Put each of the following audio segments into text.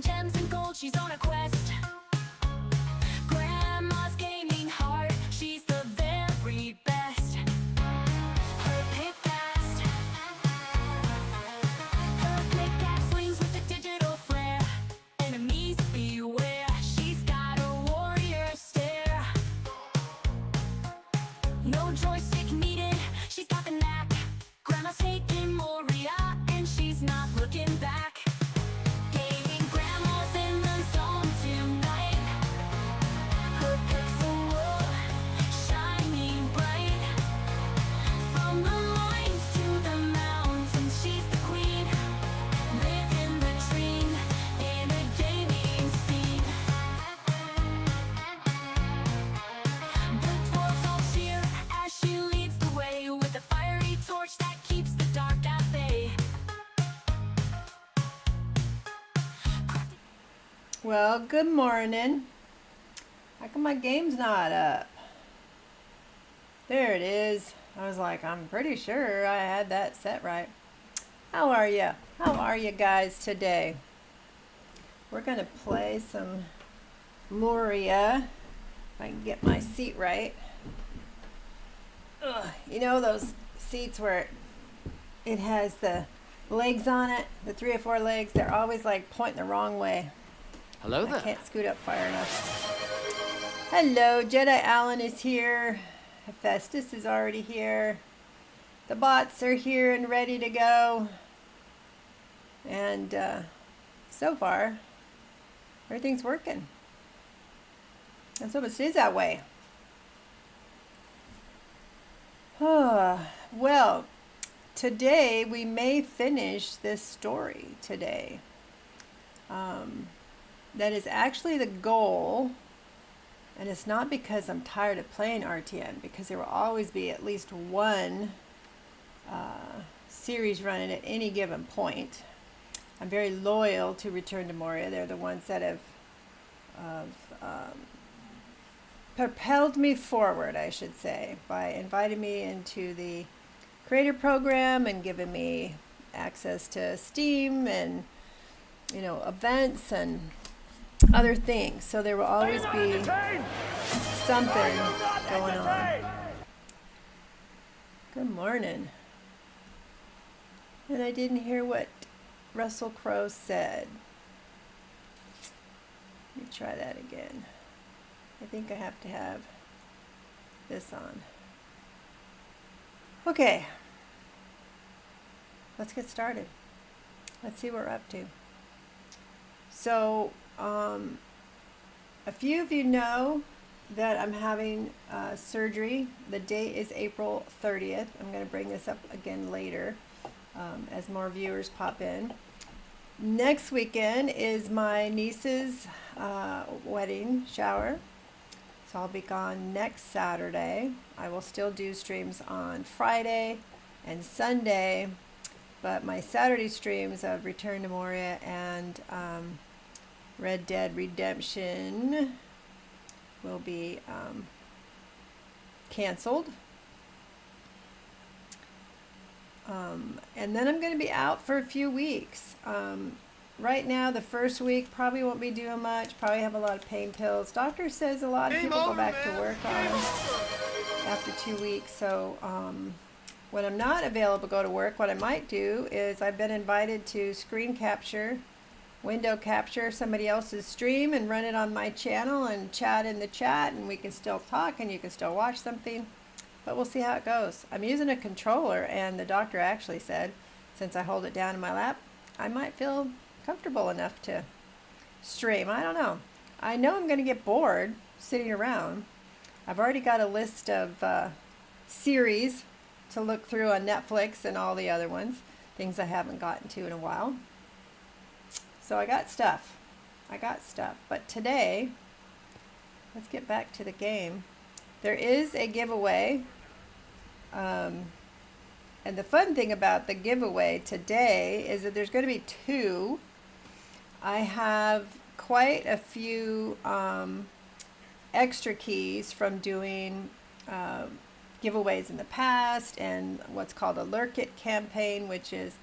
gems and gold, she's on a quest. Grandma's gaming hard, she's the very best. Her pickaxe swings with a digital flair. Enemies beware, she's got a warrior stare. No joystick needed, she's got the knack. Grandma's taking Moria, and she's not looking back. Gaming grandma's in the zone tonight. Her pixel world shining bright. From the mines to the mountains, she's the queen. Living the dream in a gaming scene. The dwarves all cheer as she leads the way with a fiery torch that keeps the dark at bay. Well, good morning. How come my game's not up? There it is. I was like, I'm pretty sure I had that set right. How are you? How are you guys today? We're going to play some Moria. If I can get my seat right. Ugh, you know those seats where it has the legs on it, the 3 or 4 legs, they're always like pointing the wrong way. Hello I there. can't scoot up far enough. Hello, Jedi Allen is here. Hephaestus is already here. The bots are here and ready to go. And so far, everything's working. And so it stays that way. Well, today we may finish this story today. That is actually the goal, and it's not because I'm tired of playing RTN, because there will always be at least one series running at any given point. I'm very loyal to Return to Moria. They're the ones that have propelled me forward, I should say, by inviting me into the creator program and giving me access to Steam and, you know, events and other things. So there will always be something going on. Good morning. And I didn't hear what Russell Crowe said. Let me try that again. I think I have to have this on. Okay. Let's get started. Let's see what we're up to. So, a few of you know that I'm having surgery. The date is April 30th. I'm going to bring this up again later as more viewers pop in. Next weekend is my niece's wedding shower. So I'll be gone next Saturday. I will still do streams on Friday and Sunday, but my Saturday streams of Return to Moria and Red Dead Redemption will be canceled. And then I'm going to be out for a few weeks. Right now, the first week probably won't be doing much. Probably have a lot of pain pills. Doctor says a lot of people go back to work after 2 weeks. So when I'm not available to go to work, what I might do is I've been invited to screen capture, window capture somebody else's stream and run it on my channel and chat in the chat, and we can still talk and you can still watch something. But we'll see how it goes. I'm using a controller, and the doctor actually said, since I hold it down in my lap, I might feel comfortable enough to stream. I don't know. I know I'm going to get bored sitting around. I've already got a list of series to look through on Netflix and all the other ones, things I haven't gotten to in a while. So I got stuff. But today, let's get back to the game. There is a giveaway. And the fun thing about the giveaway today is that there's going to be 2. I have quite a few extra keys from doing giveaways in the past, and what's called a Lurk It campaign, which is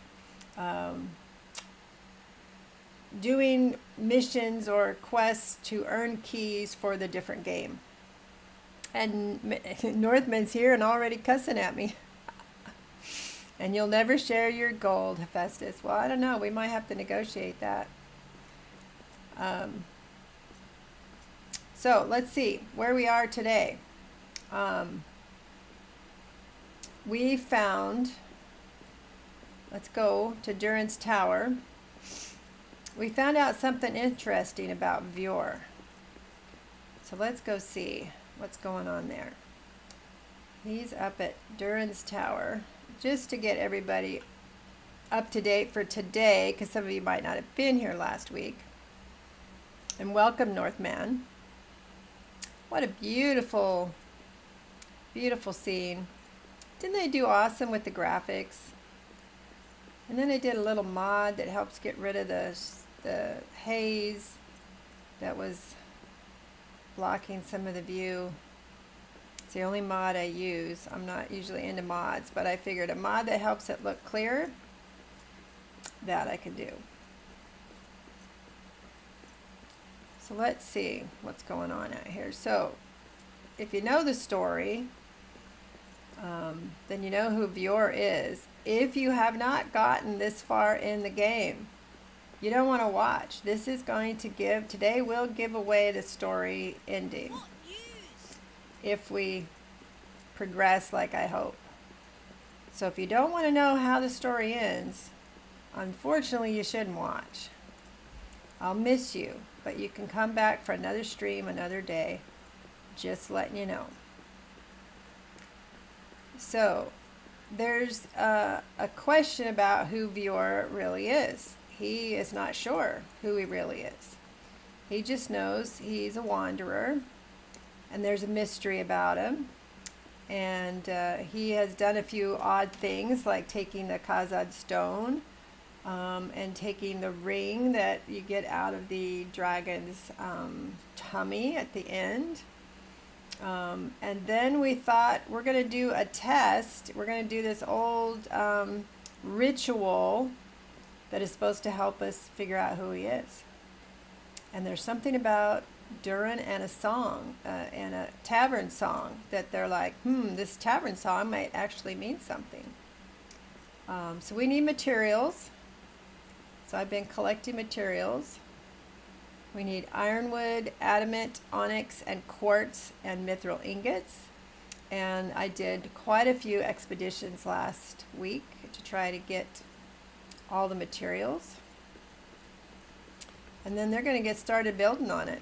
doing missions or quests to earn keys for the different game. And Northman's here and already cussing at me. And you'll never share your gold, Hephaestus. Well, I don't know. We might have to negotiate that. So let's see where we are today. We found, let's go to Durin's tower. We found out something interesting about Beorn. So let's go see what's going on there. He's up at Durin's tower, just to get everybody up to date for today, because some of you might not have been here last week. And welcome, Northman. What a beautiful, beautiful scene. Didn't they do awesome with the graphics? And then they did a little mod that helps get rid of the haze that was blocking some of the view. It's the only mod I use. I'm not usually into mods, but I figured a mod that helps it look clearer, that I could do. So let's see what's going on out here. So if you know the story, then you know who Beorn is. If you have not gotten this far in the game, you don't want to watch. This is going to give, today we'll give away the story ending. If we progress like I hope. So if you don't want to know how the story ends, unfortunately you shouldn't watch. I'll miss you, but you can come back for another stream another day. Just letting you know. So there's a question about who Beorn really is. He is not sure who he really is. He just knows he's a wanderer, and there's a mystery about him. And he has done a few odd things, like taking the Khazad stone and taking the ring that you get out of the dragon's tummy at the end. And then we thought we're going to do a test. We're going to do this old ritual that is supposed to help us figure out who he is. And there's something about Durin and a song, and a tavern song, that they're like, this tavern song might actually mean something. So we need materials. So I've been collecting materials. We need ironwood, adamant, onyx, and quartz, and mithril ingots. And I did quite a few expeditions last week to try to get all the materials. And then they're going to get started building on it.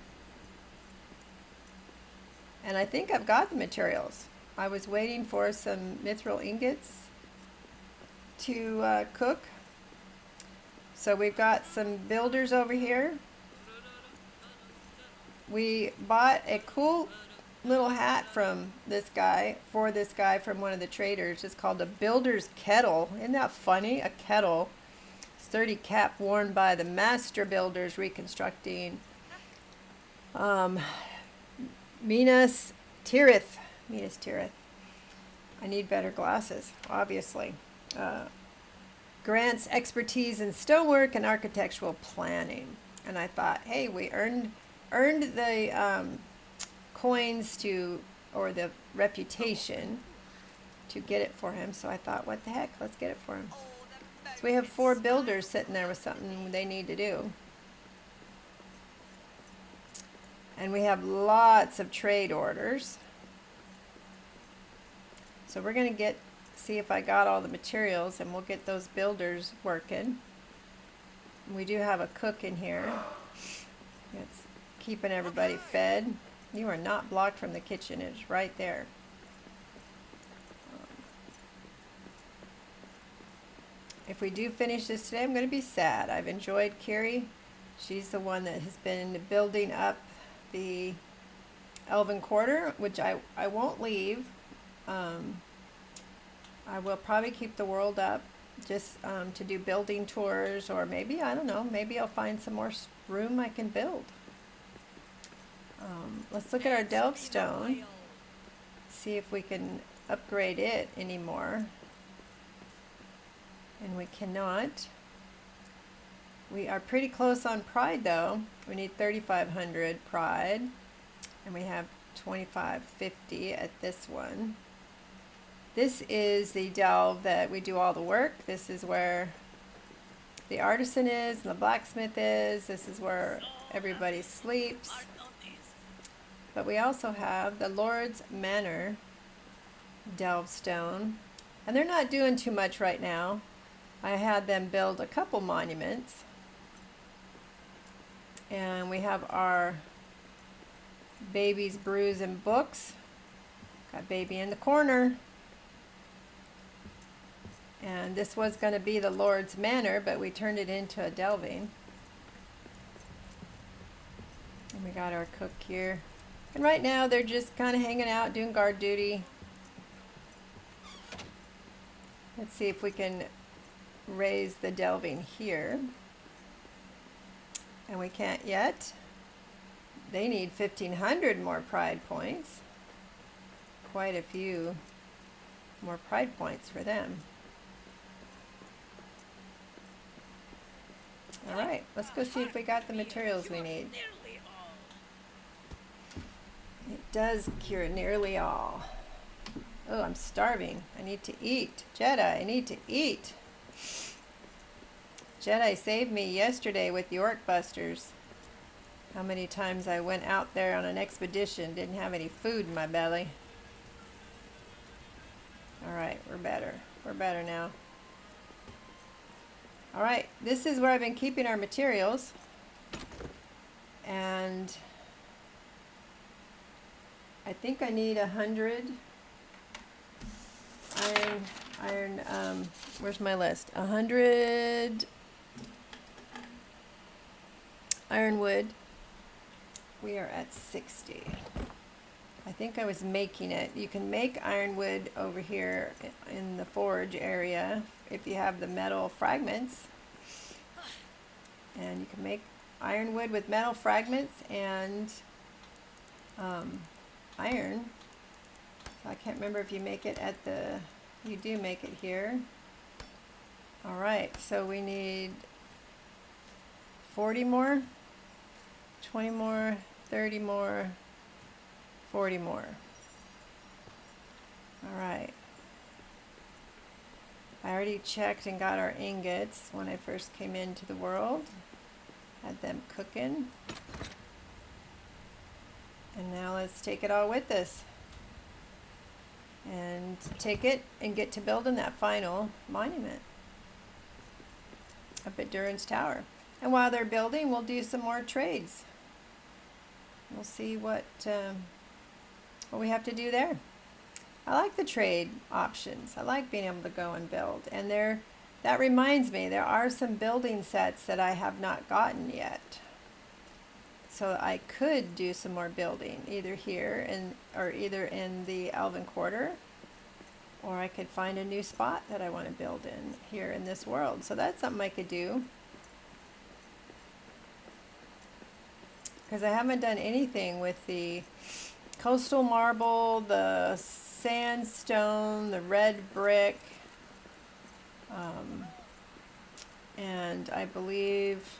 And I think I've got the materials. I was waiting for some mithril ingots to cook. So we've got some builders over here. We bought a cool little hat from this guy, from one of the traders. It's called a builder's kettle. Isn't that funny? A kettle. Sturdy cap worn by the master builders reconstructing Minas Tirith. I need better glasses, obviously. Grants expertise in stonework and architectural planning. And I thought, hey, we earned the coins to, or the reputation to get it for him. So I thought, what the heck, let's get it for him. So we have 4 builders sitting there with something they need to do. And we have lots of trade orders. So we're going to see if I got all the materials, and we'll get those builders working. We do have a cook in here. It's keeping everybody fed. You are not blocked from the kitchen. It's right there. If we do finish this today, I'm going to be sad. I've enjoyed Kiri. She's the one that has been building up the Elven Quarter, which I won't leave. I will probably keep the world up just to do building tours, or maybe, I don't know, maybe I'll find some more room I can build. Let's look at our Delve Stone, see if we can upgrade it anymore. And we cannot. We are pretty close on pride though. We need 3,500 pride, and we have 2,550 at this one. This is the delve that we do all the work. This is where the artisan is and the blacksmith is. This is where everybody sleeps. But we also have the Lord's Manor delve stone, and they're not doing too much right now. I had them build a couple monuments, and we have our baby's brews and books. Got baby in the corner. And this was going to be the Lord's Manor, but we turned it into a delving. And we got our cook here. And right now they're just kind of hanging out, doing guard duty. Let's see if we can raise the delving here. And we can't yet. They need 1,500 more pride points. Quite a few more pride points for them. All right, let's go see if we got the materials we need. It does cure nearly all. Oh, I'm starving. I need to eat. Jedi, I need to eat. Jedi saved me yesterday with the Orc Busters. How many times I went out there on an expedition, didn't have any food in my belly. All right, we're better. We're better now. All right, this is where I've been keeping our materials. And I think I need 100 where's my list? 100 ironwood. We are at 60. I think I was making it. You can make ironwood over here in the forge area if you have the metal fragments. And you can make ironwood with metal fragments and iron. I can't remember if you make it at the, you do make it here. All right, so we need 40 more, 20 more, 30 more, 40 more. All right. I already checked and got our ingots when I first came into the world. Had them cooking. And now let's take it all with us. And take it and get to building that final monument up at Durin's Tower. And while they're building, we'll do some more trades. We'll see what we have to do there. I like the trade options. I like being able to go and build. And that reminds me, there are some building sets that I have not gotten yet. So I could do some more building, either here or either in the Elven Quarter, or I could find a new spot that I want to build in here in this world. So that's something I could do. Because I haven't done anything with the coastal marble, the sandstone, the red brick, and I believe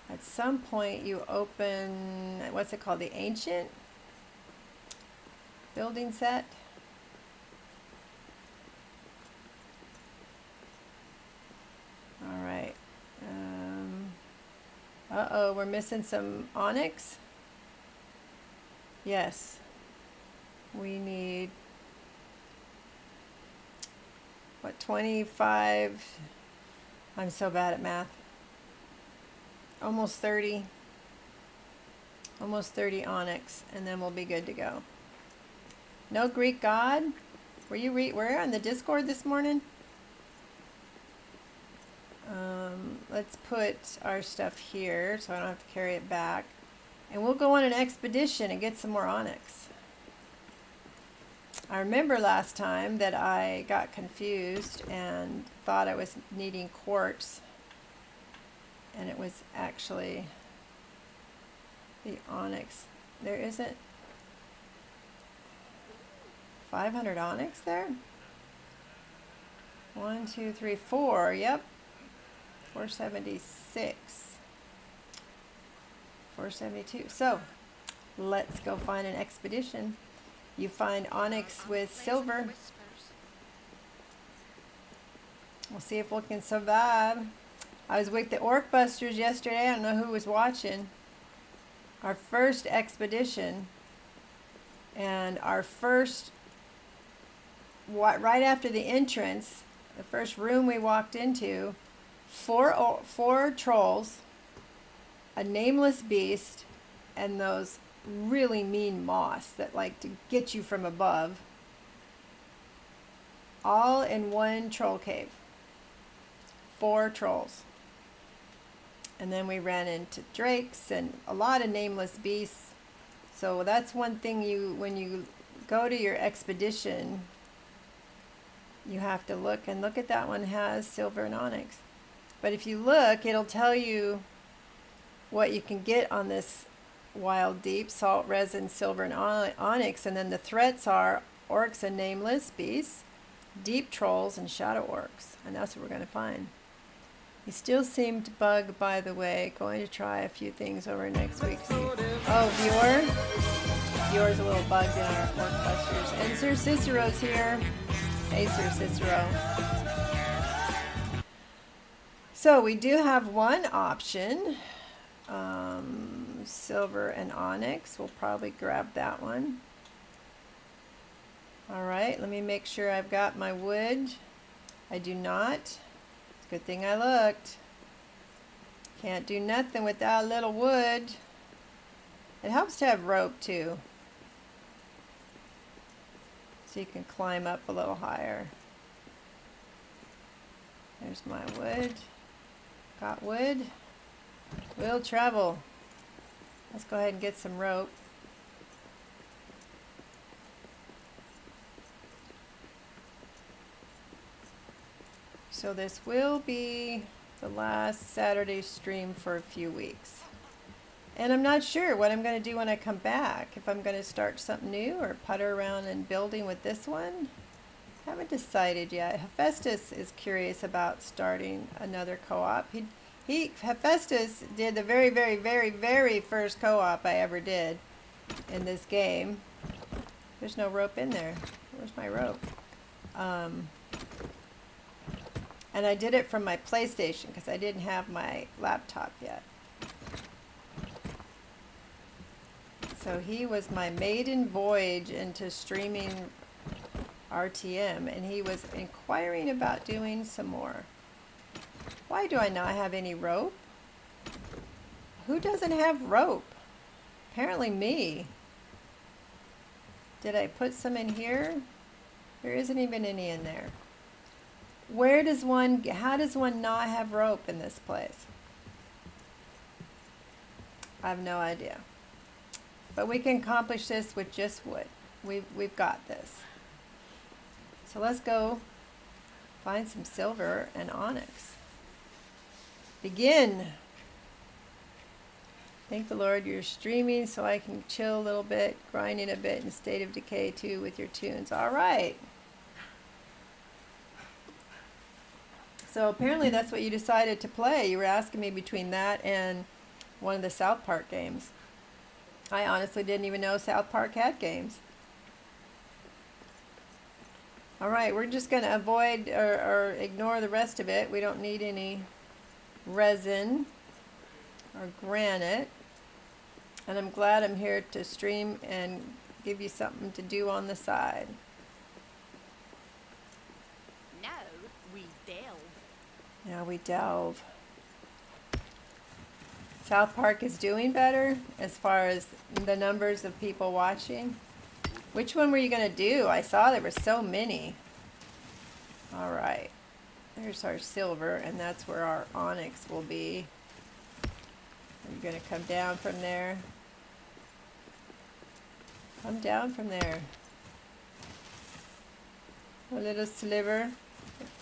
at some point you open, what's it called, the ancient building set. All right. Uh-oh, we're missing some onyx. Yes. We need, what, 25? I'm so bad at math. Almost 30. Almost 30 onyx, and then we'll be good to go. No Greek god? Were you were on the Discord this morning? Let's put our stuff here so I don't have to carry it back. And we'll go on an expedition and get some more onyx. I remember last time that I got confused and thought I was needing quartz. And it was actually the onyx. There isn't 500 onyx there? 1, 2, 3, 4. Yep. 476. 472. So let's go find an expedition. You find onyx with silver. We'll see if we can survive. I was with the Orc Busters yesterday. I don't know who was watching. Our first expedition. And our first, right after the entrance, the first room we walked into, four trolls, a nameless beast, and those really mean moss that like to get you from above, all in one troll cave. 4 trolls. And then we ran into drakes and a lot of nameless beasts. So that's one thing when you go to your expedition, you have to look, and look at that one has silver and onyx. But if you look, it'll tell you what you can get on this wild deep: salt, resin, silver, and onyx. And then the threats are orcs and nameless beasts, deep trolls, and shadow orcs. And that's what we're going to find. He still seemed bugged, by the way. Going to try a few things over next week. Oh, Viewer's a little bugged in our Orc Busters. And Sir Cicero's here. Hey, Sir Cicero. So we do have one option. Silver and onyx. We'll probably grab that one. Alright, let me make sure I've got my wood. I do not. Good thing I looked. Can't do nothing without a little wood. It helps to have rope too, so you can climb up a little higher. There's my wood. Got wood. We'll travel. Let's go ahead and get some rope. So this will be the last Saturday stream for a few weeks. And I'm not sure what I'm going to do when I come back. If I'm going to start something new or putter around and building with this one. Haven't decided yet. Hephaestus is curious about starting another co-op. Hephaestus did the very, very, very, very first co-op I ever did in this game. There's no rope in there. Where's my rope? And I did it from my PlayStation because I didn't have my laptop yet. So he was my maiden voyage into streaming RTM, and he was inquiring about doing some more. Why do I not have any rope? Who doesn't have rope? Apparently me. Did I put some in here? There isn't even any in there. How does one not have rope in this place? I have no idea. But we can accomplish this with just wood. We've got this. So let's go find some silver and onyx. Begin. Thank the Lord you're streaming so I can chill a little bit, grinding a bit in State of Decay too with your tunes. All right. So apparently that's what you decided to play. You were asking me between that and one of the South Park games. I honestly didn't even know South Park had games. Alright, we're just going to avoid or ignore the rest of it. We don't need any resin or granite. And I'm glad I'm here to stream and give you something to do on the side. Now we delve. South Park is doing better as far as the numbers of people watching. Which one were you going to do? I saw there were so many. All right. There's our silver, and that's where our onyx will be. You're going to come down from there. Come down from there. A little sliver.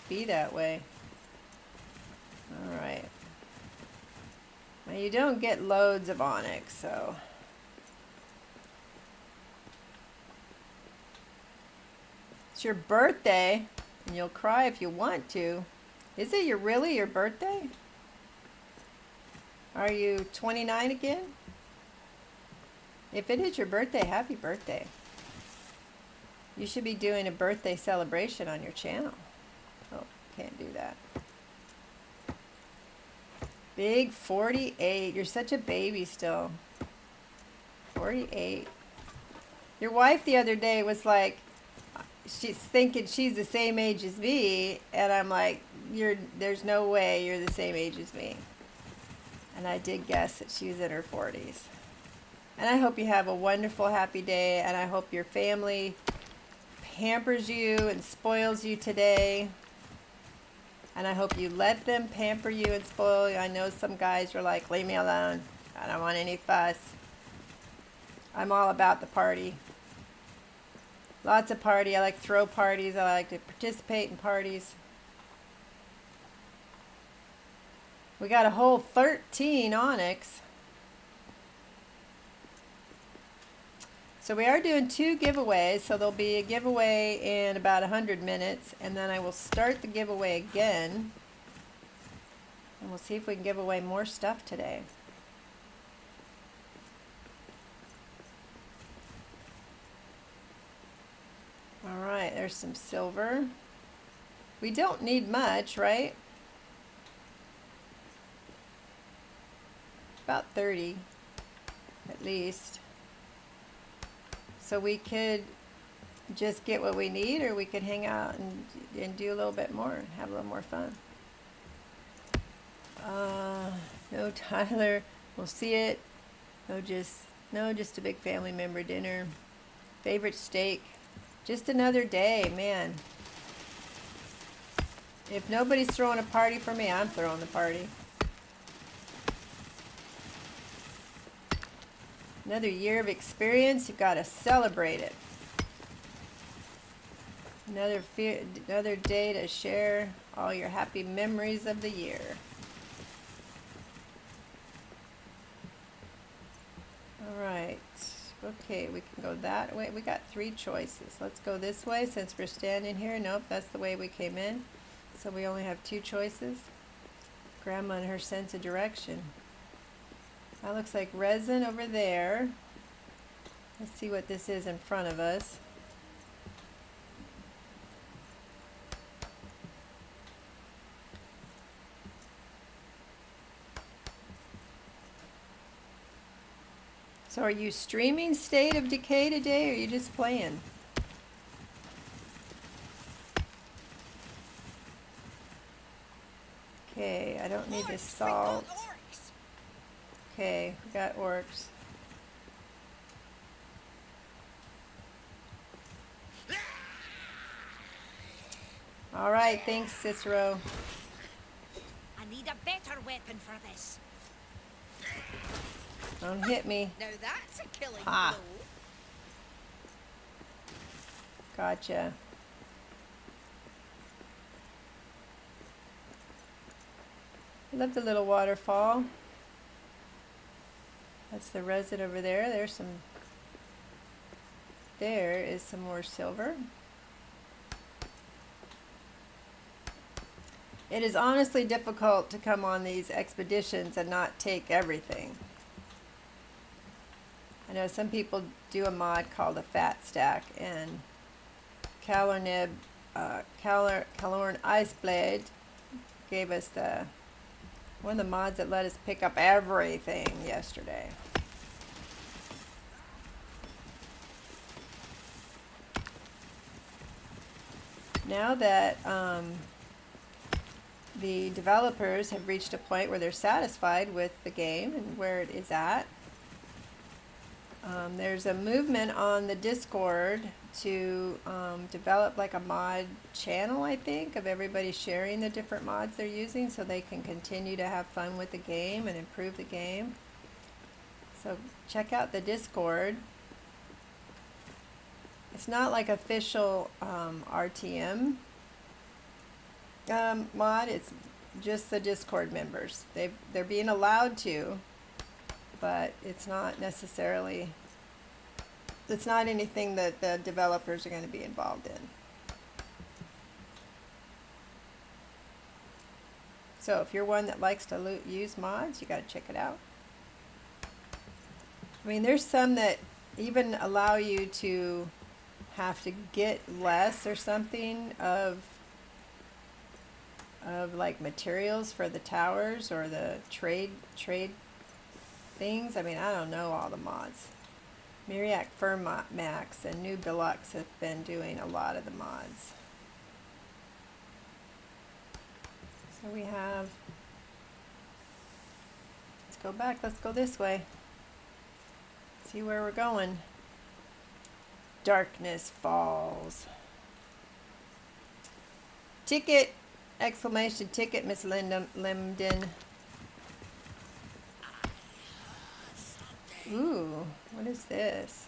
Be that way. Alright. Now you don't get loads of onyx, so. It's your birthday, and you'll cry if you want to. Is it really your birthday? Are you 29 again? If it is your birthday, happy birthday. You should be doing a birthday celebration on your channel. Oh, can't do that. Big 48. You're such a baby still. 48. Your wife the other day was like, she's thinking she's the same age as me, and I'm like, there's no way you're the same age as me. And I did guess that she was in her 40s. And I hope you have a wonderful, happy day, and I hope your family pampers you and spoils you today. And I hope you let them pamper you and spoil you. I know some guys are like, leave me alone. I don't want any fuss. I'm all about the party. Lots of party. I like to throw parties. I like to participate in parties. We got a whole 13 onyx. So we are doing 2 giveaways, so there'll be a giveaway in about 100 minutes, and then I will start the giveaway again, and we'll see if we can give away more stuff today. All right, there's some silver. We don't need much, right? About 30, at least. So we could just get what we need, or we could hang out and do a little bit more and have a little more fun. No, Tyler, we'll see it. No, just a big family member dinner. Favorite steak. Just another day, man. If nobody's throwing a party for me, I'm throwing the party. Another year of experience, you've got to celebrate it. Another day to share all your happy memories of the year. All right. Okay, we can go that way. We got 3 choices. Let's go this way since we're standing here. Nope, that's the way we came in. So we only have 2 choices. Grandma and her sense of direction. That looks like resin over there. Let's see what this is in front of us. So are you streaming State of Decay today, or are you just playing? Okay, I don't need this salt. Okay, we got orcs. All right, thanks, Cicero. I need a better weapon for this. Don't hit me. Now that's a killing Ah. blow. Gotcha. I love the little waterfall. That's the resin over there. There is some more silver. It is honestly difficult to come on these expeditions and not take everything. I know some people do a mod called a fat stack, and Calorn Iceblade gave us one of the mods that let us pick up everything yesterday. Now that the developers have reached a point where they're satisfied with the game and where it is at, there's a movement on the Discord to develop like a mod channel, I think, of everybody sharing the different mods they're using so they can continue to have fun with the game and improve the game. So check out the Discord. It's not like official RTM mod, it's just the Discord members. They're being allowed to, but it's not necessarily, it's not anything that the developers are going to be involved in. So if you're one that likes to use mods, you got to check it out. I mean, there's some that even allow you to have to get less or something of like materials for the towers or the trade things. I mean, I don't know all the mods. Myriac Max and New Deluxe have been doing a lot of the mods. So we have, let's go back, let's go this way. See where we're going. Darkness Falls. Ticket! Exclamation ticket, Miss Limden. Ooh, what is this?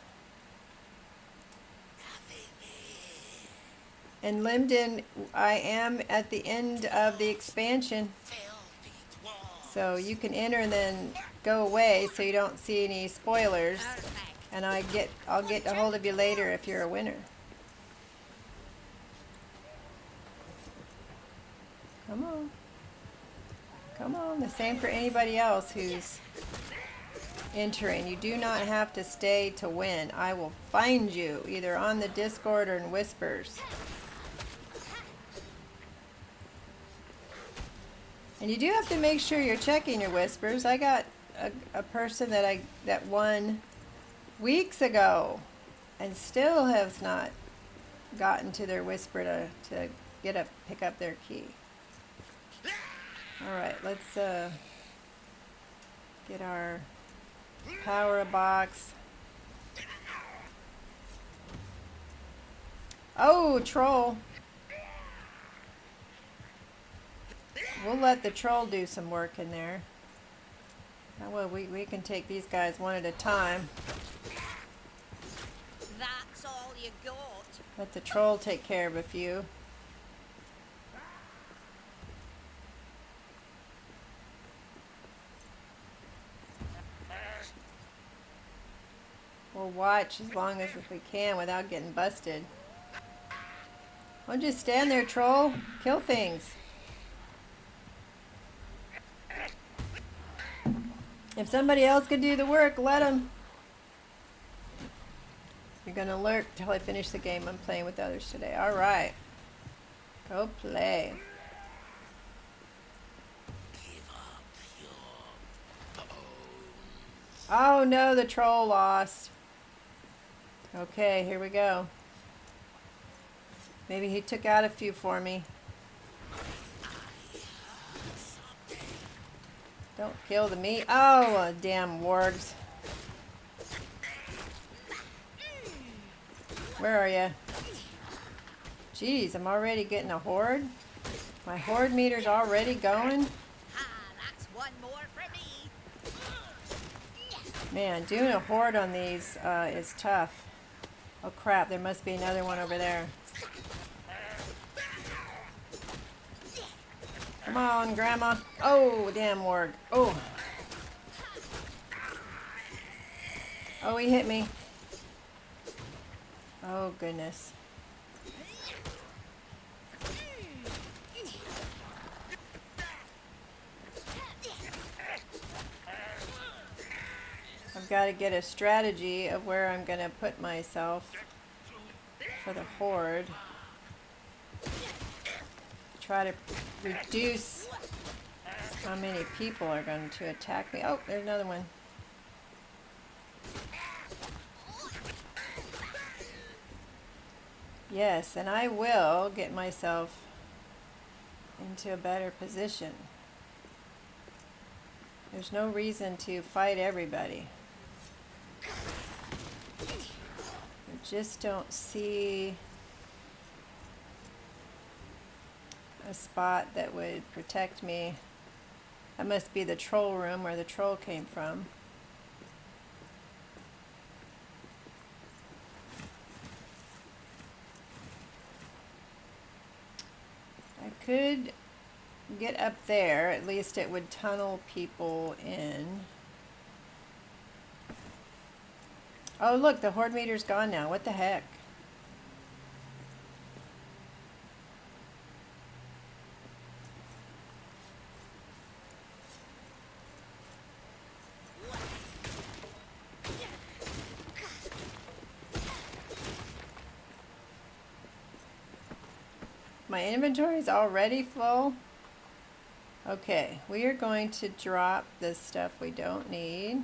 And Limden, I am at the end of the expansion. So you can enter and then go away so you don't see any spoilers. And I'll get a hold of you later if you're a winner. Come on. Come on. The same for anybody else who's entering. You do not have to stay to win. I will find you either on the Discord or in Whispers. And you do have to make sure you're checking your Whispers. I got a person that won weeks ago and still has not gotten to their Whisper to pick up their key. Alright, let's get our power box. Oh, troll. We'll let the troll do some work in there. That way we can take these guys one at a time. That's all you got. Let the troll take care of a few. We'll watch as long as we can without getting busted. Don't just stand there, troll. Kill things. If somebody else could do the work, let them. You're going to lurk till I finish the game I'm playing with others today. Alright. Go play. Oh no, the troll lost. Okay, here we go. Maybe he took out a few for me. Don't kill the meat. Oh, damn wargs. Where are you? Jeez, I'm already getting a horde. My horde meter's already going. Ah, that's one more for me. Man, doing a horde on these is tough. Oh crap, there must be another one over there. Come on, Grandma. Oh, damn warg. Oh. Oh, he hit me. Oh, goodness. I've got to get a strategy of where I'm going to put myself for the horde. Try to reduce how many people are going to attack me. Oh, there's another one. Yes, and I will get myself into a better position. There's no reason to fight everybody. I just don't see a spot that would protect me. That must be the troll room where the troll came from. I could get up there. At least it would tunnel people in. Oh, look, the horde meter's gone now. What the heck? My inventory is already full. Okay, we are going to drop this stuff we don't need.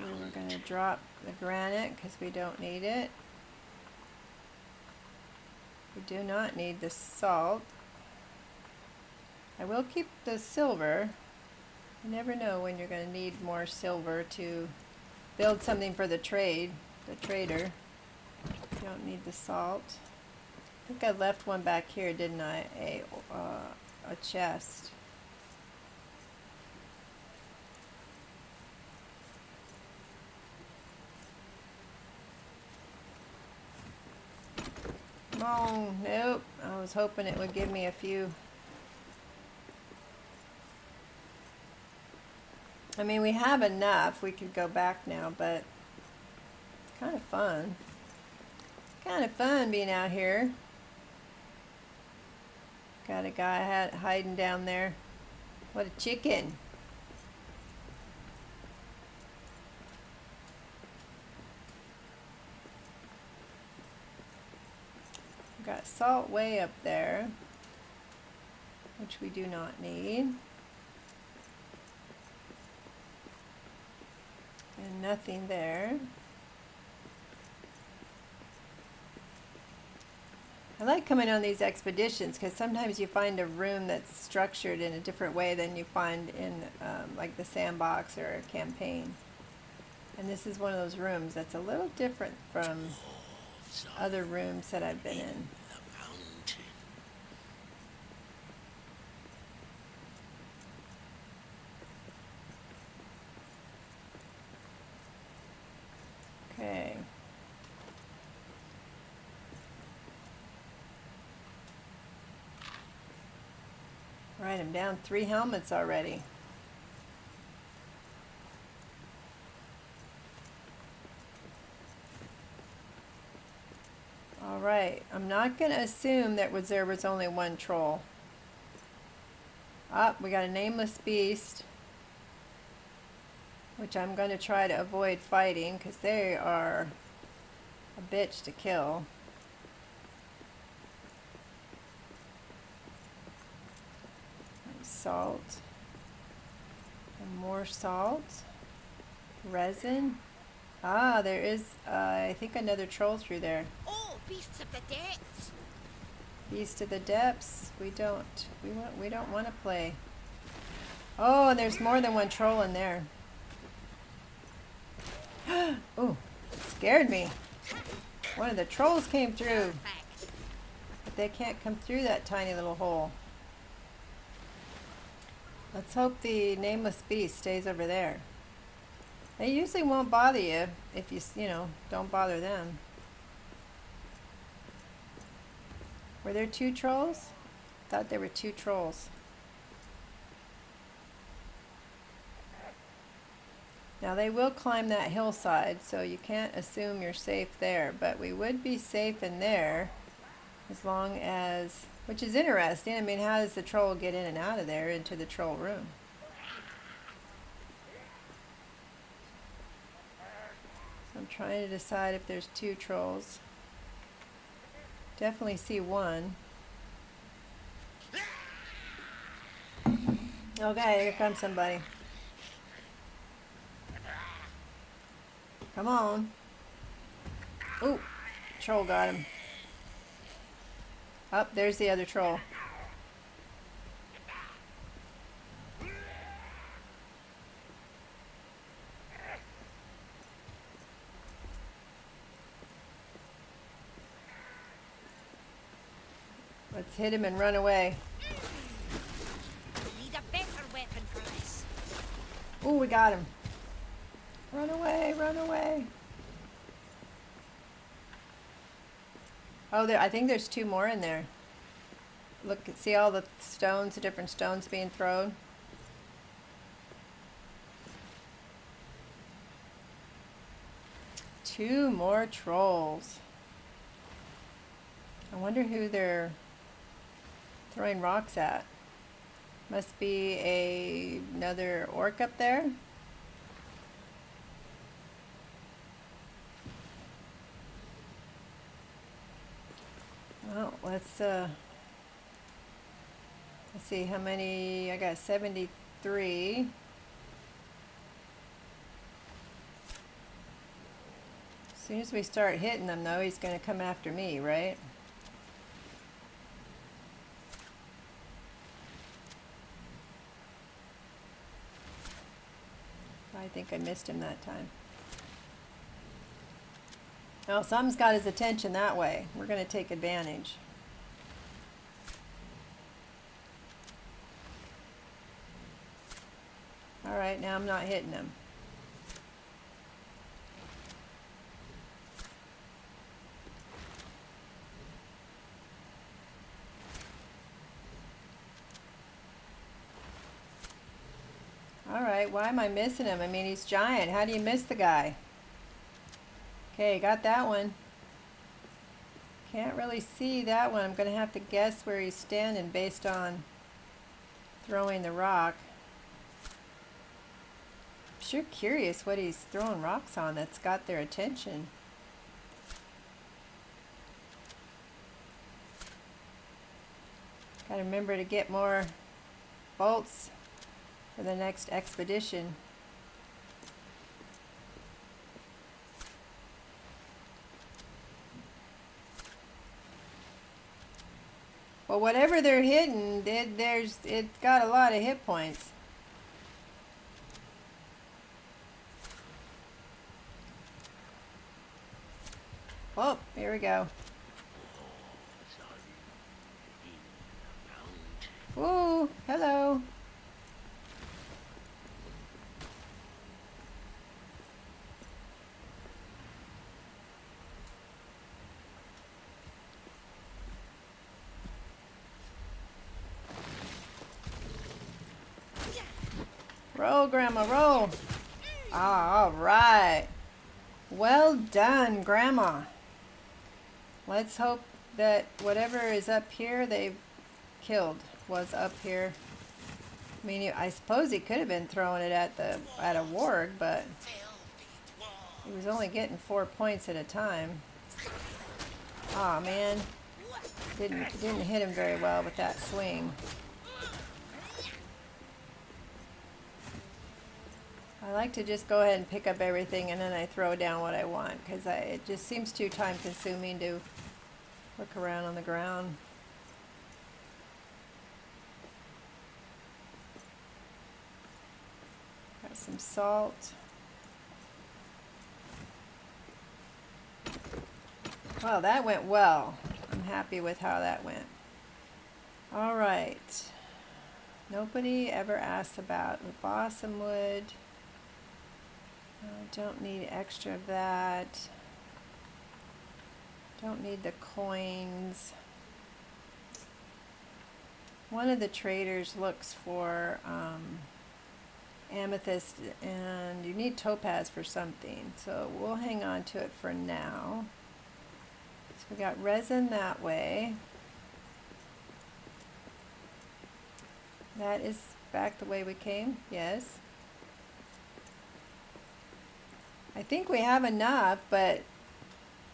And we're going to drop the granite because we don't need it. We do not need the salt. I will keep the silver. You never know when you're going to need more silver to build something for the trader. You don't need the salt. I think I left one back here, didn't I? A chest. Oh, nope. I was hoping it would give me a few. I mean, we have enough. We could go back now, but it's kind of fun. Kind of fun being out here. Got a guy hiding down there. What a chicken. Got salt way up there, which we do not need. And nothing there. I like coming on these expeditions because sometimes you find a room that's structured in a different way than you find in like the sandbox or a campaign. And this is one of those rooms that's a little different from other rooms that I've been in. Okay. Right, I'm down 3 helmets already. All right, I'm not going to assume that there was only one troll. We got a nameless beast, which I'm going to try to avoid fighting because they are a bitch to kill. Salt. And more salt. Resin. There is, I think, another troll through there. Oh, beasts of the depths. Beast of the depths. We don't want to play. Oh, and there's more than one troll in there. Oh, scared me. One of the trolls came through. Perfect. But they can't come through that tiny little hole. Let's hope the nameless beast stays over there. They usually won't bother you if you don't bother them. Were there 2 trolls? I thought there were 2 trolls. Now they will climb that hillside, so you can't assume you're safe there, but we would be safe in there as long as, which is interesting. I mean, how does the troll get in and out of there into the troll room? So I'm trying to decide if there's 2 trolls. Definitely see one. Okay, here comes somebody. Come on. Ooh, troll got him. Oh, there's the other troll. Let's hit him and run away. Need a better weapon for this. Ooh, we got him. Run away, run away. Oh, I think there's 2 more in there. Look, see all the stones, the different stones being thrown? Two more trolls. I wonder who they're throwing rocks at. Must be another orc up there. let's see how many. I got 73. As soon as we start hitting them, though, he's going to come after me, right? I think I missed him that time. Oh, something's got his attention that way. We're going to take advantage. All right, now I'm not hitting him. All right, why am I missing him? I mean, he's giant. How do you miss the guy? Okay, got that one. Can't really see that one. I'm going to have to guess where he's standing based on throwing the rock. I'm sure curious what he's throwing rocks on that's got their attention. Gotta remember to get more bolts for the next expedition. Well, whatever they're hitting, it's got a lot of hit points. Oh, here we go. Ooh, hello. Roll, Grandma, roll. Ah, all right. Well done, Grandma. Let's hope that whatever is up here they've killed was up here. I mean, I suppose he could have been throwing it at a warg, but he was only getting 4 points at a time. Aw, man. Didn't hit him very well with that swing. I like to just go ahead and pick up everything and then I throw down what I want, because it just seems too time consuming to look around on the ground. Got some salt. Well, that went well. I'm happy with how that went. All right. Nobody ever asks about the balsam wood. Don't need extra of that. Don't need the coins. One of the traders looks for amethyst, and you need topaz for something, so we'll hang on to it for now. So we got resin that way. That is back the way we came, yes. I think we have enough, but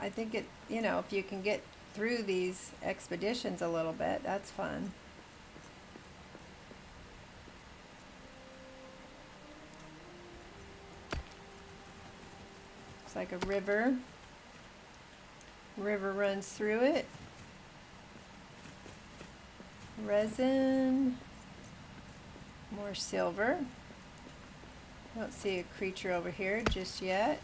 I think it, you know, if you can get through these expeditions a little bit, that's fun. Looks like a river. River runs through it. Resin. More silver. Don't see a creature over here just yet.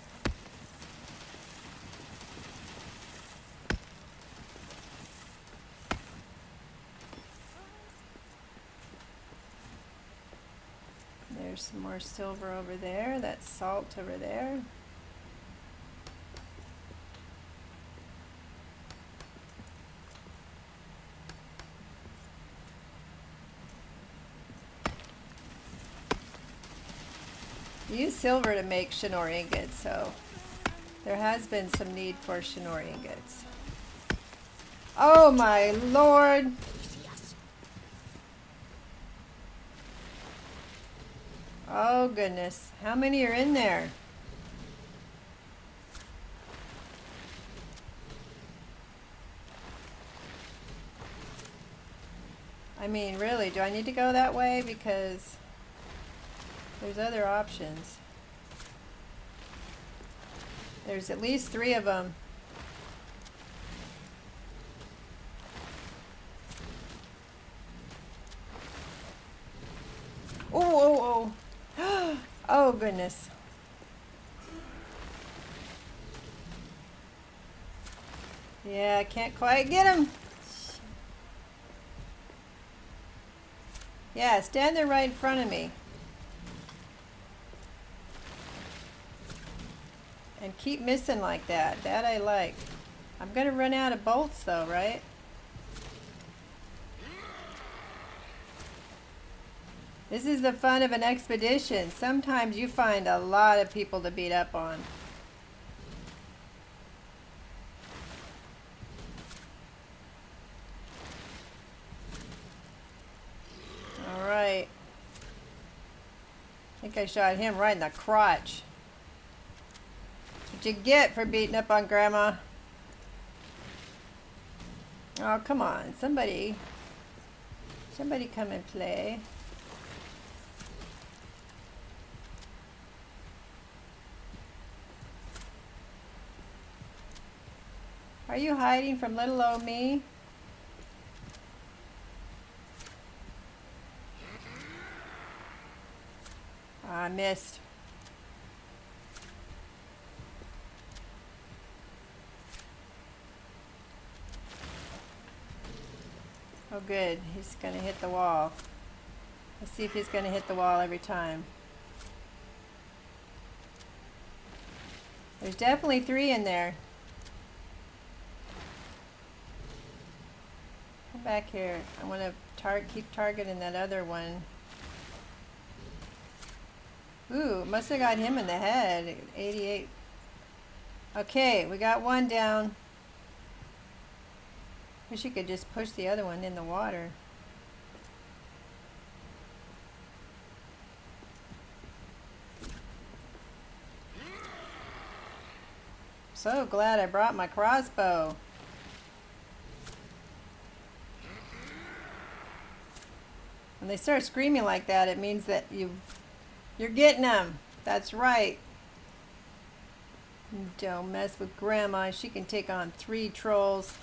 There's some more silver over there. That's salt over there. Use silver to make Shinnor ingots, so there has been some need for Shinnor ingots. Oh my lord! Oh goodness, how many are in there? mean, really, do I need to go that way? Because there's other options. There's at least 3 of them. Oh, oh, oh. Oh, goodness. Yeah, I can't quite get him. Yeah, stand there right in front of me. And keep missing like that. That I like. I'm gonna run out of bolts though, right? This is the fun of an expedition. Sometimes you find a lot of people to beat up on. Alright. I think I shot him right in the crotch. That's what you get for beating up on Grandma. Oh, come on. Somebody come and play. Are you hiding from little old me? I missed. Oh good, he's gonna hit the wall. Let's see if he's gonna hit the wall every time. There's definitely 3 in there. Come back here. I want to keep targeting that other one. Ooh, must have got him in the head. 88. Okay, we got 1 down. Wish you could just push the other one in the water. So glad I brought my crossbow. When they start screaming like that, it means that you're getting them. That's right. Don't mess with Grandma. She can take on 3 trolls.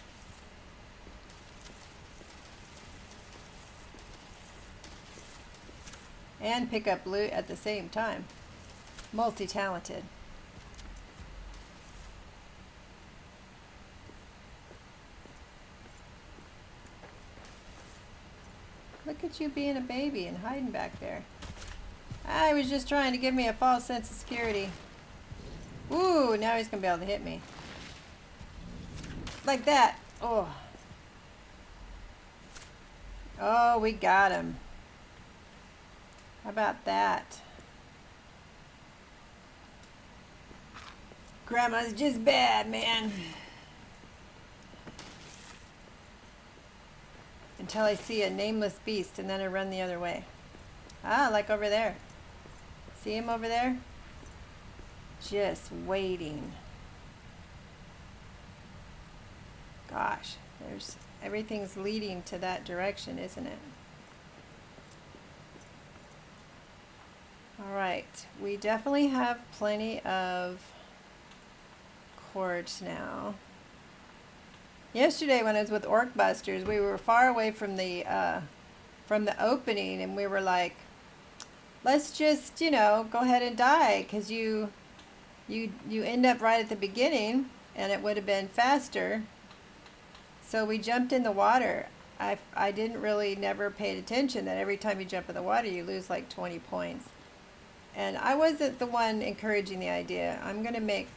And pick up loot at the same time. Multi-talented. Look at you being a baby and hiding back there. I was just trying to give me a false sense of security. Ooh, now he's going to be able to hit me. Like that. Oh. Oh, we got him. How about that? Grandma's just bad, man. Until I see a nameless beast and then I run the other way. Ah, like over there. See him over there? Just waiting. Gosh, everything's leading to that direction, isn't it? Alright, we definitely have plenty of quartz now. Yesterday when I was with Orc Busters, we were far away from the opening and we were like, let's just, you know, go ahead and die because you end up right at the beginning and it would have been faster. So we jumped in the water. I didn't really never paid attention that every time you jump in the water you lose like 20 points. And I wasn't the one encouraging the idea. I'm going to make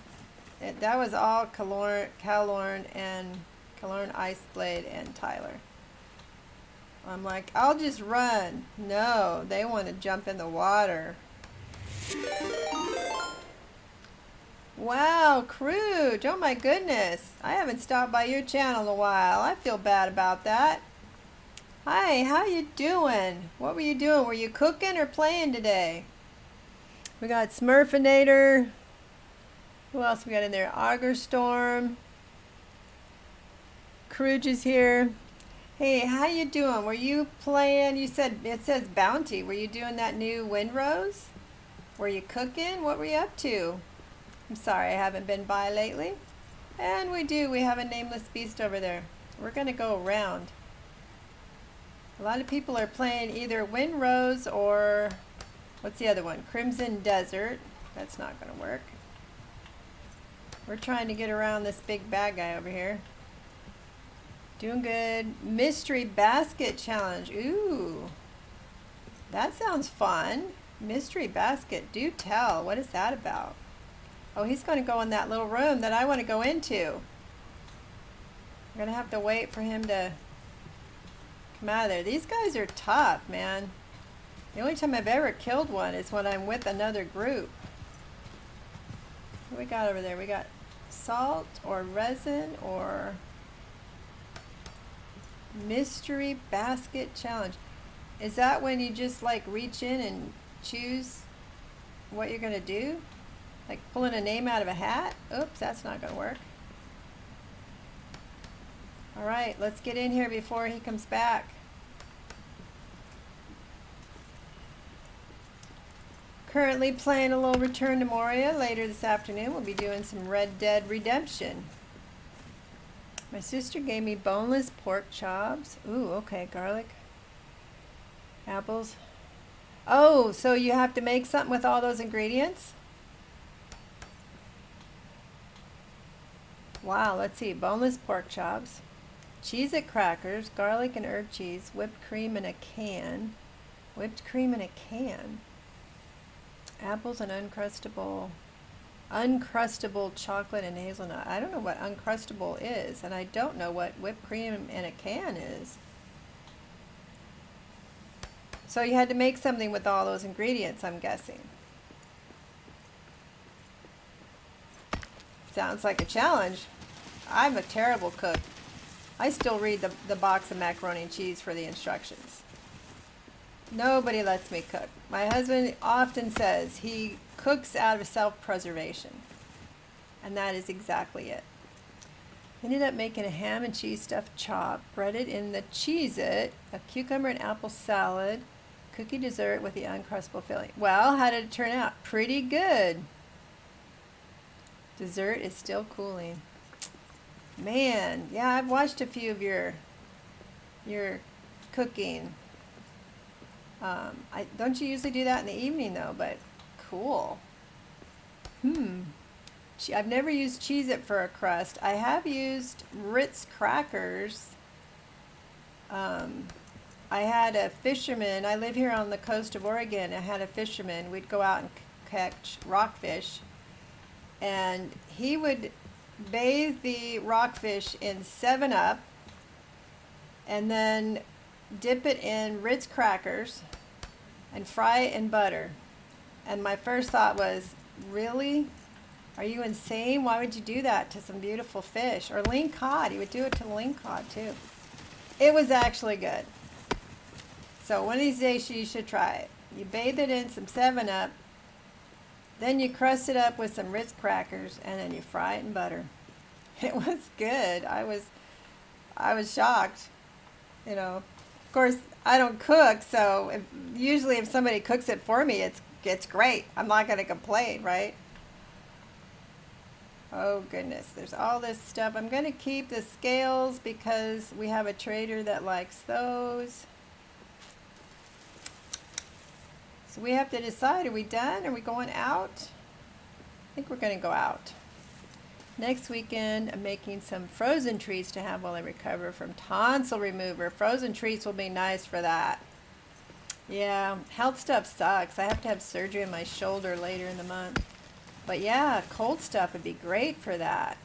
it. That was all Calorn Iceblade and Tyler. I'm like, I'll just run. No, they want to jump in the water. Wow, Crude. Oh my goodness. I haven't stopped by your channel in a while. I feel bad about that. Hi, how you doing? What were you doing? Were you cooking or playing today? We got Smurfinator. Who else we got in there? Auger Storm. Cruge is here. Hey, how you doing? Were you playing? You said it says Bounty. Were you doing that new Windrose? Were you cooking? What were you up to? I'm sorry, I haven't been by lately. And we have a nameless beast over there. We're gonna go around. A lot of people are playing either Windrose or what's the other one? Crimson Desert. That's not gonna work. We're trying to get around this big bad guy over here. Doing good. Mystery Basket Challenge. Ooh. That sounds fun. Mystery Basket. Do tell. What is that about? Oh, he's going to go in that little room that I want to go into. I'm going to have to wait for him to come out of there. These guys are tough, man. The only time I've ever killed one is when I'm with another group. What we got over there? We got salt or resin or... Mystery Basket Challenge. Is that when you just like reach in and choose what you're going to do? Like pulling a name out of a hat? Oops, that's not going to work. Alright, let's get in here before he comes back. Currently playing a little Return to Moria. Later this afternoon we'll be doing some Red Dead Redemption. My sister gave me boneless pork chops. Ooh, okay, garlic. Apples. Oh, so you have to make something with all those ingredients? Wow, let's see. Boneless pork chops. Cheez-It crackers, garlic and herb cheese, whipped cream in a can. Whipped cream in a can. Apples and uncrustable chocolate and hazelnut. I don't know what uncrustable is, and I don't know what whipped cream in a can is. So you had to make something with all those ingredients, I'm guessing. Sounds like a challenge. I'm a terrible cook. I still read the box of macaroni and cheese for the instructions. Nobody lets me cook. My husband often says he cooks out of self-preservation. And that is exactly it. Ended up making a ham and cheese stuffed chop, breaded in the Cheez-It, a cucumber and apple salad, cookie dessert with the uncrustable filling. Well, how did it turn out? Pretty good. Dessert is still cooling. Man, yeah, I've watched a few of your cooking. Don't you usually do that in the evening though, but cool. I've never used Cheez-It for a crust. I have used Ritz crackers. I had a fisherman. I live here on the coast of Oregon. I had a fisherman. We'd go out and catch rockfish. And he would bathe the rockfish in 7-Up and then dip it in Ritz crackers and fry it in butter. And my first thought was, really? Are you insane? Why would you do that to some beautiful fish? Or lean cod. He would do it to lean cod too. It was actually good. So one of these days you should try it. You bathe it in some 7-Up, then you crust it up with some Ritz crackers, and then you fry it in butter. It was good. I was shocked. You know, of course, I don't cook, so usually if somebody cooks it for me, it's great. I'm not going to complain, right? Oh goodness, there's all this stuff. I'm going to keep the scales because we have a trader that likes those. So we have to decide, are we done? Are we going out? I think we're going to go out. Next weekend, I'm making some frozen treats to have while I recover from tonsil remover. Frozen treats will be nice for that. Yeah, health stuff sucks. I have to have surgery on my shoulder later in the month. But yeah, cold stuff would be great for that.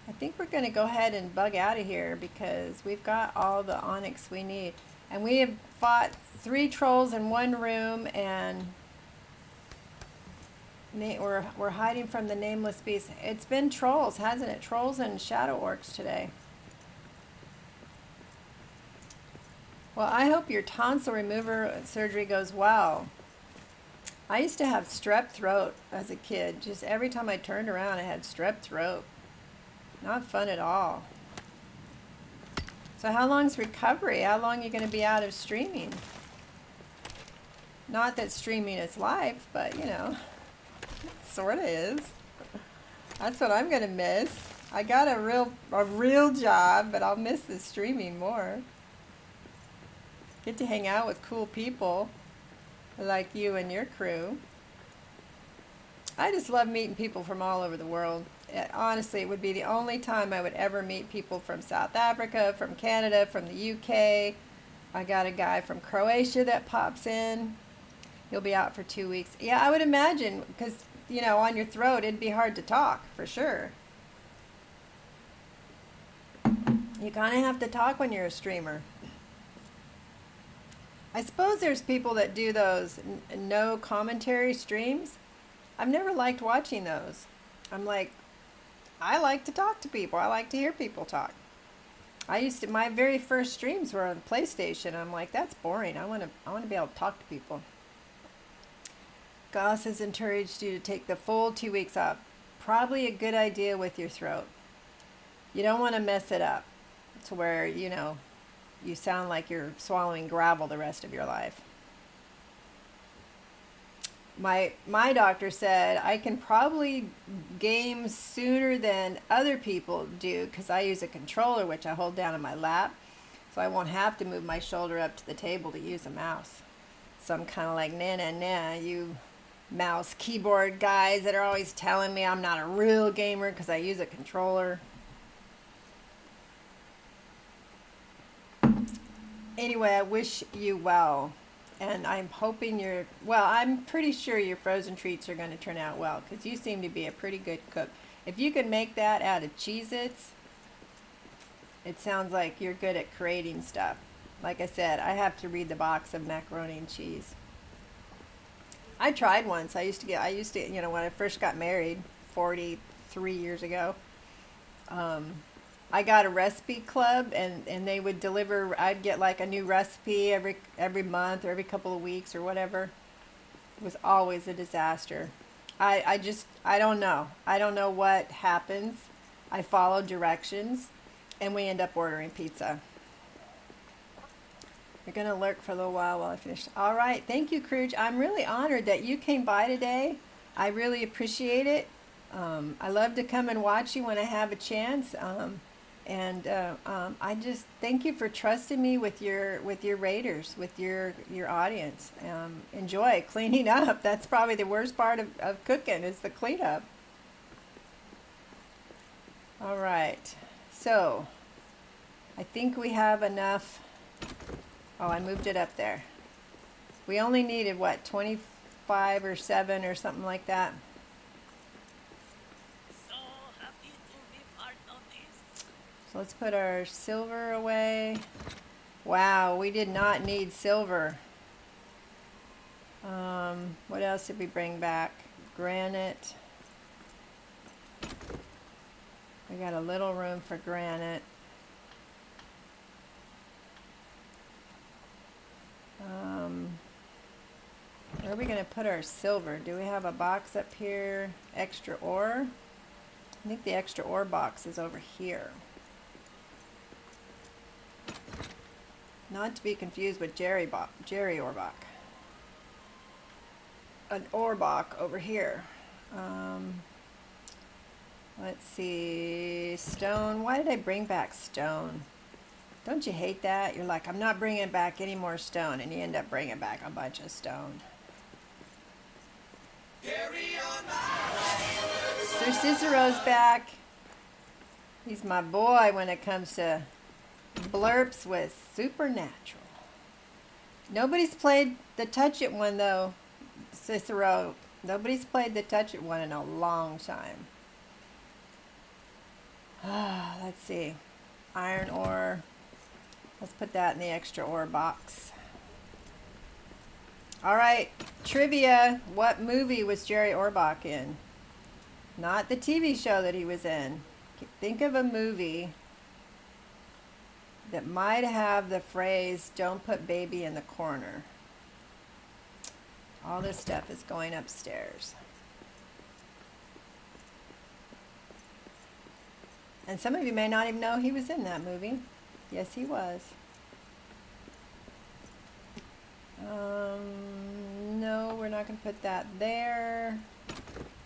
I think we're going to go ahead and bug out of here because we've got all the onyx we need. And we have fought 3 trolls in one room, and we're hiding from the nameless beast. It's been trolls, hasn't it? Trolls and shadow orcs today. Well, I hope your tonsil remover surgery goes well. I used to have strep throat as a kid. Just every time I turned around, I had strep throat. Not fun at all. So how long's recovery? How long are you going to be out of streaming? Not that streaming is life, but you know, sort of is. That's what I'm going to miss. I got a real job, but I'll miss the streaming more. Get to hang out with cool people like you and your crew. I just love meeting people from all over the world. Honestly, it would be the only time I would ever meet people from South Africa, from Canada, from the UK. I got a guy from Croatia that pops in. He'll be out for 2 weeks. Yeah, I would imagine, because, you know, on your throat, it'd be hard to talk, for sure. You kind of have to talk when you're a streamer. I suppose there's people that do those no commentary streams. I've never liked watching those. I'm like, I like to talk to people. I like to hear people talk. My very first streams were on PlayStation. I'm like, that's boring. I want to be able to talk to people. Goss has encouraged you to take the full 2 weeks off. Probably a good idea with your throat. You don't want to mess it up to where, you know, you sound like you're swallowing gravel the rest of your life. My doctor said I can probably game sooner than other people do because I use a controller which I hold down in my lap, so I won't have to move my shoulder up to the table to use a mouse. So I'm kind of like, nah, you mouse keyboard guys that are always telling me I'm not a real gamer because I use a controller. Anyway, I wish you well. And I'm hoping I'm pretty sure your frozen treats are going to turn out well because you seem to be a pretty good cook. If you can make that out of Cheez-Its, it sounds like you're good at creating stuff. Like I said, I have to read the box of macaroni and cheese. I tried once. I used to, you know, when I first got married 43 years ago, I got a recipe club and they would deliver. I'd get like a new recipe every month or every couple of weeks or whatever. It was always a disaster. I don't know. I don't know what happens. I follow directions and we end up ordering pizza. You're going to lurk for a little while I finish. All right. Thank you, Crouch. I'm really honored that you came by today. I really appreciate it. I love to come and watch you when I have a chance. I just thank you for trusting me with your raiders, with your audience. Enjoy cleaning up. That's probably the worst part of cooking is the cleanup. All right, so I think we have enough. Oh, I moved it up there. We only needed what, 25 or 7 or something like that. So let's put our silver away. Wow, we did not need silver. What else did we bring back? Granite. We got a little room for granite. Where are we going to put our silver? Do we have a box up here? Extra ore? I think the extra ore box is over here. Not to be confused with Jerry Orbach. An Orbach over here. Let's see. Stone. Why did I bring back stone? Don't you hate that? You're like, I'm not bringing back any more stone, and you end up bringing back a bunch of stone. Sir Cicero's back. He's my boy when it comes to blurps with Supernatural. Nobody's played the Touch It one though, Cicero. Nobody's played the Touch It one in a long time. Let's see. Iron ore. Let's put that in the extra ore box. All right, trivia. What movie was Jerry Orbach in? Not the TV show that he was in. Think of a movie that might have the phrase, don't put baby in the corner. All this stuff is going upstairs. And some of you may not even know he was in that movie. Yes, he was. No, we're not going to put that there.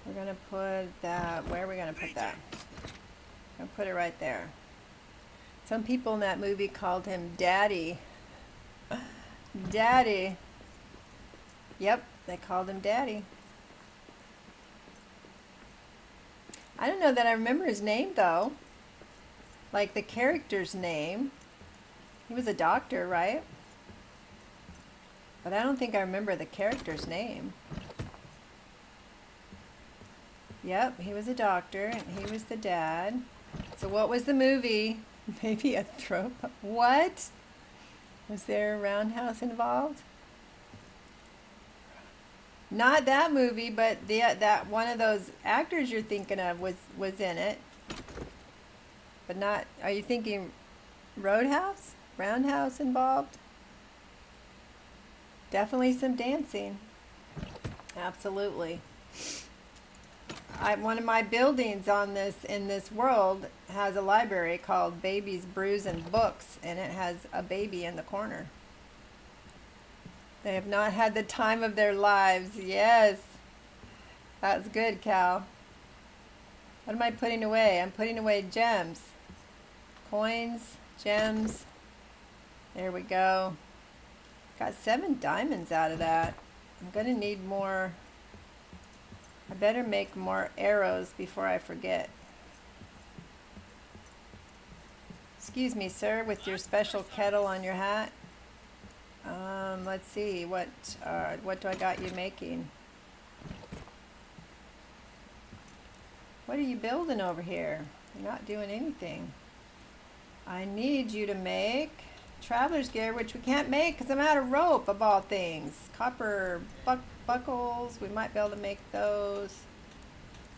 We're going to put that, where are we going to put that? I'm going to put it right there. Some people in that movie called him Daddy. Daddy. Yep, they called him Daddy. I don't know that I remember his name though. Like the character's name. He was a doctor, right? But I don't think I remember the character's name. Yep, he was a doctor and he was the dad. So what was the movie? Maybe a throw. What? Was there a roundhouse involved? Not that movie, but that one of those actors you're thinking of was in it. But not, are you thinking Roadhouse? Roundhouse involved? Definitely some dancing. Absolutely. One of my buildings in this world has a library called Babies, Brews, and Books, and it has a baby in the corner. They have not had the time of their lives. Yes. That's good, Cal. What am I putting away? I'm putting away gems. Coins, gems. There we go. Got 7 diamonds out of that. I'm going to need more. I better make more arrows before I forget. Excuse me, sir, with your special kettle on your hat. Let's see, what do I got you making? What are you building over here? You're not doing anything. I need you to make traveler's gear, which we can't make because I'm out of rope, of all things. Copper buckles, we might be able to make those.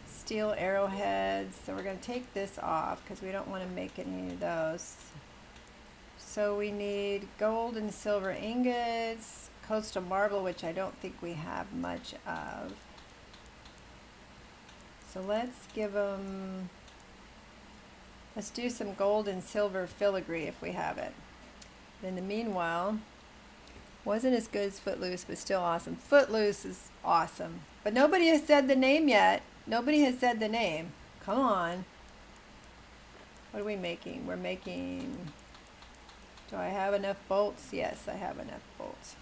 Steel arrowheads, so we're going to take this off because we don't want to make any of those. So we need gold and silver ingots, coastal marble, which I don't think we have much of. So let's do some gold and silver filigree if we have it. In the meanwhile, wasn't as good as Footloose, but still awesome. Footloose is awesome. But nobody has said the name yet. Nobody has said the name. Come on. What are we making? We're making... Do I have enough bolts? Yes, I have enough bolts.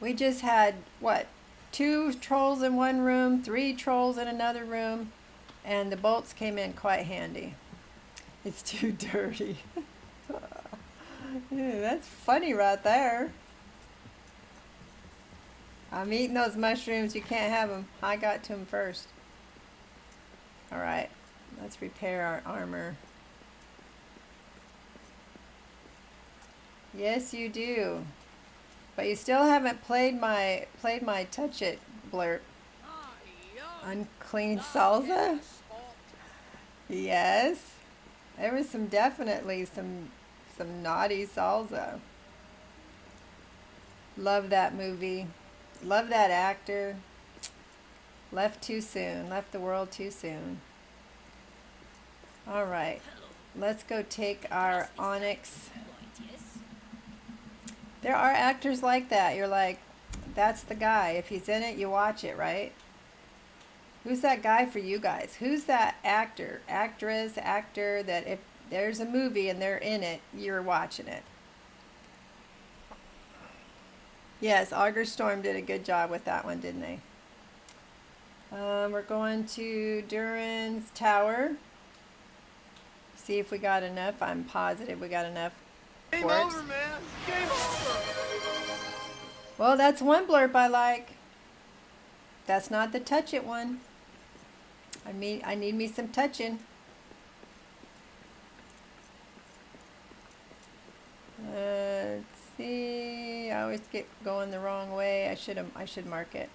We just had, what, 2 trolls in one room, 3 trolls in another room, and the bolts came in quite handy. It's too dirty. Yeah, that's funny right there. I'm eating those mushrooms. You can't have them. I got to them first. All right, let's repair our armor. Yes, you do. But you still haven't played my touch it blurb. Unclean salsa? Yes. There was definitely some naughty salsa. Love that movie. Love that actor. Left too soon. Left the world too soon. All right. Let's go take our onyx. There are actors like that. You're like, that's the guy. If he's in it, you watch it, right? Who's that guy for you guys? Who's that actor, actress, actor that if there's a movie and they're in it, you're watching it? Yes, Augur Storm did a good job with that one, didn't they? We're going to Durin's tower. See if we got enough. I'm positive we got enough. Game over, man. Game over. Well, that's one blurb I like. That's not the touch it one. I need me some touching. Let's see. I always get going the wrong way. I should mark it.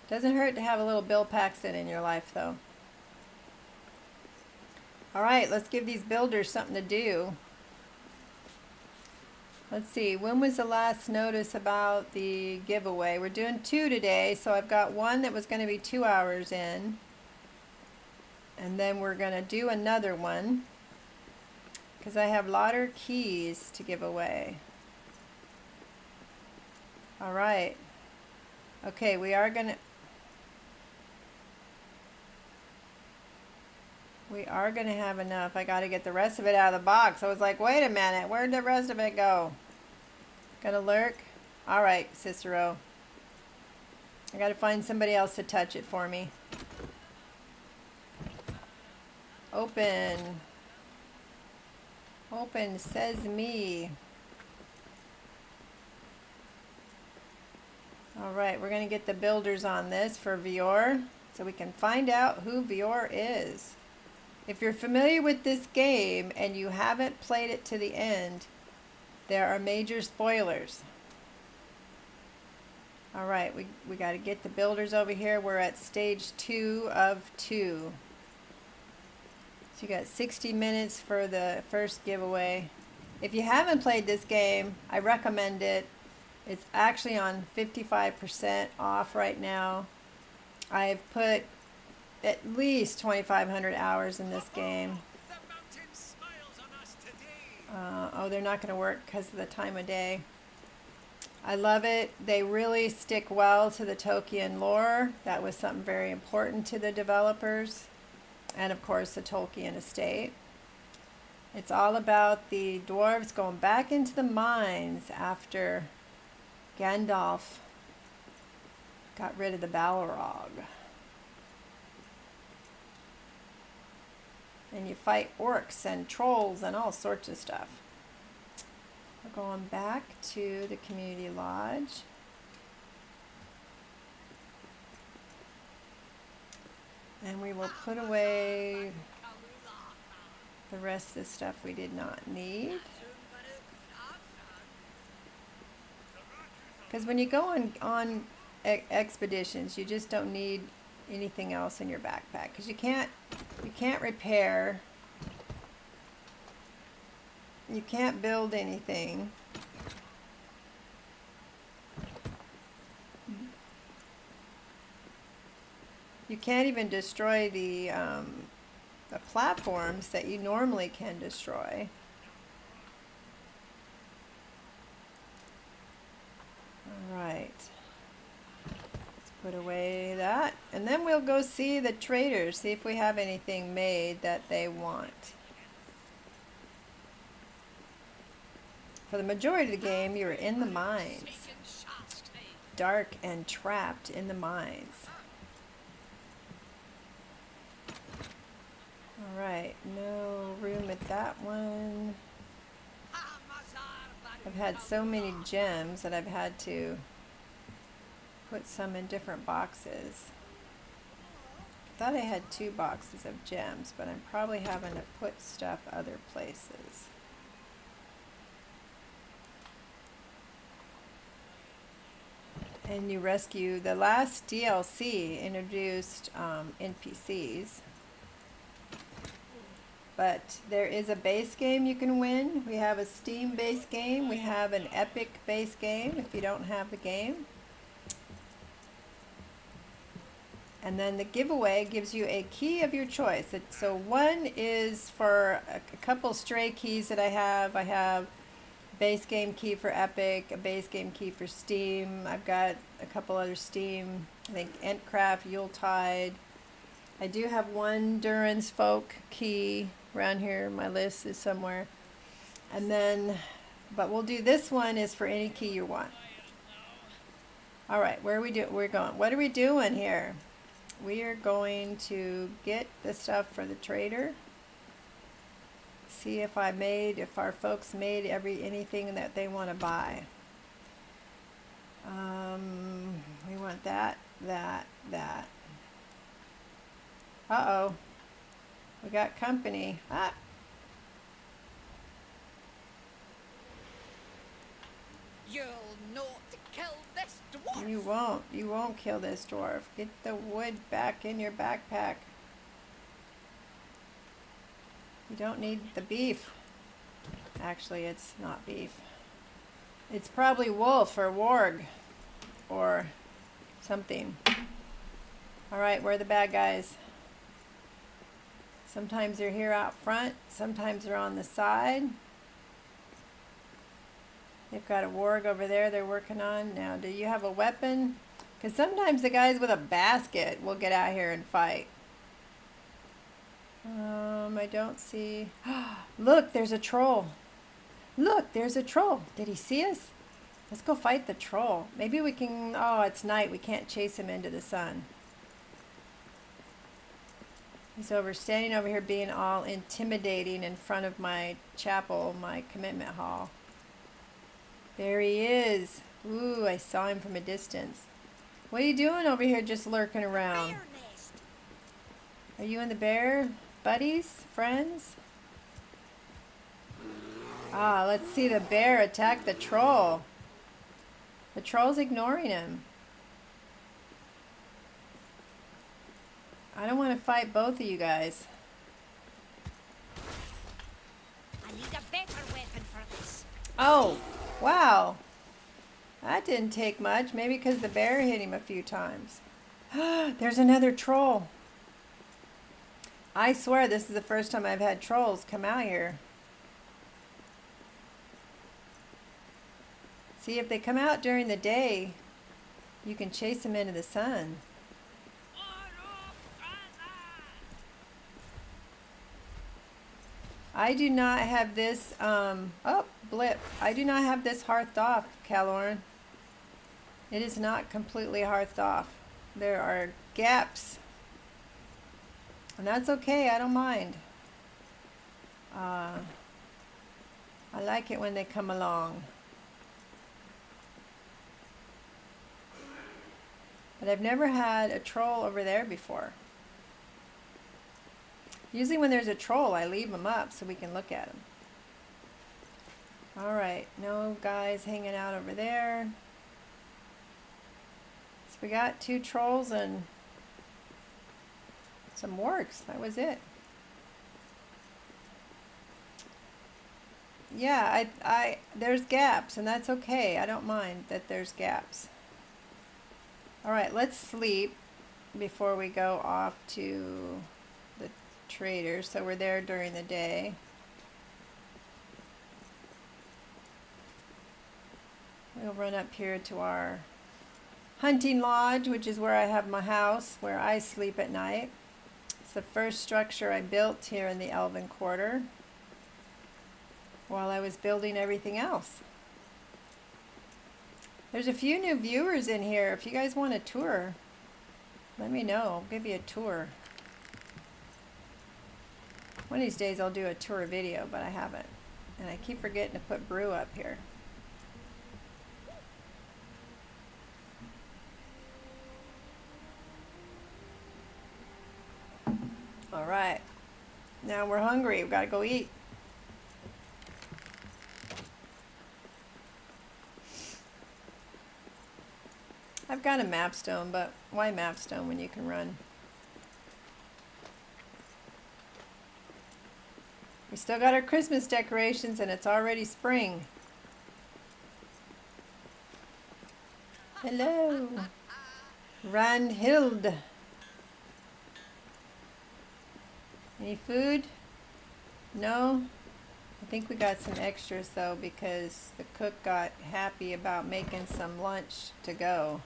Doesn't hurt to have a little Bill Paxton in your life, though. All right, let's give these builders something to do. Let's see, when was the last notice about the giveaway? We're doing 2 today, so I've got one that was going to be 2 hours in. And then we're going to do another one because I have lotter keys to give away. All right. Okay, we are going to have enough. I got to get the rest of it out of the box. I was like, wait a minute, where'd the rest of it go? Gonna lurk? All right, Cicero. I got to find somebody else to touch it for me. Open. Open, says me. All right, we're going to get the builders on this for Beorn so we can find out who Beorn is. If you're familiar with this game and you haven't played it to the end, there are major spoilers. All right, we got to get the builders over here. We're at stage 2 of 2. So you got 60 minutes for the first giveaway. If you haven't played this game, I recommend it. It's actually on 55% off right now. I've put at least 2,500 hours in this game. Oh, they're not going to work because of the time of day. I love it. They really stick well to the Tolkien lore. That was something very important to the developers. And of course the Tolkien estate. It's all about the dwarves going back into the mines after Gandalf got rid of the Balrog. And you fight orcs and trolls and all sorts of stuff. We're going back to the community lodge. And we will put away the rest of the stuff we did not need. Because when you go on expeditions, you just don't need anything else in your backpack. Because you can't repair. You can't build anything. You can't even destroy the platforms that you normally can destroy. All right. Let's put away that. And then we'll go see the traders, see if we have anything made that they want. For the majority of the game, you're in the mines. Dark and trapped in the mines. Alright, no room at that one. I've had so many gems that I've had to put some in different boxes. I thought I had 2 boxes of gems, but I'm probably having to put stuff other places. And you rescue, the last DLC introduced NPCs. But there is a base game you can win. We have a Steam base game. We have an Epic base game if you don't have the game. And then the giveaway gives you a key of your choice. So one is for a couple stray keys that I have. I have a base game key for Epic, a base game key for Steam. I've got a couple other Steam, I think Entcraft, Yule-tide. I do have one Durin's Folk key around here. My list is somewhere. And then, but we'll do this one is for any key you want. All right, where are we we're going. What are we doing here? We are going to get the stuff for the trader. See if if our folks made anything that they want to buy. We want that. Uh-oh. We got company. Ah. You'll not kill this dwarf. You won't. You won't kill this dwarf. Get the wood back in your backpack. You don't need the beef. Actually, it's not beef. It's probably wolf or warg or something. All right, where are the bad guys? Sometimes they're here out front, sometimes they're on the side. They've got a warg over there they're working on. Now, do you have a weapon? Because sometimes the guys with a basket will get out here and fight. I don't see... Look, there's a troll. Look, there's a troll. Did he see us? Let's go fight the troll. Maybe we can... Oh, it's night. We can't chase him into the sun. He's standing over here being all intimidating in front of my chapel, my commitment hall. There he is. Ooh, I saw him from a distance. What are you doing over here just lurking around? Bear nest. Are you and the bear buddies? Friends? Ah, let's see the bear attack the troll. The troll's ignoring him. I don't want to fight both of you guys. I need a better weapon for this. Oh, wow. That didn't take much. Maybe because the bear hit him a few times. There's another troll. I swear this is the first time I've had trolls come out here. See, if they come out during the day, you can chase them into the sun. I do not have this, oh, blip. I do not have this hearthed off, Calorn. It is not completely hearthed off. There are gaps. And that's okay, I don't mind. I like it when they come along. But I've never had a troll over there before. Usually when there's a troll, I leave them up so we can look at them. Alright, no guys hanging out over there. So we got 2 trolls and some wargs. That was it. Yeah, there's gaps, and that's okay. I don't mind that there's gaps. Alright, let's sleep before we go off to the trader. So we're there during the day. We'll run up here to our hunting lodge, which is where I have my house, where I sleep at night. It's the first structure I built here in the Elven Quarter while I was building everything else. There's a few new viewers in here. If you guys want a tour, let me know. I'll give you a tour. One of these days I'll do a tour video, but I haven't. And I keep forgetting to put brew up here. All right. Now we're hungry. We've got to go eat. I've got a mapstone, but why mapstone when you can run? We still got our Christmas decorations and it's already spring. Hello. Ranhild. Any food? No? I think we got some extras though because the cook got happy about making some lunch to go.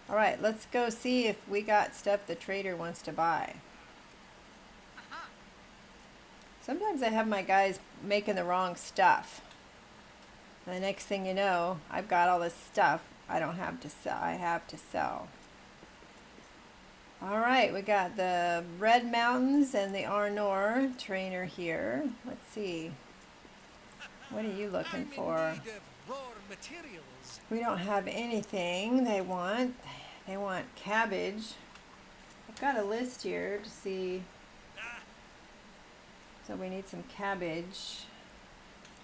Alright, let's go see if we got stuff the trader wants to buy. Sometimes I have my guys making the wrong stuff. And the next thing you know, I've got all this stuff I don't have to sell. I have to sell. Alright, we got the Red Mountains and the Arnor trainer here. Let's see. What are you looking for? We don't have anything they want. They want cabbage. I've got a list here to see. So we need some cabbage.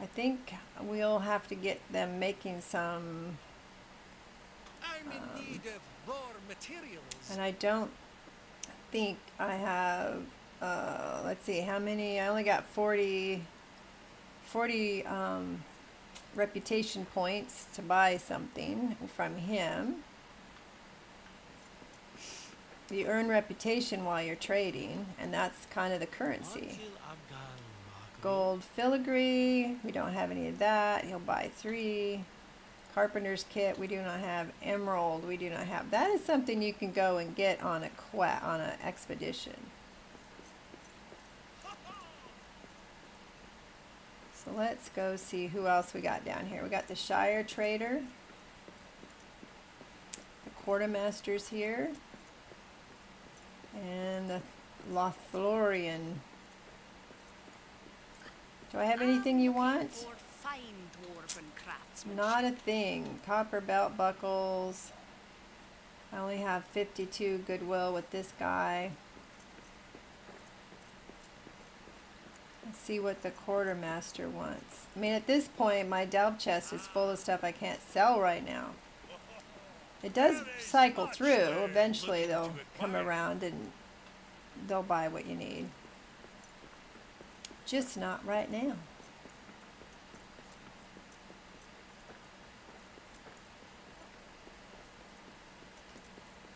I think we'll have to get them making some. I'm in need of raw materials. And I don't think I have, let's see, how many? I only got 40 reputation points to buy something from him. You earn reputation while you're trading, and that's kind of the currency. Gold filigree, we don't have any of that. He'll buy 3. Carpenter's kit, we do not have. Emerald, we do not have. That is something you can go and get on on an expedition. So let's go see who else we got down here. We got the Shire Trader. The Quartermaster's here. And the Lothlorien. Do I have anything you want? For fine dwarven craftsmanship. Not a thing. Copper belt buckles. I only have 52 goodwill with this guy. Let's see what the quartermaster wants. I mean, at this point, my delve chest is full of stuff I can't sell right now. It does cycle through. Eventually, they'll come around and they'll buy what you need. Just not right now.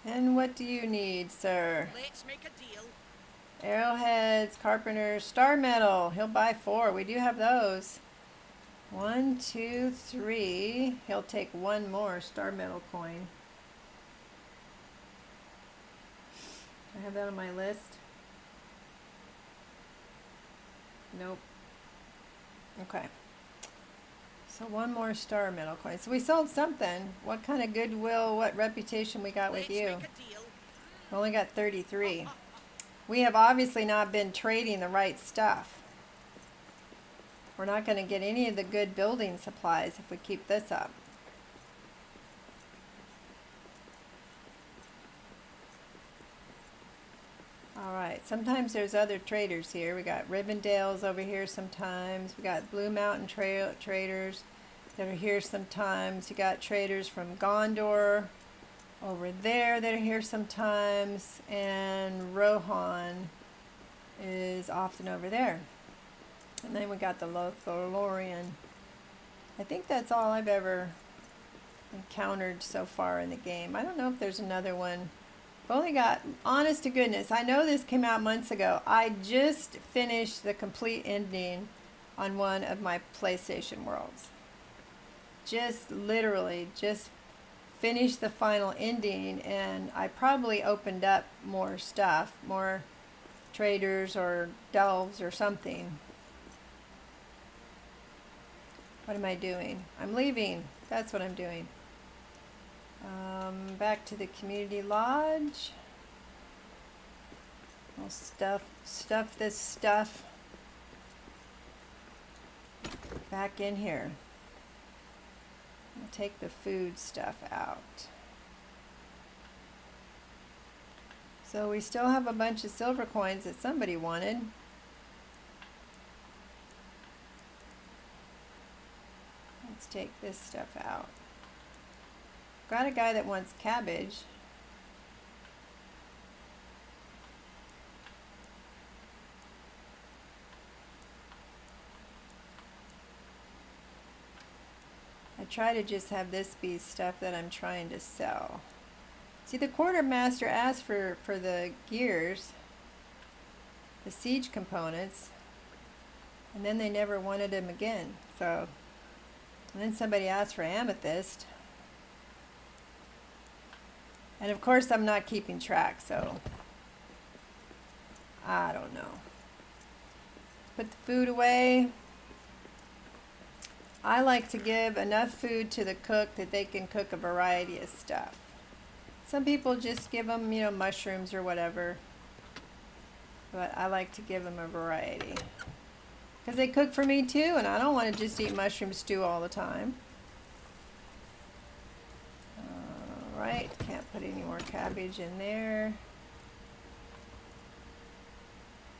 And what do you need, sir? Let's make a deal. Arrowheads, carpenters, star metal. He'll buy 4. We do have those. 1, 2, 3. He'll take 1 more star metal coin. I have that on my list. Nope. Okay. So 1 more star metal coin. So we sold something. What kind of goodwill, what reputation we got with you? Let's make a deal. We only got 33. We have obviously not been trading the right stuff. We're not going to get any of the good building supplies if we keep this up. Alright, sometimes there's other traders here. We got Rivendales over here sometimes. We got Blue Mountain traders that are here sometimes. You got traders from Gondor over there that are here sometimes. And Rohan is often over there. And then we got the Lothlorien. I think that's all I've ever encountered so far in the game. I don't know if there's another one. I've only got, honest to goodness, I know this came out months ago. I just finished the complete ending on one of my PlayStation worlds. Just literally just finished the final ending, and I probably opened up more stuff, more traders or delves or something. What am I doing? I'm leaving. That's what I'm doing. Back to the community lodge. We'll stuff this stuff back in here. I'll take the food stuff out. So we still have a bunch of silver coins that somebody wanted. Let's take this stuff out. Got a guy that wants cabbage. I try to just have this be stuff that I'm trying to sell. See, the quartermaster asked for the gears, the siege components, and then they never wanted them again. So, and then somebody asked for amethyst. And of course I'm not keeping track, so I don't know. Put the food away. I like to give enough food to the cook that they can cook a variety of stuff. Some people just give them, you know, mushrooms or whatever. But I like to give them a variety. Because they cook for me too, and I don't want to just eat mushroom stew all the time. Alright, can't put any more cabbage in there.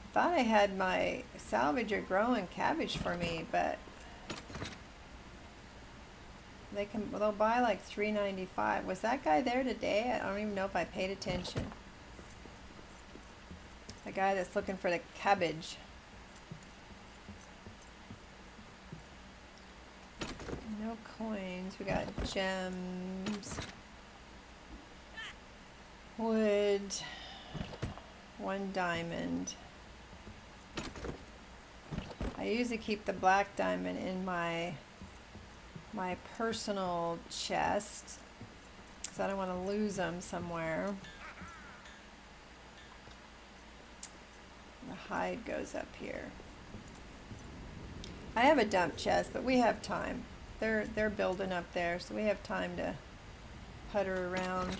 I thought I had my salvager growing cabbage for me, but they'll buy like $3.95. Was that guy there today? I don't even know if I paid attention. The guy that's looking for the cabbage. No coins. We got gems. Wood. 1 diamond. I usually keep the black diamond in my personal chest because I don't want to lose them somewhere. The hide goes up here. I have a dump chest, but we have time. They're building up there, so we have time to putter around.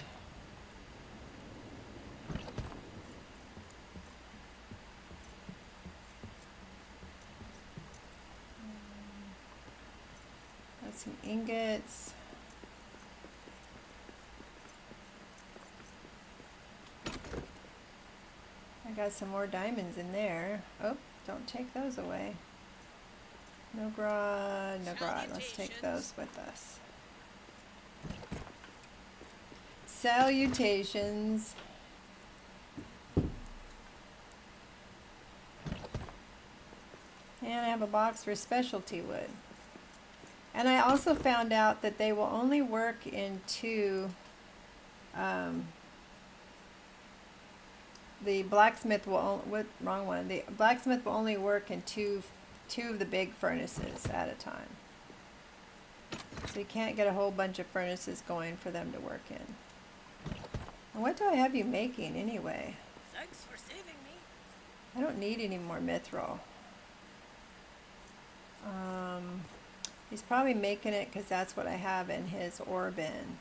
Got some ingots. I got some more diamonds in there. Oh, don't take those away. No grod, no grod. Let's take those with us. Salutations. And I have a box for specialty wood. And I also found out that they will only work in 2, the blacksmith will, wrong one, the blacksmith will only work in two of the big furnaces at a time. So you can't get a whole bunch of furnaces going for them to work in. And what do I have you making anyway? Thanks for saving me. I don't need any more mithril. He's probably making it because that's what I have in his ore bin.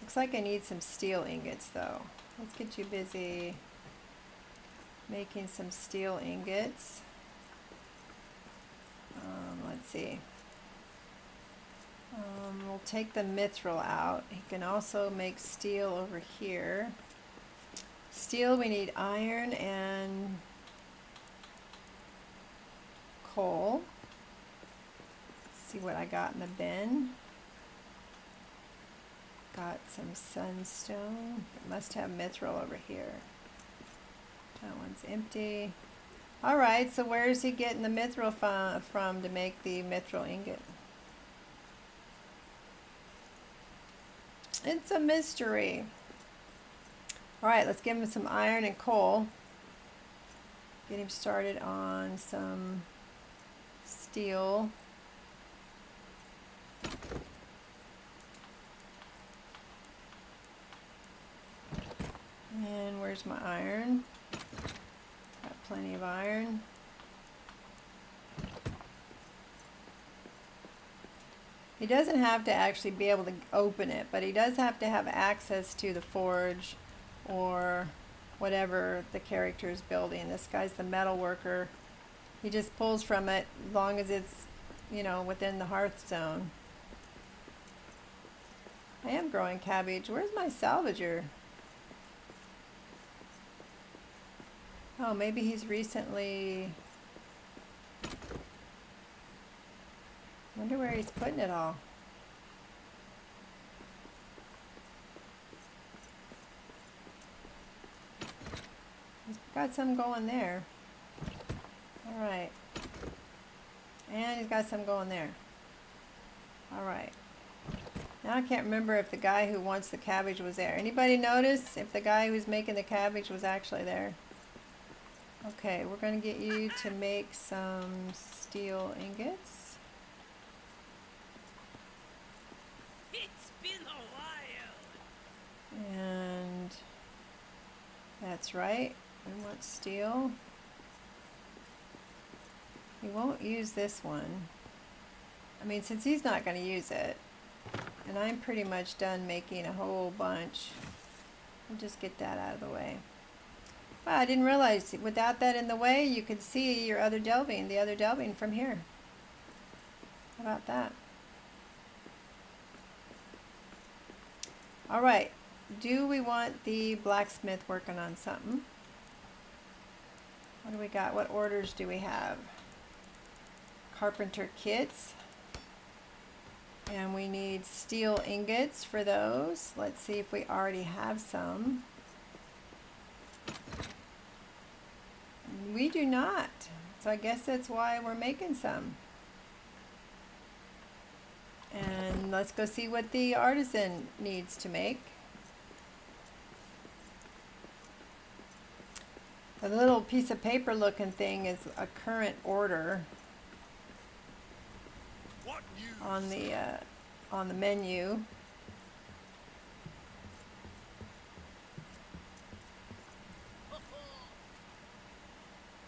Looks like I need some steel ingots though. Let's get you busy making some steel ingots. Let's see. We'll take the mithril out. He can also make steel over here. Steel, we need iron and coal. Let's see what I got in the bin. Got some sunstone. It must have mithril over here. That one's empty. Alright, so where is he getting the mithril from to make the mithril ingot? It's a mystery. Alright, let's give him some iron and coal. Get him started on some steel. And where's my iron? Got plenty of iron. He doesn't have to actually be able to open it, but he does have to have access to the forge or whatever the character is building. This guy's the metal worker. He just pulls from it as long as it's, you know, within the hearth zone. I am growing cabbage. Where's my salvager? Oh, maybe he's recently... Wonder where he's putting it all. He's got some going there. Alright. And he's got some going there. Alright. Now I can't remember if the guy who wants the cabbage was there. Anybody notice if the guy who's making the cabbage was actually there? Okay, we're going to get you to make some steel ingots. It's been a while. And that's right. We want steel. He won't use this one. I mean, since he's not going to use it, and I'm pretty much done making a whole bunch, we'll just get that out of the way. Wow, I didn't realize without that in the way, you could see your other delving, the other delving from here. How about that? All right, do we want the blacksmith working on something? What do we got? What orders do we have? Carpenter kits. And we need steel ingots for those. Let's see if we already have some. We do not. So I guess that's why we're making some. And let's go see what the artisan needs to make. The little piece of paper looking thing is a current order What news? on the menu.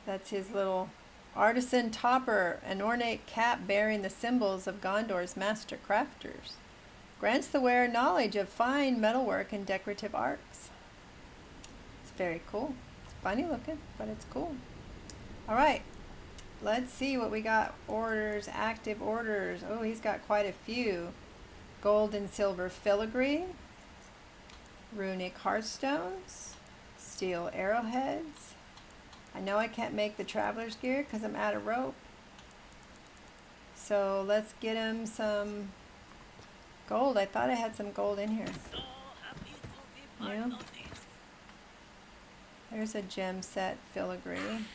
That's his little artisan topper, an ornate cap bearing the symbols of Gondor's master crafters. Grants the wearer knowledge of fine metalwork and decorative arts. It's very cool. It's funny looking, but it's cool. All right, let's see what we got. Orders, active orders. Oh, he's got quite a few. Gold and silver filigree, runic hearthstones, steel arrowheads. I know I can't make the traveler's gear because I'm out of rope. So let's get him some gold. I thought I had some gold in here. Yeah. There's a gem set filigree.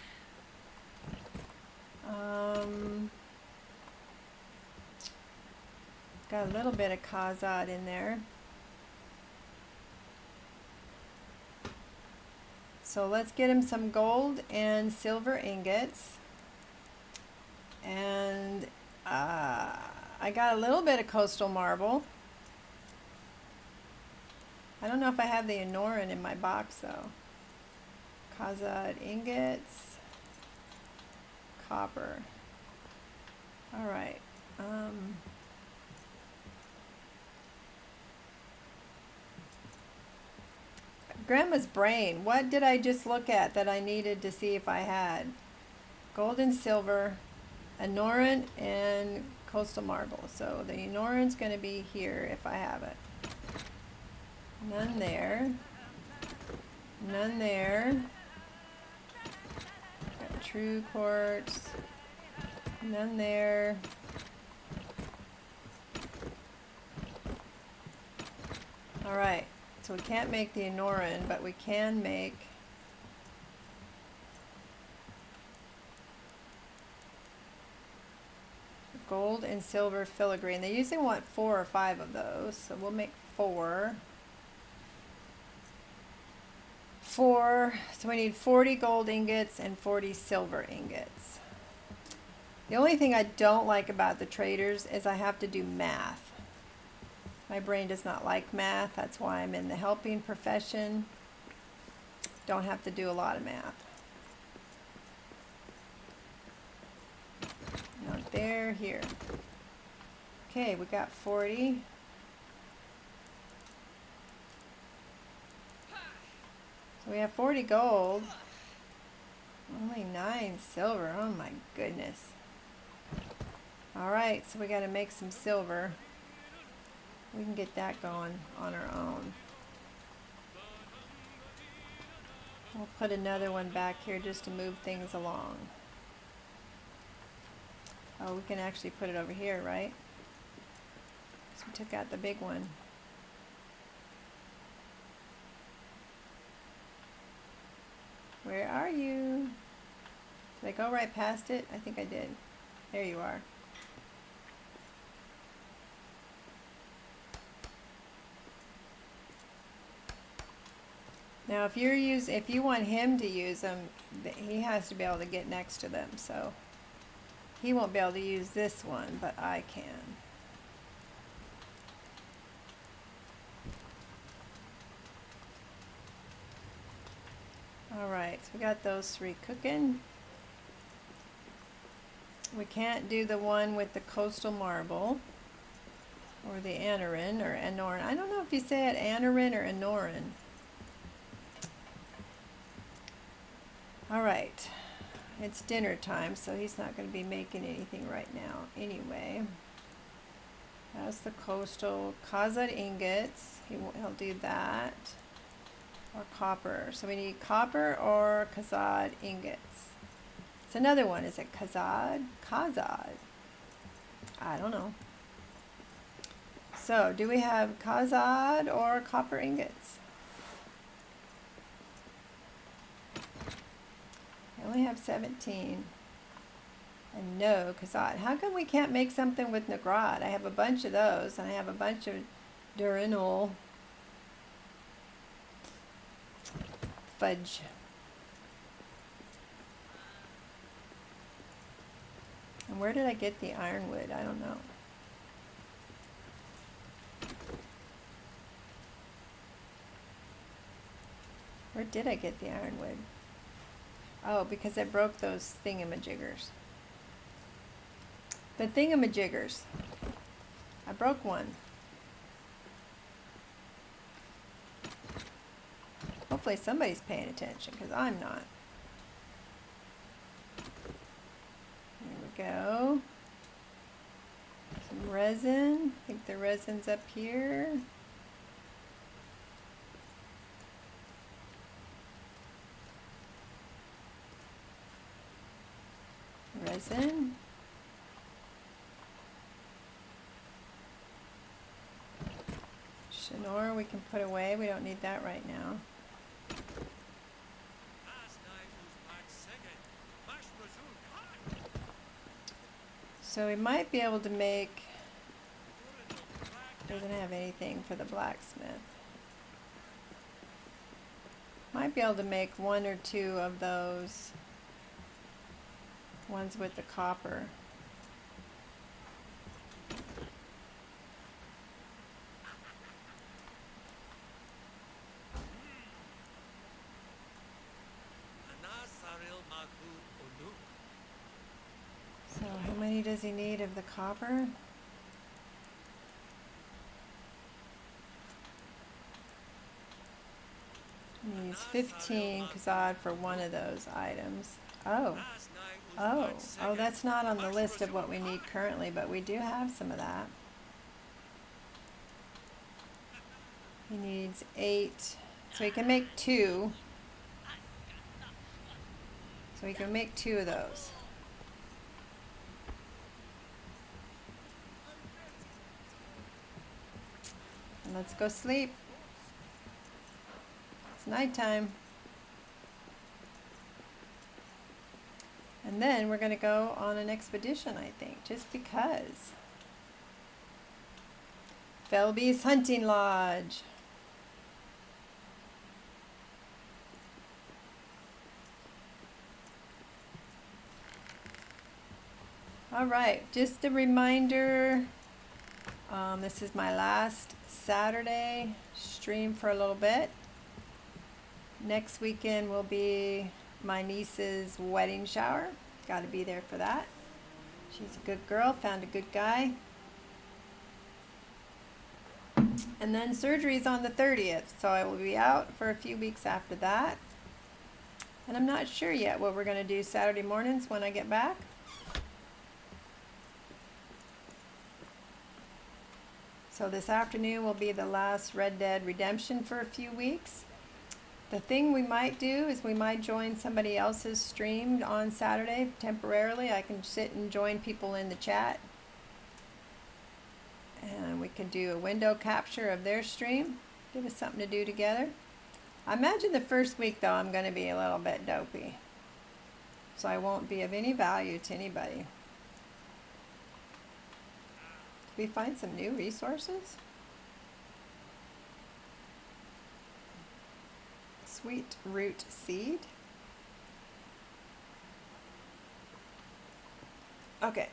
Got a little bit of Khazad in there. So let's get him some gold and silver ingots. And I got a little bit of coastal marble. I don't know if I have the Anoran in my box though. Khazad ingots. Copper. Alright. Grandma's brain. What did I just look at that I needed to see if I had? Gold and silver, Anoran, and coastal marble. So the Anoran's going to be here if I have it. None there. None there. Got true quartz. None there. All right. So we can't make the Anoran, but we can make gold and silver filigree. And they usually want 4 or 5 of those, so we'll make 4. 4, so we need 40 gold ingots and 40 silver ingots. The only thing I don't like about the traders is I have to do math. My brain does not like math. That's why I'm in the helping profession. Don't have to do a lot of math. Not there, here. Okay, we got 40. So we have 40 gold. Only 9 silver. Oh my goodness. Alright, so we got to make some silver. We can get that going on our own. We'll put another one back here just to move things along. Oh, we can actually put it over here, right? So we took out the big one. Where are you? Did I go right past it? I think I did. There you are. Now, if you want him to use them, he has to be able to get next to them. So he won't be able to use this one, but I can. All right, so we got those 3 cooking. We can't do the one with the coastal marble or the Anoran or Anoran. I don't know if you say it Anoran or Anoran. All right, it's dinner time, so he's not going to be making anything right now anyway. That's the coastal Khazad ingots. He'll do that. Or copper. So we need copper or Khazad ingots. It's another one. Is it Khazad? Khazad. I don't know. So do we have Khazad or copper ingots? I only have 17. And no Khazad. How come we can't make something with Nagrad? I have a bunch of those, and I have a bunch of Durinol fudge. And where did I get the ironwood? I don't know. Where did I get the ironwood? Oh, because I broke those thingamajiggers. The thingamajiggers. I broke one. Hopefully somebody's paying attention, because I'm not. Here we go. Some resin. I think the resin's up here. Resin. Shinor we can put away. We don't need that right now. So we might be able to make, doesn't have anything for the blacksmith. Might be able to make one or two of those ones with the copper. So how many does he need of the copper? He needs 15 kazad for one of those items. Oh, that's not on the list of what we need currently, but we do have some of that. He needs 8, so he can make 2. So he can make 2 of those. And let's go sleep. It's nighttime. And then we're going to go on an expedition, I think, just because. Felby's Hunting Lodge. All right, just a reminder, this is my last Saturday stream for a little bit. Next weekend will be my niece's wedding shower. Got to be there for that. She's a good girl, found a good guy. And then surgery's on the 30th, so I will be out for a few weeks after that. And I'm not sure yet what we're going to do Saturday mornings when I get back. So this afternoon will be the last Red Dead Redemption for a few weeks. The thing we might do is we might join somebody else's stream on Saturday temporarily. I can sit and join people in the chat. And we can do a window capture of their stream. Give us something to do together. I imagine the first week though I'm going to be a little bit dopey. So I won't be of any value to anybody. Did we find some new resources? Sweet root seed. Okay.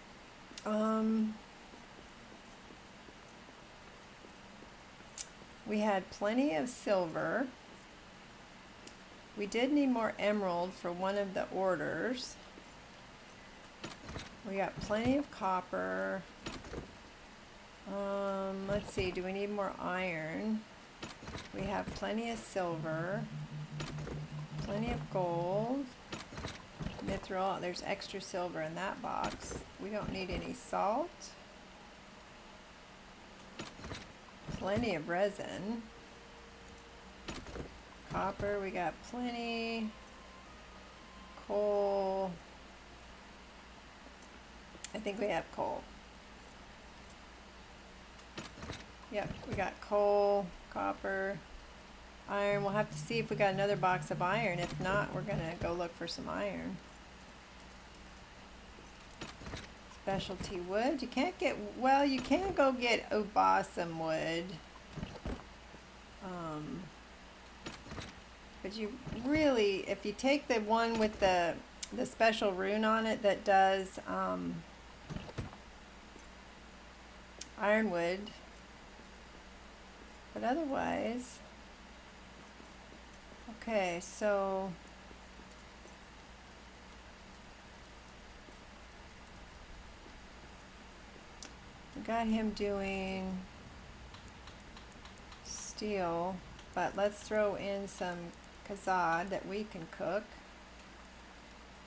We had plenty of silver. We did need more emerald for one of the orders. We got plenty of copper. Let's see, do we need more iron? We have plenty of silver. Plenty of gold. Mithril, there's extra silver in that box. We don't need any salt. Plenty of resin. Copper, we got plenty. Coal. I think we have coal. Yep, we got coal, copper, iron. We'll have to see if we got another box of iron. If not, we're gonna go look for some iron. Specialty wood. You can't get, well, you can go get balsam wood. But you really, if you take the one with the special rune on it that does ironwood. But otherwise, okay, so we got him doing steel, but let's throw in some kazad that we can cook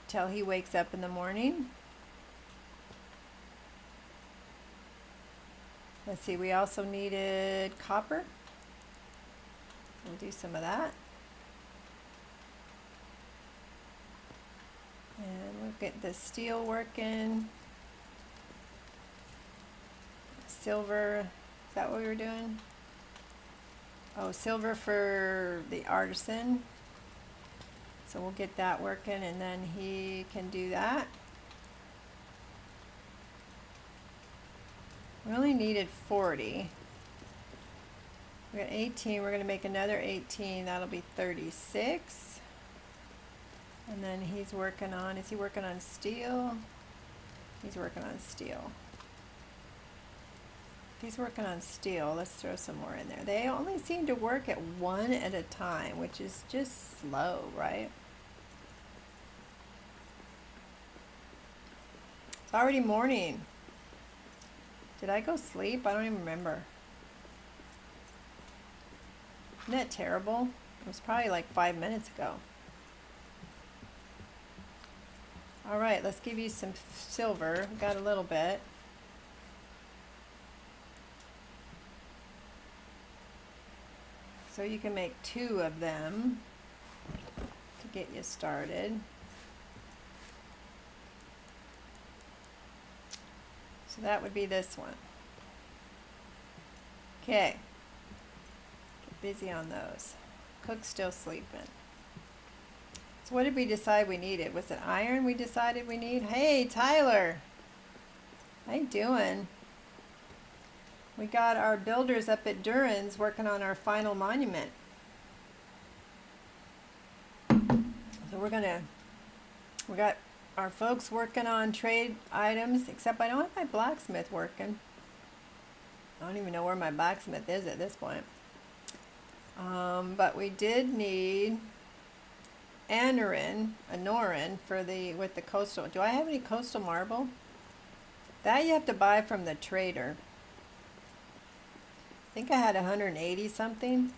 till he wakes up in the morning. Let's see, we also needed copper. We'll do some of that. And we'll get the steel working. Silver, is that what we were doing? Oh, silver for the artisan. So we'll get that working and then he can do that. We only needed 40. We got 18, we're gonna make another 18, that'll be 36. And then he's working on, is he working on steel? He's working on steel. If he's working on steel, let's throw some more in there. They only seem to work at one at a time, which is just slow, right? It's already morning. Did I go sleep? I don't even remember. Isn't that terrible? It was probably like 5 minutes ago. All right, let's give you some silver. We got a little bit. So you can make 2 of them to get you started. So that would be this one. Okay. Get busy on those. Cook's still sleeping. So what did we decide we needed? Was it iron we decided we need? Hey, Tyler. How you doing? We got our builders up at Durin's working on our final monument. So we got our folks working on trade items, except I don't have my blacksmith working. I don't even know where my blacksmith is at this point. But we did need Anorin for with the coastal. Do I have any coastal marble? That you have to buy from the trader. I think I had 180 something.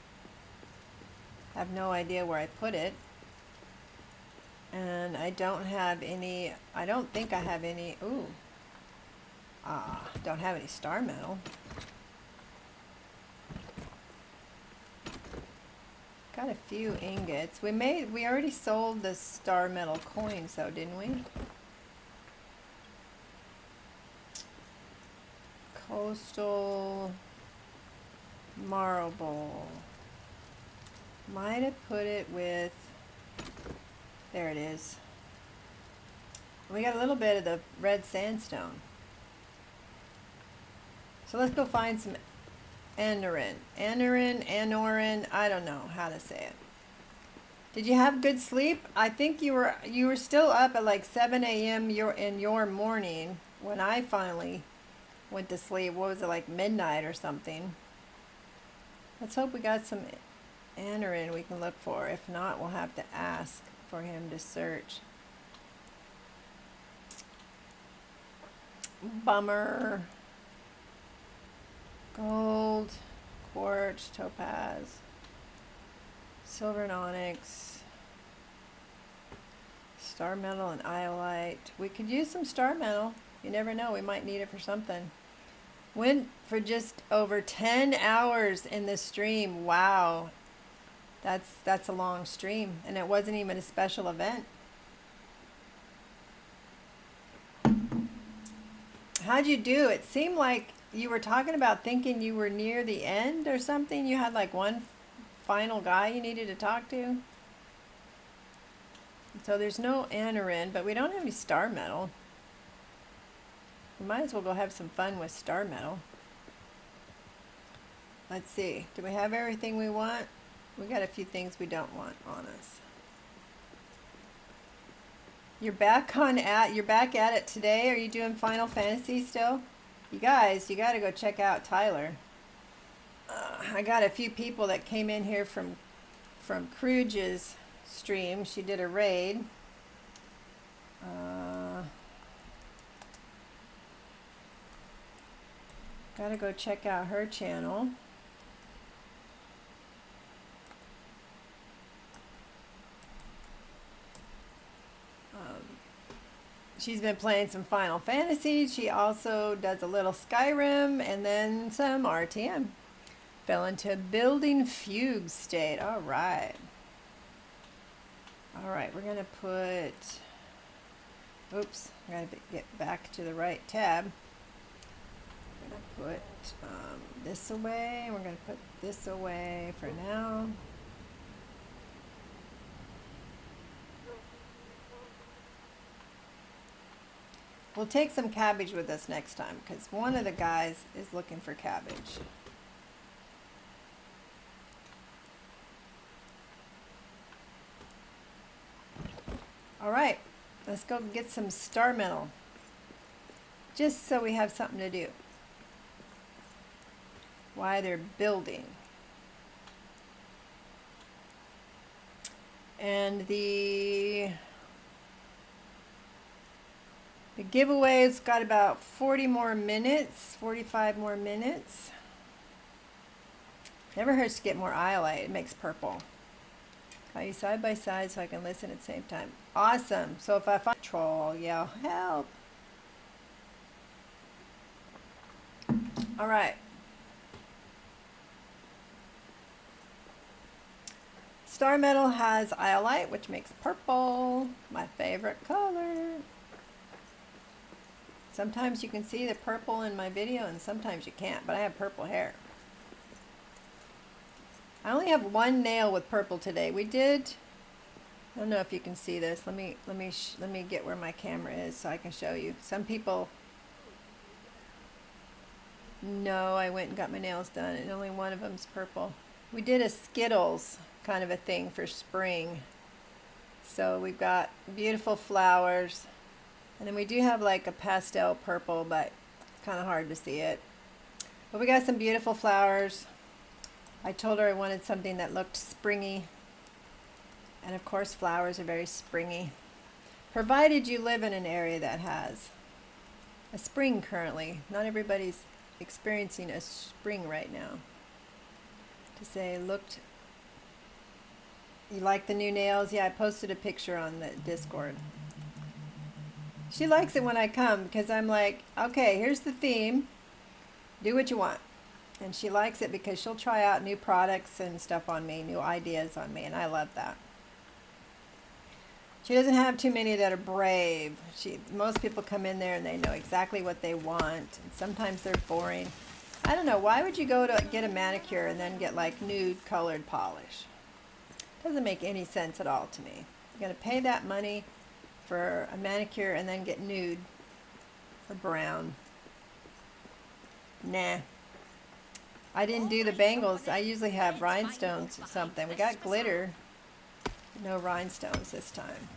I have no idea where I put it. And I don't have any, I don't think I have any, don't have any star metal. Got a few ingots. We already sold the star metal coins though, didn't we? Coastal marble. Might have put it with, there it is. We got a little bit of the red sandstone. So let's go find some Anorin, I don't know how to say it. Did you have good sleep? I think you were still up at like 7 a.m. in your morning when I finally went to sleep. What was it, like midnight or something? Let's hope we got some Anorin we can look for. If not, we'll have to ask for him to search. Bummer. Gold, quartz, topaz, silver and onyx, star metal and iolite. We could use some star metal. You never know, we might need it for something. Went for just over 10 hours in the stream. Wow. That's a long stream, and it wasn't even a special event. How'd you do? It seemed like you were talking about thinking you were near the end or something. You had like one final guy you needed to talk to. So there's no Anorin, but we don't have any star metal. We might as well go have some fun with star metal. Let's see. Do we have everything we want? We got a few things we don't want on us. You're back at it today. Are you doing Final Fantasy still? You guys, you got to go check out Tyler. I got a few people that came in here from Kruge's stream. She did a raid. Got to go check out her channel. She's been playing some Final Fantasy. She also does a little Skyrim and then some RTM. Fell into a building fugue state. All right. All right, we're going to put... Oops, I got to get back to the right tab. I'm going to put this away. We're going to put this away for now. We'll take some cabbage with us next time because one of the guys is looking for cabbage. All right, let's go get some star metal. Just so we have something to do while they're building. And the giveaway's got about 40 more minutes, 45 more minutes. Never hurts to get more iolite. It makes purple. Call you side by side so I can listen at the same time. Awesome. So if I find troll, yell help. All right. Star metal has iolite, which makes purple, my favorite color. Sometimes you can see the purple in my video and sometimes you can't, but I have purple hair. I only have one nail with purple today. We did, I don't know if you can see this. Let me get where my camera is so I can show you. Some people know I went and got my nails done and only one of them's purple. We did a Skittles kind of a thing for spring. So we've got beautiful flowers. And then we do have like a pastel purple, but it's kind of hard to see it. But we got some beautiful flowers. I told her I wanted something that looked springy. And of course flowers are very springy. Provided you live in an area that has a spring currently. Not everybody's experiencing a spring right now. To say, looked, you like the new nails? Yeah, I posted a picture on the Discord. She likes it when I come because I'm like, okay, here's the theme. Do what you want. And she likes it because she'll try out new products and stuff on me, new ideas on me, and I love that. She doesn't have too many that are brave. Most people come in there and they know exactly what they want. And sometimes they're boring. I don't know, why would you go to get a manicure and then get like nude colored polish? Doesn't make any sense at all to me. You're going to pay that money for a manicure and then get nude or brown. Nah. I didn't do the bangles. I usually have rhinestones or something. We got glitter. No rhinestones this time.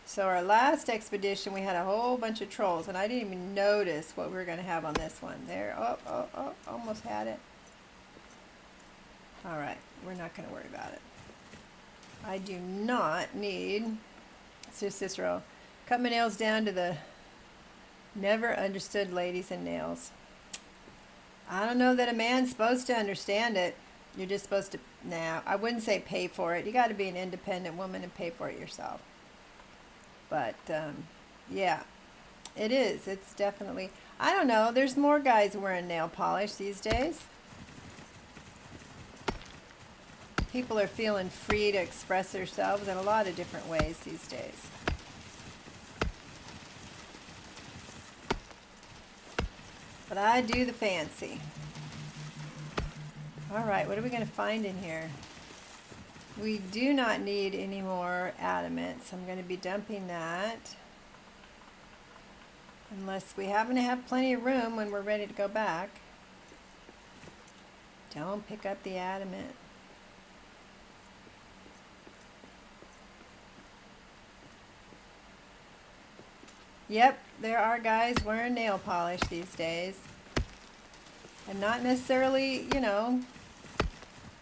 So our last expedition, we had a whole bunch of trolls, and I didn't even notice what we were going to have on this one. There, oh, almost had it. All right, we're not going to worry about it. I do not need, Cicero, cut my nails down to the never understood ladies and nails. I don't know that a man's supposed to understand it. You're just supposed to, nah, I wouldn't say pay for it. You got to be an independent woman and pay for it yourself. But, yeah, it is. It's definitely, I don't know, there's more guys wearing nail polish these days. People are feeling free to express themselves in a lot of different ways these days. But I do the fancy. All right, what are we going to find in here? We do not need any more adamant, so I'm going to be dumping that. Unless we happen to have plenty of room when we're ready to go back. Don't pick up the adamant. Yep, there are guys wearing nail polish these days. And not necessarily, you know,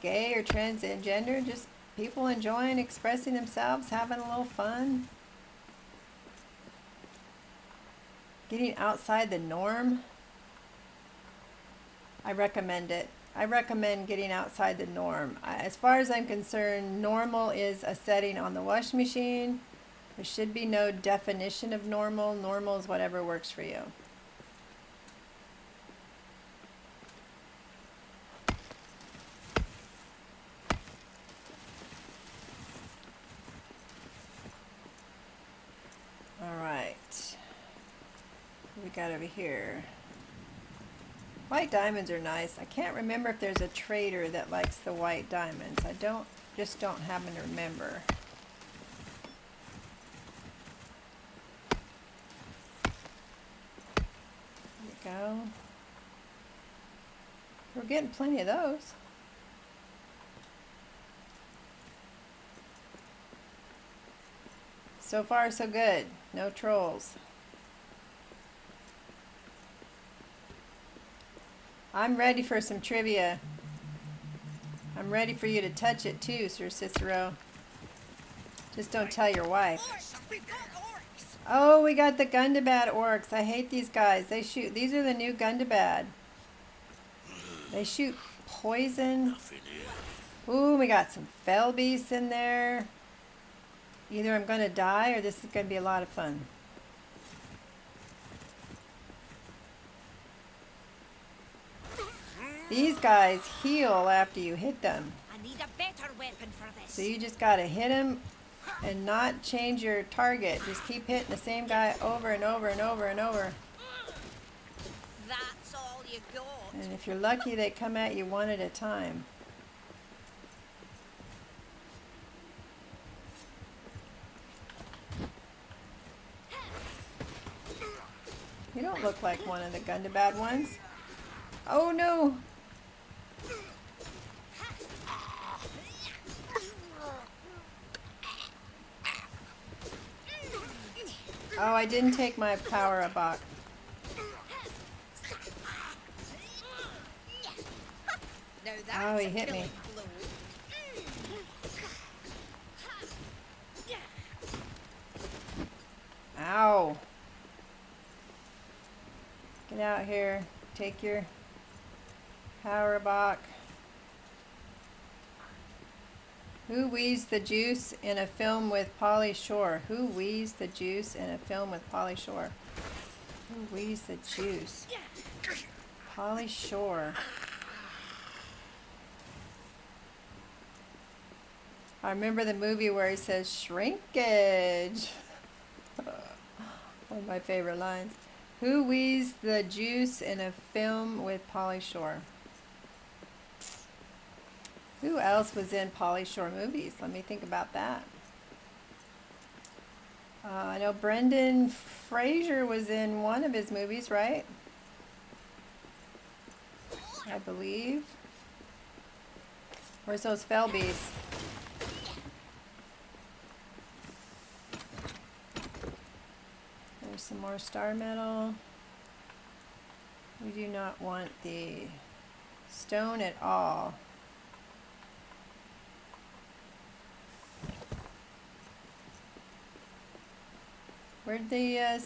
gay or transgender, just people enjoying expressing themselves, having a little fun. Getting outside the norm. I recommend it. I recommend getting outside the norm. As far as I'm concerned, normal is a setting on the washing machine. There should be no definition of normal. Normal is whatever works for you. All right. What we got over here? White diamonds are nice. I can't remember if there's a trader that likes the white diamonds. I just don't happen to remember. Go. We're getting plenty of those. So far, so good. No trolls. I'm ready for some trivia. I'm ready for you to touch it too, Sir Cicero. Just don't tell your wife. Orcs! We've got orcs! Oh, we got the Gundabad orcs. I hate these guys. They shoot. These are the new Gundabad. They shoot poison. Ooh, we got some fell beasts in there. Either I'm going to die or this is going to be a lot of fun. These guys heal after you hit them. I need a better weapon for this. So you just got to hit them and not change your target. Just keep hitting the same guy over and over and over and over. That's all you got. And if you're lucky, they come at you one at a time. You don't look like one of the Gundabad ones. Oh no! Oh, I didn't take my power up. No, that's Oh, he a hit me. killing blow. Ow! Get out here. Take your power box. Who wheezed the juice in a film with Pauly Shore? Who wheezed the juice in a film with Pauly Shore? Who wheezed the juice? Pauly Shore. I remember the movie where he says shrinkage. One of my favorite lines. Who wheezed the juice in a film with Pauly Shore? Who else was in Pauly Shore movies? Let me think about that. I know Brendan Fraser was in one of his movies, right? I believe. Where's those fell beasts? There's some more star metal. We do not want the stone at all. Where'd the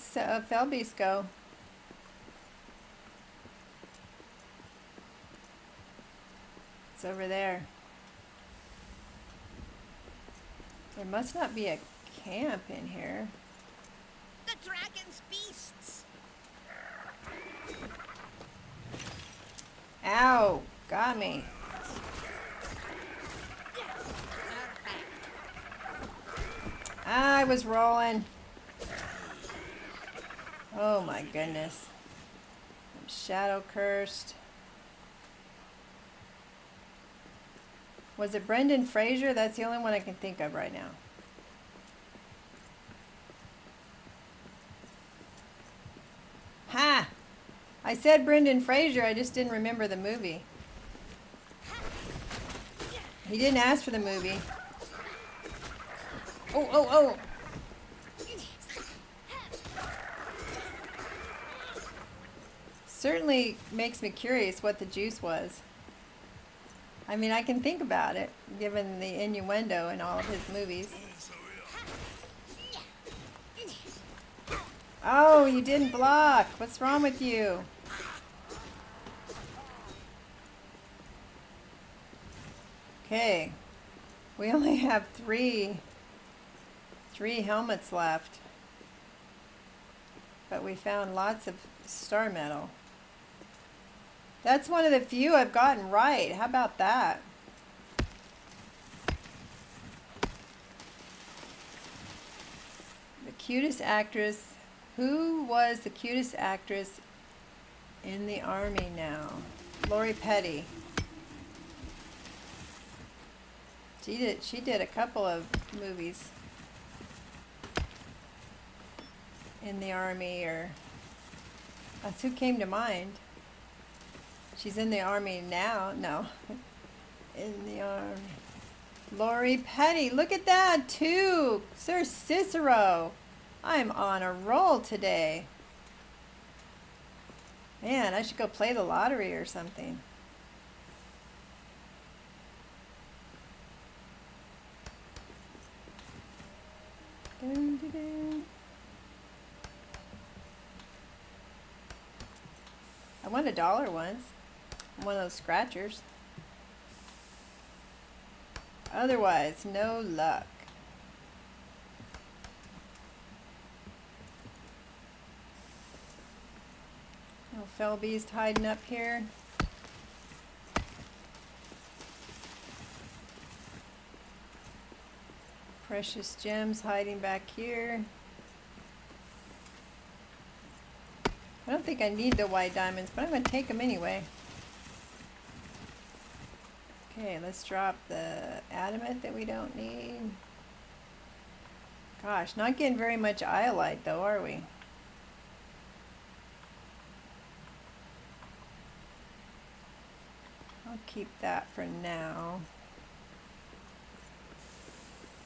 fell beast go? It's over there. There must not be a camp in here. The dragon's beasts. Ow! Got me. I was rolling. Oh my goodness. I'm shadow cursed. Was it Brendan Fraser? That's the only one I can think of right now. Ha! I said Brendan Fraser, I just didn't remember the movie. He didn't ask for the movie. Oh, oh, oh! certainly makes me curious what the juice was. I mean, I can think about it, given the innuendo in all of his movies. Oh, you didn't block. What's wrong with you? Okay. We only have three helmets left. But we found lots of star metal. That's one of the few I've gotten right. How about that? The cutest actress. Who was the cutest actress in the army now? Lori Petty. She did a couple of movies in the army, or that's who came to mind. She's in the army now. No. In the army. Lori Petty. Look at that, too. Sir Cicero. I'm on a roll today. Man, I should go play the lottery or something. Dun, dun, dun. I won $1 once. One of those scratchers. Otherwise, no luck. No fell beast hiding up here. Precious gems hiding back here. I don't think I need the white diamonds, but I'm going to take them anyway. Okay, let's drop the adamant that we don't need. Gosh, not getting very much iolite though, are we? I'll keep that for now.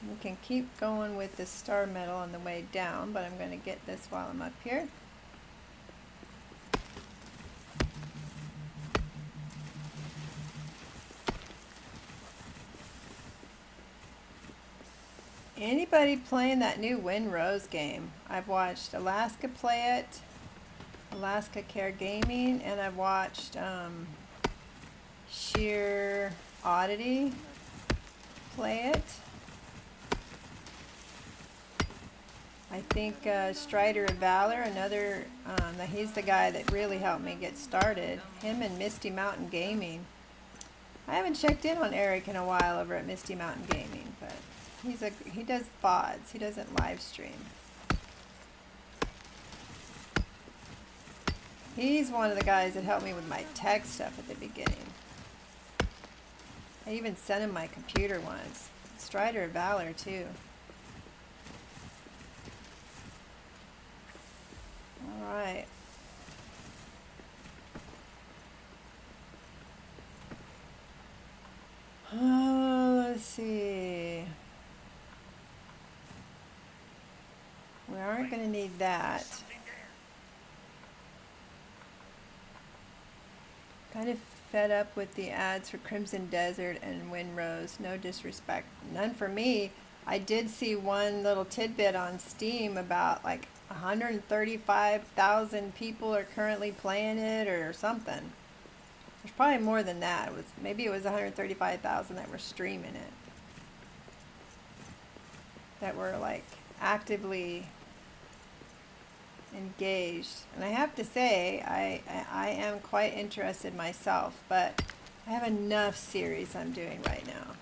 We can keep going with the star metal on the way down, but I'm going to get this while I'm up here. Anybody playing that new Win-Rose game? I've watched Alaska play it, Alaska Care Gaming, and I've watched Sheer Oddity play it. I think Strider of Valor, another, he's the guy that really helped me get started. Him and Misty Mountain Gaming. I haven't checked in on Eric in a while over at Misty Mountain Gaming, but he does VODs. He doesn't live stream. He's one of the guys that helped me with my tech stuff at the beginning. I even sent him my computer once. Strider of Valor too. Alright. Let's see. We aren't going to need that. Kind of fed up with the ads for Crimson Desert and Win-Rose. No disrespect. None for me. I did see one little tidbit on Steam about like 135,000 people are currently playing it or something. There's probably more than that. Maybe it was 135,000 that were streaming it. That were like actively engaged. And I have to say, I am quite interested myself, but I have enough series I'm doing right now.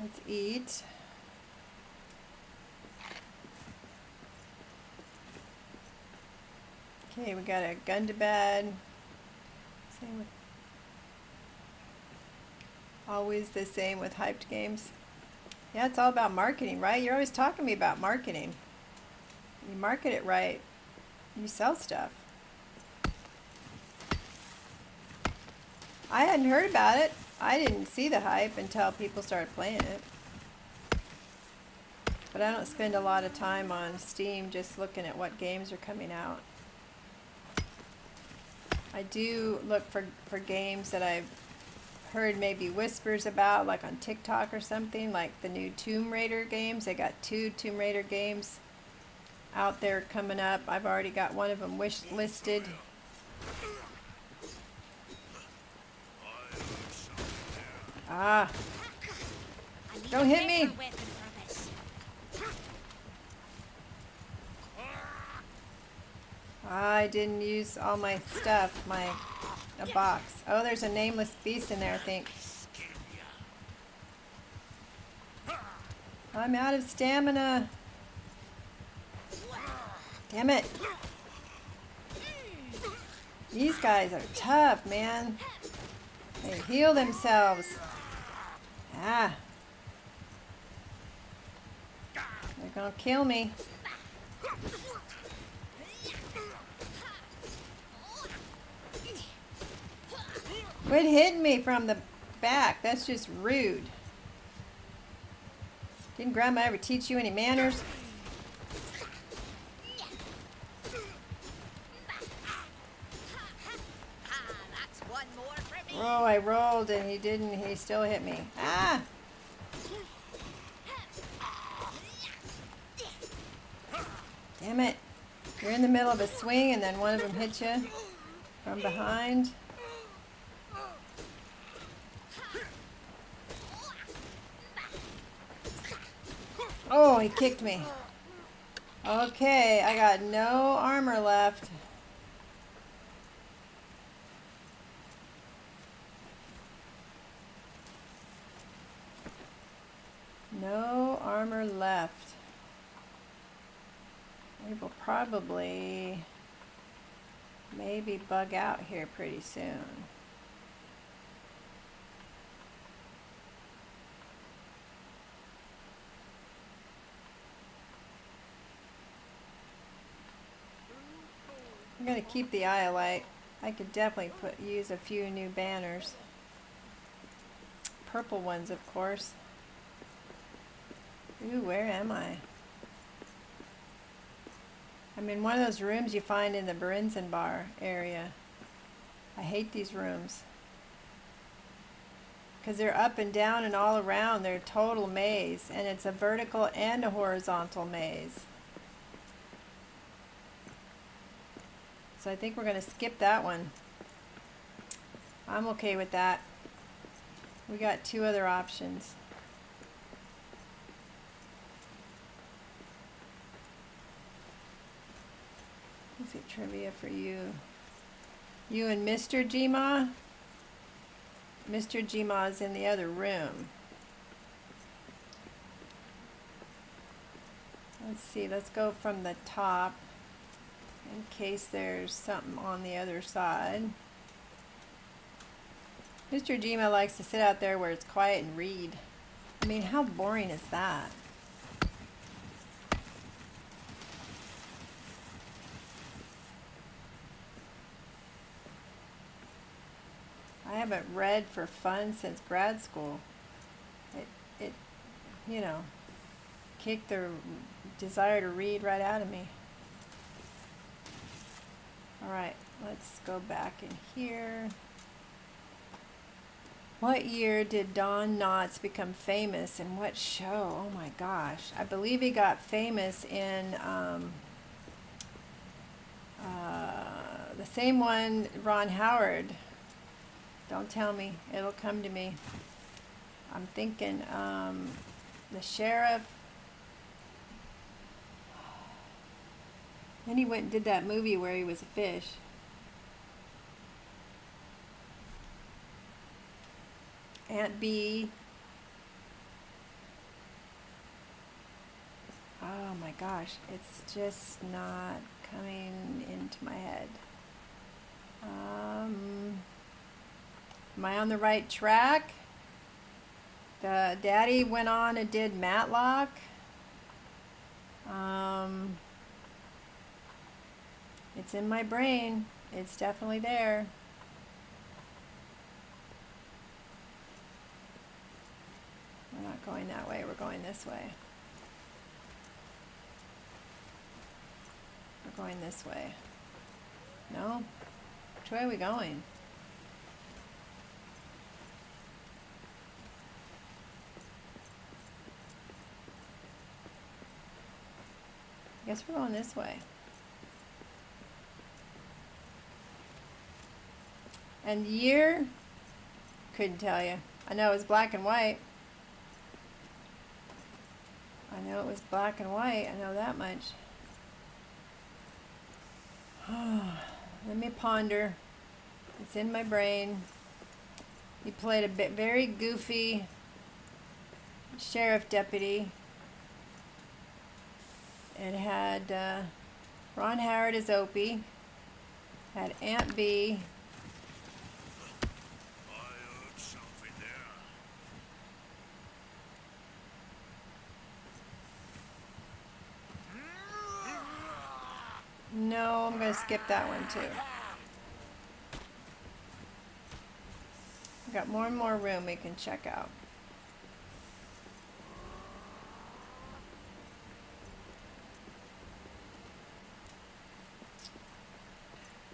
Let's eat. Okay, we got a gun to bed. Same with, always the same with hyped games. Yeah, it's all about marketing, right? You're always talking to me about marketing. You market it right, you sell stuff. I hadn't heard about it. I didn't see the hype until people started playing it. But I don't spend a lot of time on Steam just looking at what games are coming out. I do look for games that I've heard maybe whispers about, like on TikTok or something, like the new Tomb Raider games. They got 2 Tomb Raider games out there coming up. I've already got one of them wish listed. Ah, I need don't a hit me. better weapon for this. I didn't use all my stuff, a box. Oh, there's a nameless beast in there, I think. I'm out of stamina. Damn it. These guys are tough, man. They heal themselves. Ah. They're gonna kill me. Quit hitting me from the back. That's just rude. Didn't Grandma ever teach you any manners? That's one more for me. Oh, I rolled and he didn't. He still hit me. Ah! Damn it. You're in the middle of a swing and then one of them hits you from behind. Oh, he kicked me. Okay, I got no armor left. No armor left. We will probably maybe bug out here pretty soon. I'm gonna keep the Iolite. I could definitely use a few new banners. Purple ones, of course. Ooh, where am I? I'm in one of those rooms you find in the Beorn bar area. I hate these rooms. Because they're up and down and all around. They're a total maze. And it's a vertical and a horizontal maze. So I think we're going to skip that one. I'm okay with that. We got 2 other options. Let's see, trivia for you. You and Mr. Gma? Mr. Gma is in the other room. Let's see, let's go from the top in case there's something on the other side. Mr. Gma likes to sit out there where it's quiet and read. I mean, how boring is that? I haven't read for fun since grad school. It you know, kicked the desire to read right out of me. Alright, let's go back in here. What year did Don Knotts become famous and what show? Oh my gosh. I believe he got famous in the same one, Ron Howard. Don't tell me. It'll come to me. I'm thinking the sheriff. Then he went and did that movie where he was a fish. Aunt Bee. Oh my gosh. It's just not coming into my head. Am I on the right track? The daddy went on and did Matlock. It's in my brain. It's definitely there. We're not going that way. We're going this way. We're going this way. No? Which way are we going? I guess we're going this way. And year? Couldn't tell you. I know it was black and white. I know it was black and white. I know that much. Let me ponder. It's in my brain. He played a bit very goofy sheriff deputy. It had Ron Howard as Opie. Had Aunt B. I heard something there. No, I'm going to skip that one too. We've got more and more room we can check out.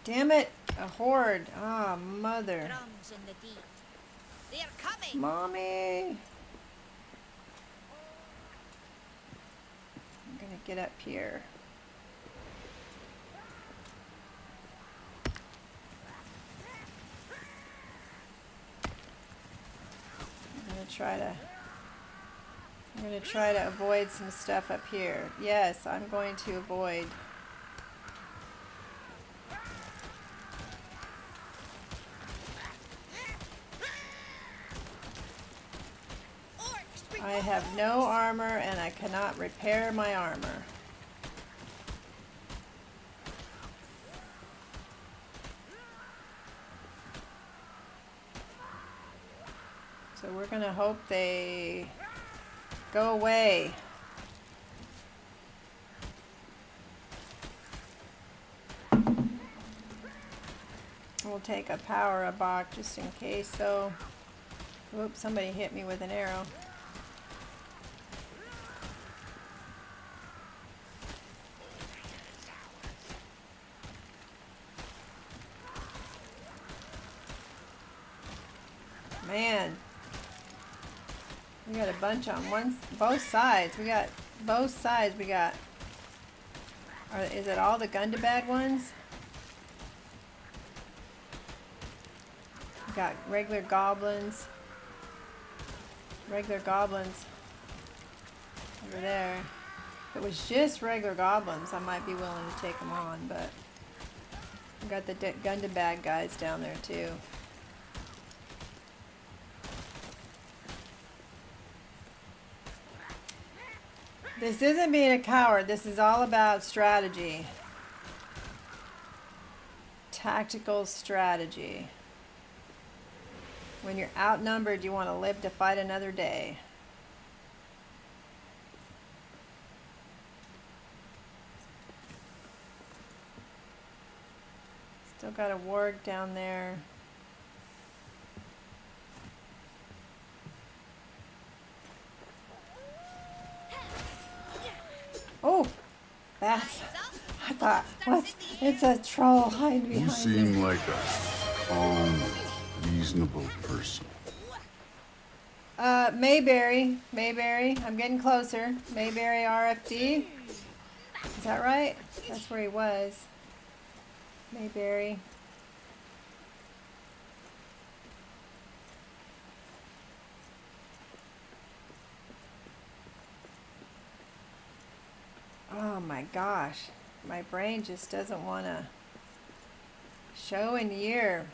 Damn it! A horde! Ah, mother. Drums in the deep. They're coming. Mommy! I'm gonna get up here. I'm gonna try to avoid some stuff up here. Yes, I'm going to avoid. I have no armor and I cannot repair my armor. So we're gonna hope they go away. We'll take a power a box just in case. So, whoops, somebody hit me with an arrow. Man, we got a bunch on both sides. We got both sides. We got. Is it all the Gundabad ones? We got regular goblins. Regular goblins over there. If it was just regular goblins, I might be willing to take them on, but we got the Gundabad guys down there too. This isn't being a coward. This is all about strategy. Tactical strategy. When you're outnumbered, you want to live to fight another day. Still got a warg down there. Oh, that's. I thought, what? It's a troll hiding behind You me. seem like a calm, reasonable person. Mayberry. I'm getting closer. Mayberry RFD. Is that right? That's where he was. Mayberry. Oh my gosh. My brain just doesn't want to show in year.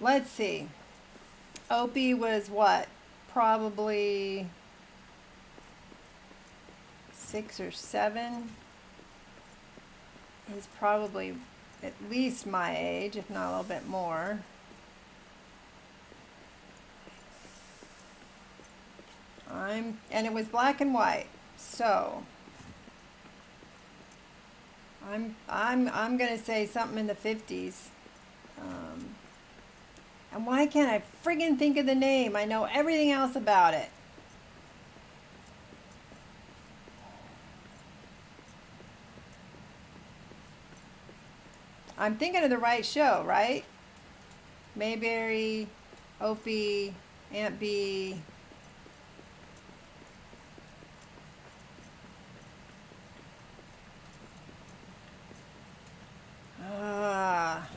Let's see. Opie was what? Probably 6 or 7. He's probably at least my age, if not a little bit more. And it was black and white, so I'm gonna say something in the 50s. And why can't I friggin' think of the name? I know everything else about it. I'm thinking of the right show, right? Mayberry, Opie, Aunt Bee. Ah.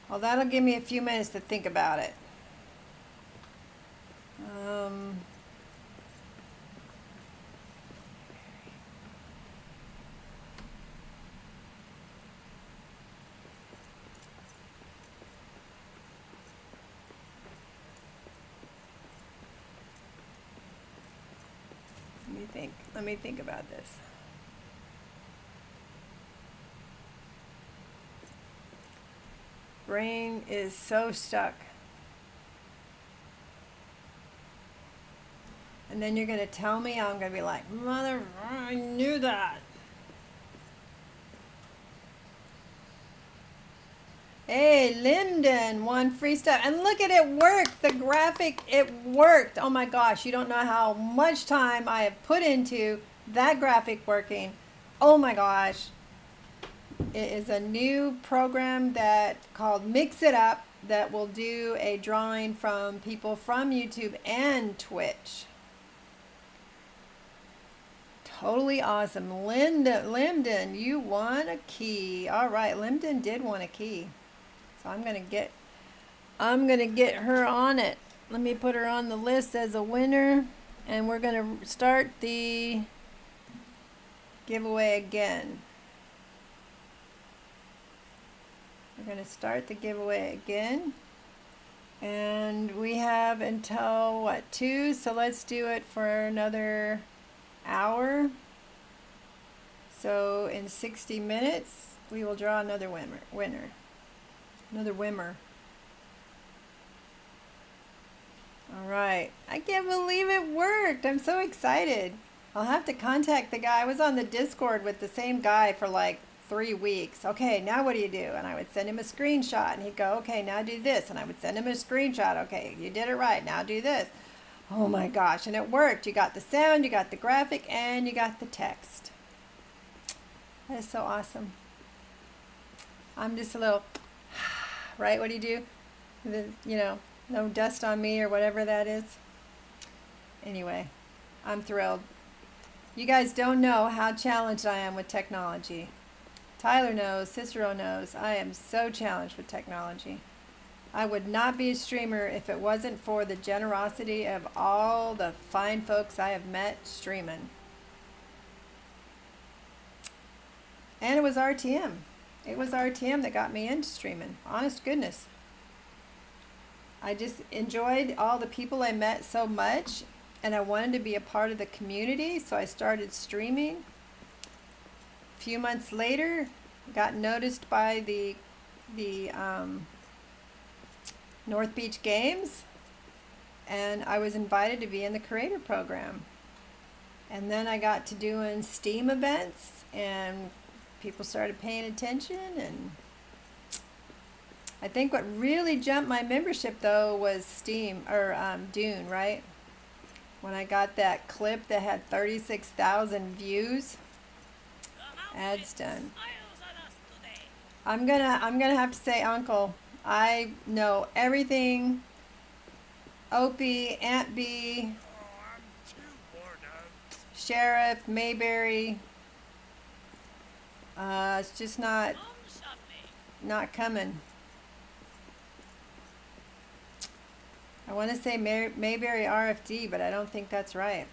Well, that'll give me a few minutes to think about it. Let me think about this. Brain is so stuck. And then you're going to tell me, I'm going to be like, mother, I knew that. Hey, Lyndon won free stuff. And look at it worked. The graphic, it worked. Oh my gosh, you don't know how much time I have put into that graphic working. Oh my gosh. It is a new program that called Mix It Up that will do a drawing from people from YouTube and Twitch. Totally awesome. Lyndon, you won a key. All right, Lyndon did want a key. So I'm gonna get her on it. Let me put her on the list as a winner, and we're gonna start the giveaway again. We're gonna start the giveaway again, and we have until what, 2? So let's do it for another hour. So in 60 minutes, we will draw another winner. Another winner. All right. I can't believe it worked. I'm so excited. I'll have to contact the guy. I was on the Discord with the same guy for like 3 weeks. Okay, now what do you do? And I would send him a screenshot, and he'd go, okay, now do this. And I would send him a screenshot. Okay, you did it right. Now do this. Oh my gosh. And it worked. You got the sound, you got the graphic, and you got the text. That is so awesome. I'm just a little... Right? What do you do? No dust on me or whatever that is. Anyway, I'm thrilled. You guys don't know how challenged I am with technology. Tyler knows, Cicero knows, I am so challenged with technology. I would not be a streamer if it wasn't for the generosity of all the fine folks I have met streaming. And it was RTM. It was RTM that got me into streaming. Honest goodness. I just enjoyed all the people I met so much, and I wanted to be a part of the community, so I started streaming. A few months later, got noticed by the North Beach Games, and I was invited to be in the creator program. And then I got to doing Steam events, and people started paying attention, and I think what really jumped my membership though was Steam or Dune, right? When I got that clip that had 36,000 views, ads done. I'm gonna have to say, Uncle, I know everything. Opie, Aunt Bee, Sheriff, Mayberry. It's just not coming. I want to say Mayberry RFD, but I don't think that's right.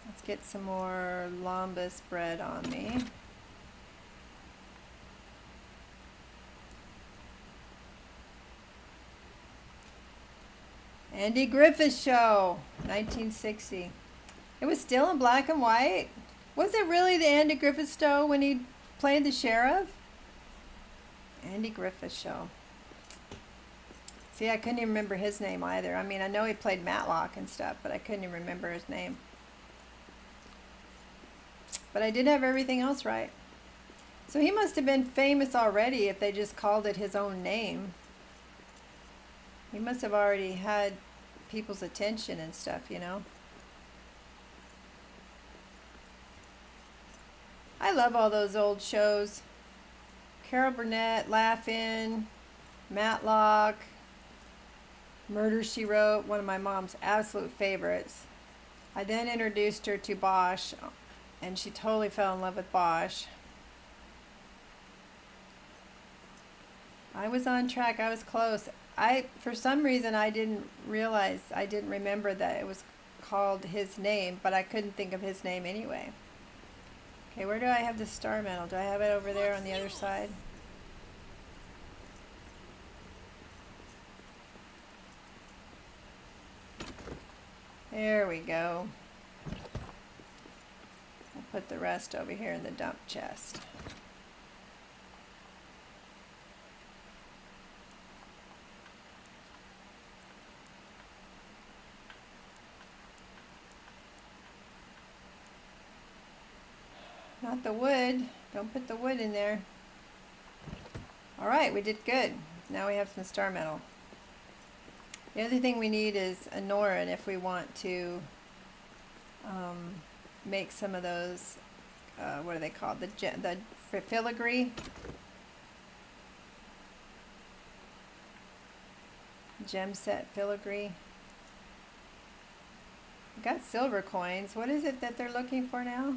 Let's get some more lambus bread on me. Andy Griffith Show, 1960. It was still in black and white. Was it really the Andy Griffith Show when he played the sheriff? Andy Griffith Show. See, I couldn't even remember his name either. I mean, I know he played Matlock and stuff, but I couldn't even remember his name. But I did have everything else right. So he must have been famous already if they just called it his own name. He must have already had people's attention and stuff, you know. I love all those old shows. Carol Burnett, Laugh-In, Matlock, Murder, She Wrote, one of my mom's absolute favorites. I then introduced her to Bosch, and she totally fell in love with Bosch. I was on track. I was close. For some reason, I didn't remember that it was called his name, but I couldn't think of his name anyway. Okay, where do I have the star medal? Do I have it over there on the other side? There we go. I'll put the rest over here in the dump chest. Not the wood. Don't put the wood in there. Alright, we did good. Now we have some star metal. The other thing we need is a Norin if we want to make some of those, what are they called? The filigree. Gem set filigree. We got silver coins. What is it that they're looking for now?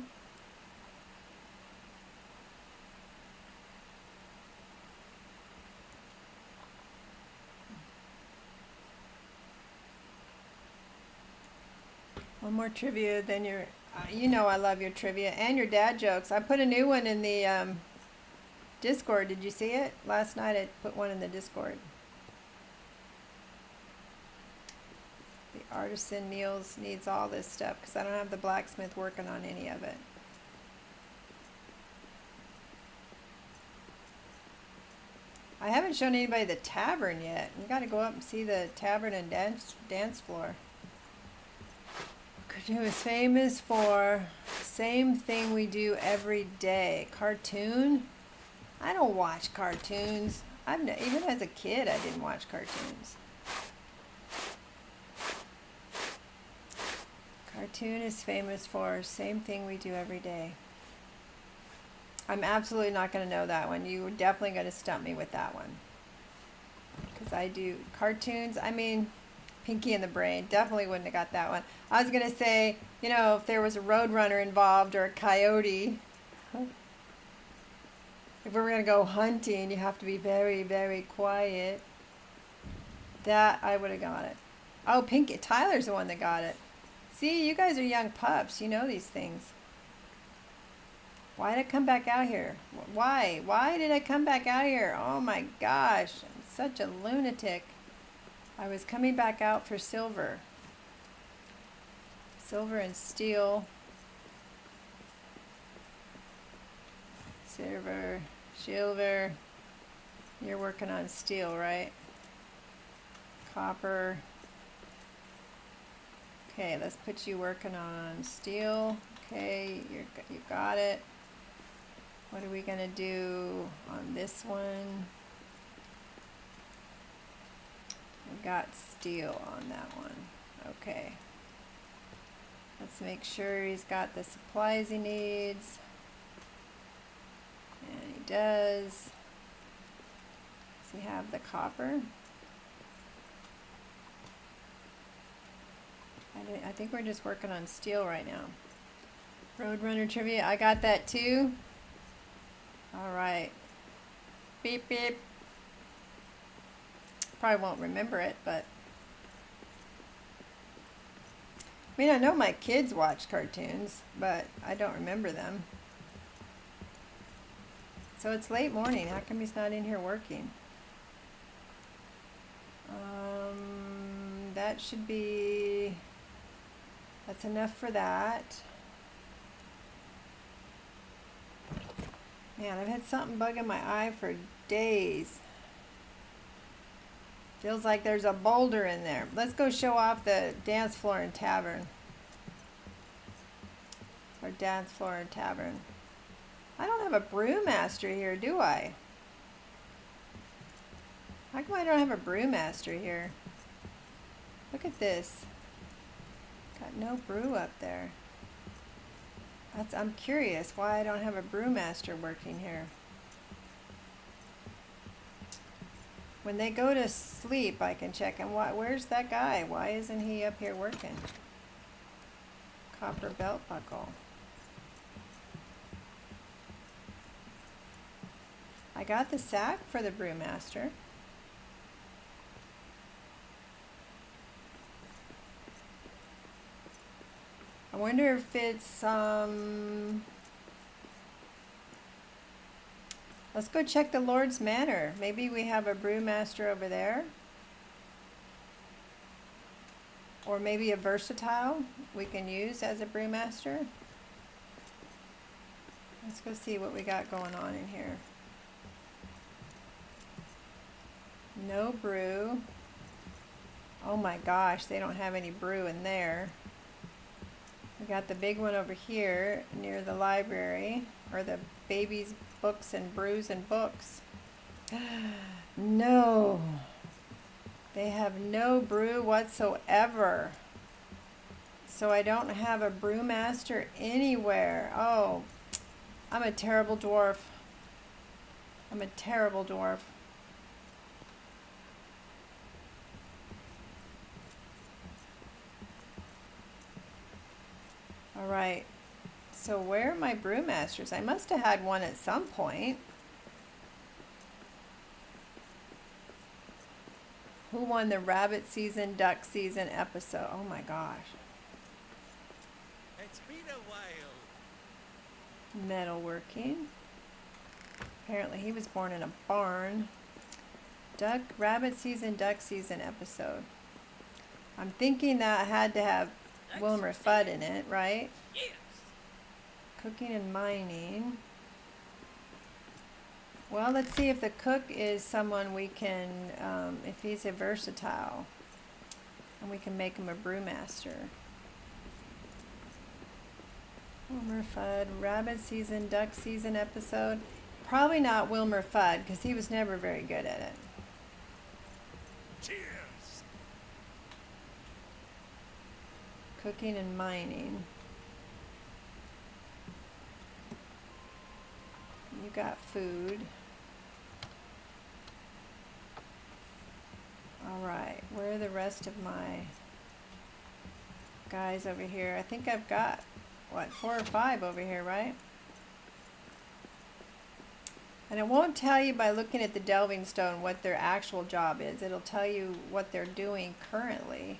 One more trivia than your, you know I love your trivia and your dad jokes. I put a new one in the Discord. Did you see it? Last night I put one in the Discord. The artisan needs all this stuff because I don't have the blacksmith working on any of it. I haven't shown anybody the tavern yet. We got to go up and see the tavern and dance floor. It was famous for same thing we do every day. Cartoon? I don't watch cartoons. Even as a kid, I didn't watch cartoons. Cartoon is famous for same thing we do every day. I'm absolutely not going to know that one. You were definitely going to stump me with that one. Because I do cartoons. I mean, Pinky and the Brain. Definitely wouldn't have got that one. I was going to say, you know, if there was a roadrunner involved or a coyote. If we were going to go hunting, you have to be very, very quiet. That, I would have got it. Oh, Pinky. Tyler's the one that got it. See, you guys are young pups. You know these things. Why did I come back out here? Why? Why did I come back out here? Oh my gosh. I'm such a lunatic. I was coming back out for silver. Silver and steel. Silver. You're working on steel, right? Copper. Okay, let's put you working on steel. Okay, you got it. What are we going to do on this one? We got steel on that one. Okay. Let's make sure he's got the supplies he needs. And he does. Does he have the copper? I think we're just working on steel right now. Roadrunner trivia. I got that too. Alright. Beep beep. Probably won't remember it, but I mean, I know my kids watch cartoons, but I don't remember them. So it's late morning. How come he's not in here working? That should be... That's enough for that. Man, I've had something bugging my eye for days. Feels like there's a boulder in there. Let's go show off the dance floor and tavern. Or dance floor and tavern. I don't have a brewmaster here, do I? How come I don't have a brewmaster here? Look at this. Got no brew up there. I'm curious why I don't have a brewmaster working here. When they go to sleep, I can check. And where's that guy? Why isn't he up here working? Copper belt buckle. I got the sack for the brewmaster. I wonder if it's, let's go check the Lord's Manor. Maybe we have a brewmaster over there. Or maybe a versatile we can use as a brewmaster. Let's go see what we got going on in here. No brew. Oh my gosh, they don't have any brew in there. We got the big one over here near the library, or the baby's books and brews and books. No. They have no brew whatsoever. So I don't have a brewmaster anywhere. Oh, I'm a terrible dwarf. I'm a terrible dwarf. All right, so where are my brewmasters? I must have had one at some point. Who won the rabbit season, duck season episode? Oh my gosh. It's been a while. Metalworking. Apparently he was born in a barn. Rabbit season, duck season episode. I'm thinking that had to have Wilmer Fudd in it, right? Yes. Cooking and mining. Well, let's see if the cook is someone we can, if he's a versatile, and we can make him a brewmaster. Wilmer Fudd, rabbit season, duck season episode. Probably not Wilmer Fudd, because he was never very good at it. Cheers. Cooking and mining. You got food. Alright, where are the rest of my guys over here? I think I've got, what, 4 or 5 over here, right? And it won't tell you by looking at the delving stone what their actual job is. It'll tell you what they're doing currently.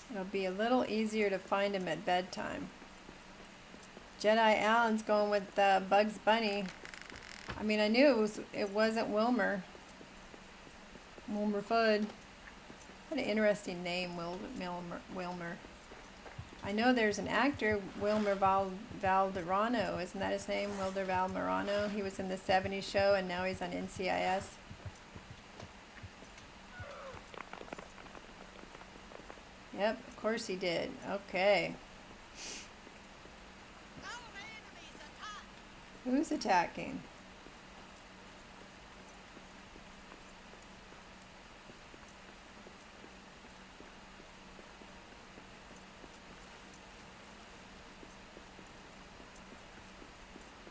It'll be a little easier to find him at bedtime. Jedi Allen's going with Bugs Bunny. I mean, I knew it wasn't Wilmer. Wilmer Fudd. What an interesting name, Wilmer. I know there's an actor, Wilmer Valderrama. Isn't that his name? Wilder Valderrama. He was in the 70s show, and now he's on NCIS. Yep, of course he did. Okay. Who's attacking?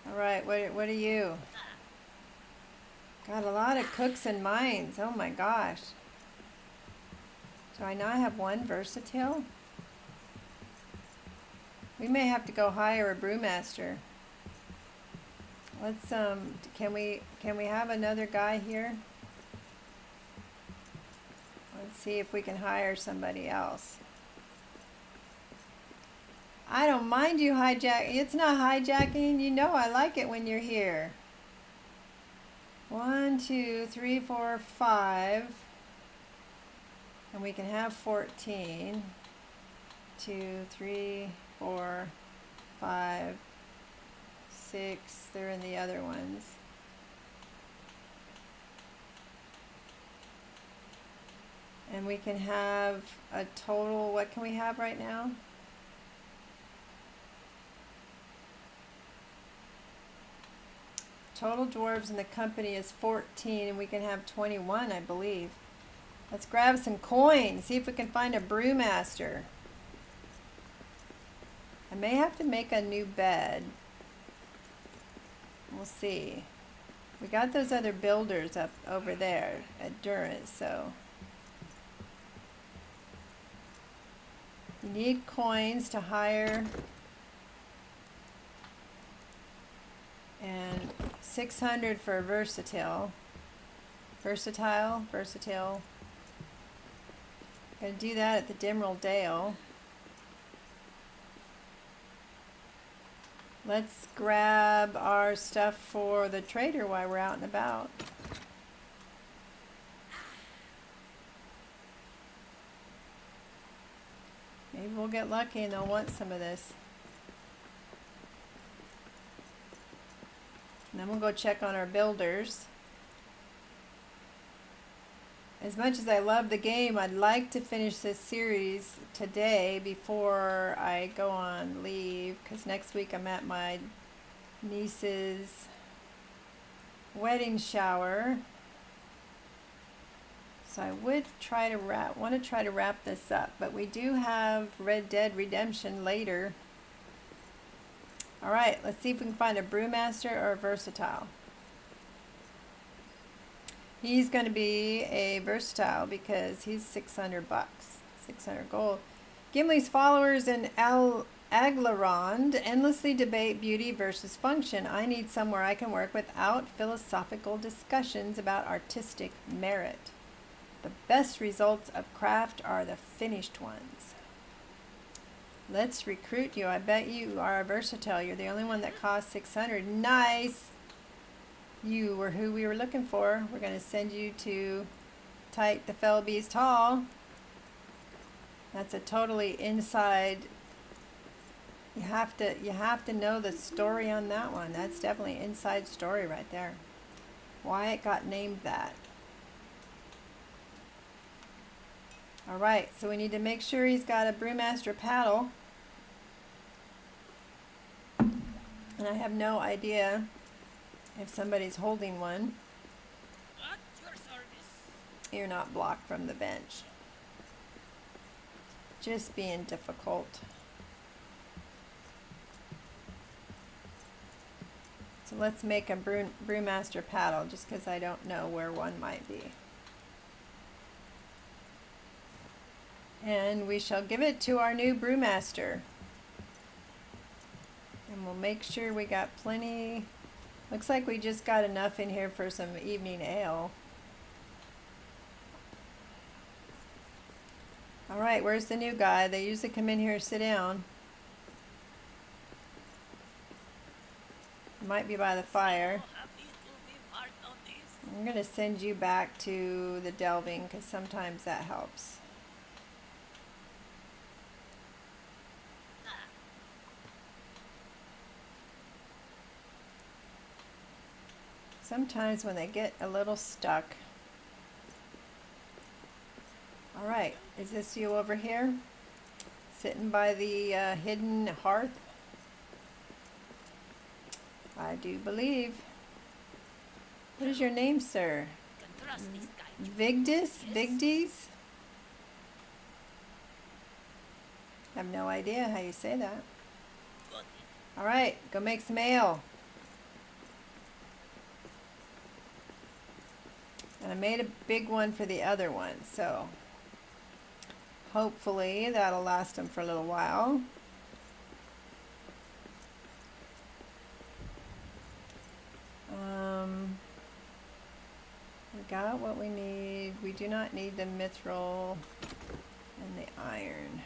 All right, what are you? Got a lot of cooks and mines. Oh my gosh. Do I not have one versatile? We may have to go hire a brewmaster. Let's can we have another guy here? Let's see if we can hire somebody else. I don't mind you hijacking. It's not hijacking. You know I like it when you're here. 1, 2, 3, 4, 5. And we can have 14. 2, 3, 4, 5, 6. They're in the other ones. And we can have a total, what can we have right now? Total dwarves in the company is 14, and we can have 21, I believe. Let's grab some coins, see if we can find a brewmaster. I may have to make a new bed. We'll see. We got those other builders up over there at Durin, so. You need coins to hire. And 600 for a versatile. Versatile. Gonna do that at the Dimral Dale. Let's grab our stuff for the trader while we're out and about. Maybe we'll get lucky and they'll want some of this. And then we'll go check on our builders. As much as I love the game, I'd like to finish this series today before I go on leave, because next week I'm at my niece's wedding shower. So I would try to wrap this up, but we do have Red Dead Redemption later. All right, let's see if we can find a brewmaster or a versatile. He's going to be a versatile because he's 600 bucks, 600 gold. Gimli's followers in Aglarond endlessly debate beauty versus function. I need somewhere I can work without philosophical discussions about artistic merit. The best results of craft are the finished ones. Let's recruit you. I bet you are a versatile. You're the only one that costs 600. Nice! You were who we were looking for. We're going to send you to Tight the Felbeast Hall. That's a totally inside. You have to know the story on that one. That's definitely inside story right there. Why it got named that. All right, so we need to make sure he's got a brewmaster paddle. And I have no idea if somebody's holding one. At your service. You're not blocked from the bench. Just being difficult. So let's make a brewmaster paddle just because I don't know where one might be. And we shall give it to our new brewmaster. And we'll make sure we got plenty. Looks like we just got enough in here for some evening ale. All right, where's the new guy? They usually come in here and sit down. Might be by the fire. I'm going to send you back to the delving because sometimes that helps. Sometimes when they get a little stuck. All right, is this you over here? Sitting by the hidden hearth? I do believe. What is your name, sir? Vigdis? Vigdis? I have no idea how you say that. All right, go make some ale. And I made a big one for the other one, so hopefully that'll last them for a little while. We got what we need. We do not need the mithril and the iron.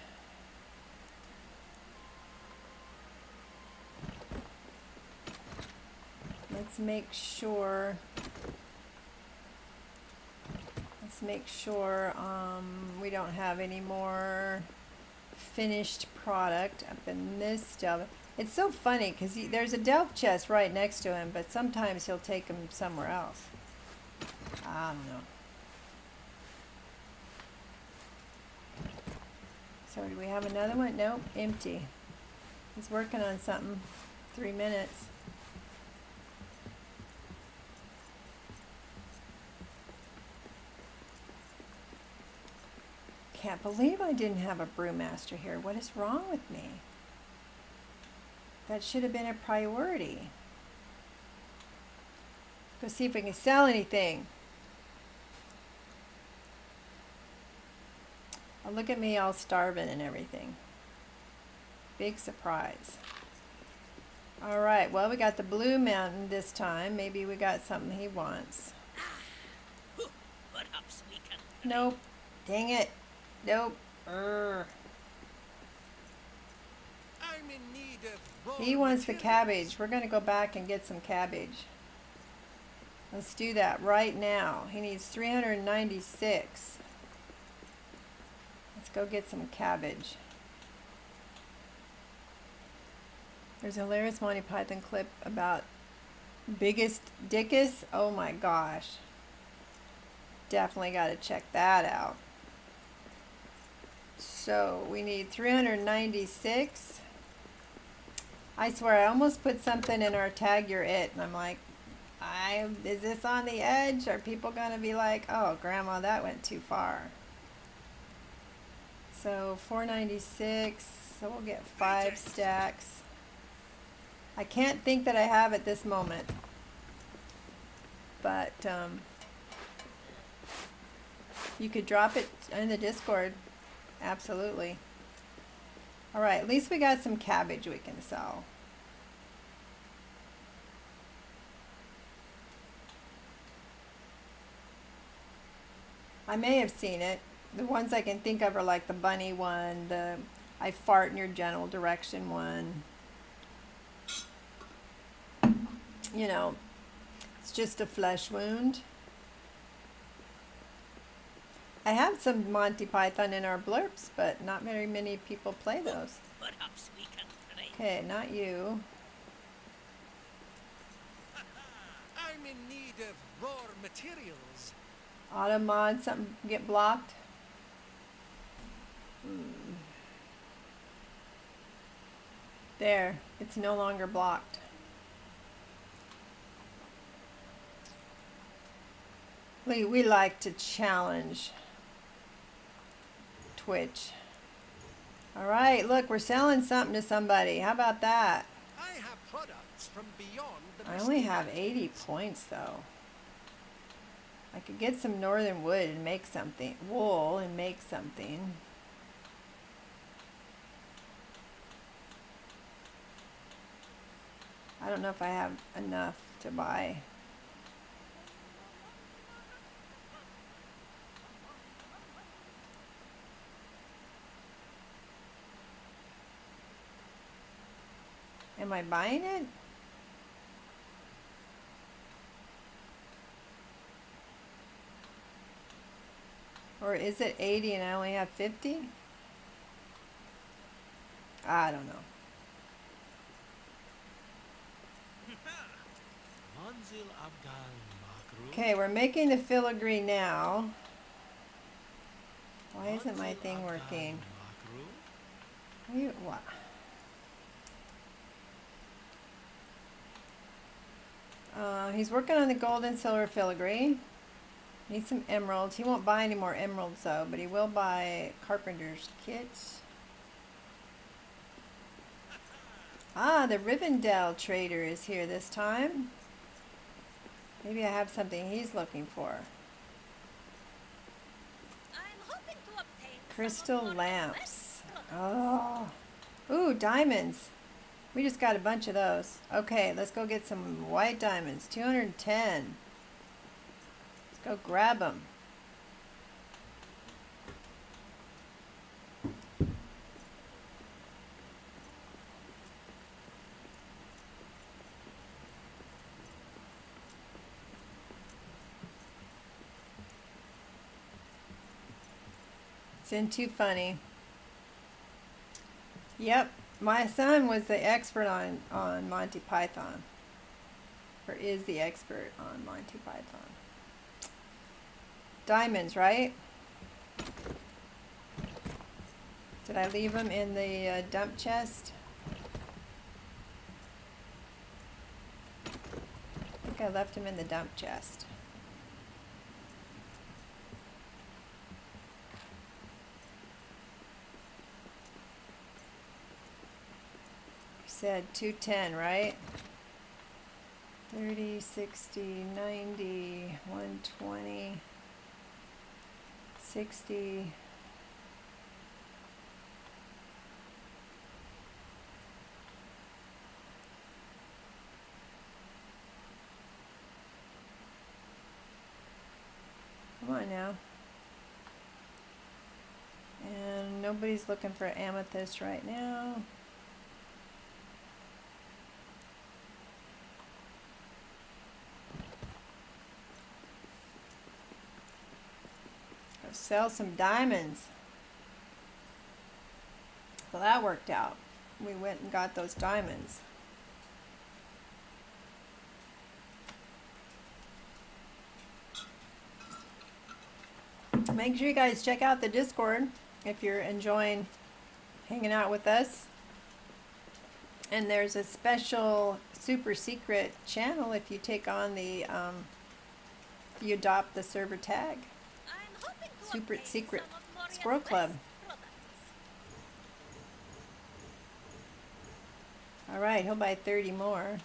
Let's make sure we don't have any more finished product up in this delve. It's so funny because there's a delve chest right next to him, but sometimes he'll take them somewhere else. I don't know. So do we have another one? Nope, empty. He's working on something. 3 minutes. Can't believe I didn't have a brewmaster here. What is wrong with me? That should have been a priority. Go see if we can sell anything. Oh, look at me all starving and everything. Big surprise. All right, well, we got the Blue Mountain this time. Maybe we got something he wants. Perhaps we can. Nope. Dang it. Nope. I'm in need of raw He wants the materials. cabbage. We're going to go back and get some cabbage. Let's do that right now. He needs 396. Let's go get some cabbage. There's a hilarious Monty Python clip about Biggest Dickus. Oh my gosh. Definitely got to check that out. So we need 396. I swear I almost put something in our tag you're it, and I'm like, is this on the edge? Are people gonna be like, oh grandma, that went too far? So 496, so we'll get 5 stacks. I can't think that I have at this moment, but you could drop it in the Discord. Absolutely. All right, at least we got some cabbage we can sell. I may have seen it. The ones I can think of are like the bunny one, the I fart in your general direction one. You know, it's just a flesh wound. I have some Monty Python in our blurps, but not very many people play those. Perhaps we can try. Okay, not you. I'm in need of raw materials. Auto mod, something get blocked. There, it's no longer blocked. We like to challenge Twitch. All right, look, we're selling something to somebody. How about that? I have products from beyond the I only mysterious. have 80 points though. I could get some northern wood and make something, wool and make something. I don't know if I have enough to buy. Am I buying it? Or is it 80 and I only have 50? I don't know. Okay, we're making the filigree now. Why isn't my thing working? What? He's working on the gold and silver filigree. Needs some emeralds. He won't buy any more emeralds though, but he will buy carpenter's kits. Ah, the Rivendell trader is here this time. Maybe I have something he's looking for. I'm hoping to obtain Crystal some more lamps. requests. Oh. Ooh, diamonds. We just got a bunch of those. Okay, let's go get some white diamonds. 210. Let's go grab them. Isn't too funny. Yep, my son was the expert on Monty Python. Or is the expert on Monty Python. Diamonds, right? Did I leave them in the dump chest? I think I left them in the dump chest. said 210, right? 30, 60, 90, 120, 60. Come on now. And nobody's looking for amethyst right now. Let's sell some diamonds. Well, that worked out. We went and got those diamonds. Make sure you guys check out the Discord if you're enjoying hanging out with us. And there's a special super secret channel if you take on the, if you adopt the server tag. I'm hoping to Super obtain secret some of Moria's Squirrel Club. best products. Alright, he'll buy 30 more.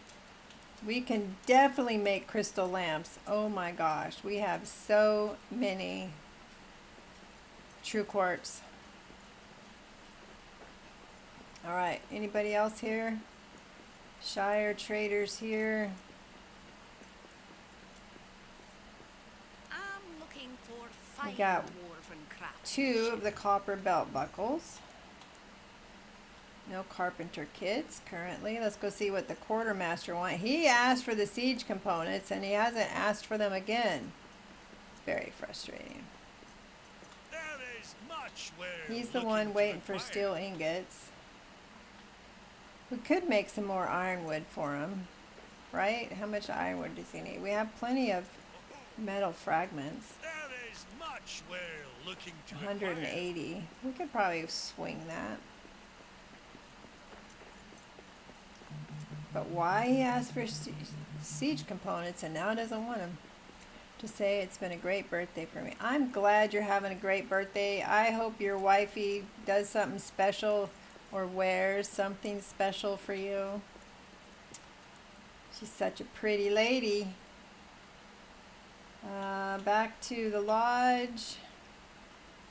We can definitely make crystal lamps. Oh my gosh, we have so many true quartz. Alright, anybody else here? Shire traders here. I'm looking for We fine got dwarven craft. 2 of the copper belt buckles. No carpenter kits currently. Let's go see what the quartermaster wants. He asked for the siege components and he hasn't asked for them again. Very frustrating. There is much we're He's the looking one to waiting for acquire. steel ingots. We could make some more ironwood for him, right? How much ironwood does he need? We have plenty of metal fragments. There is much we're looking to 180. We could probably swing that. But why he asked for siege components and now doesn't want them? To say it's been a great birthday for me. I'm glad you're having a great birthday. I hope your wifey does something special or wears something special for you. She's such a pretty lady. Back to the lodge.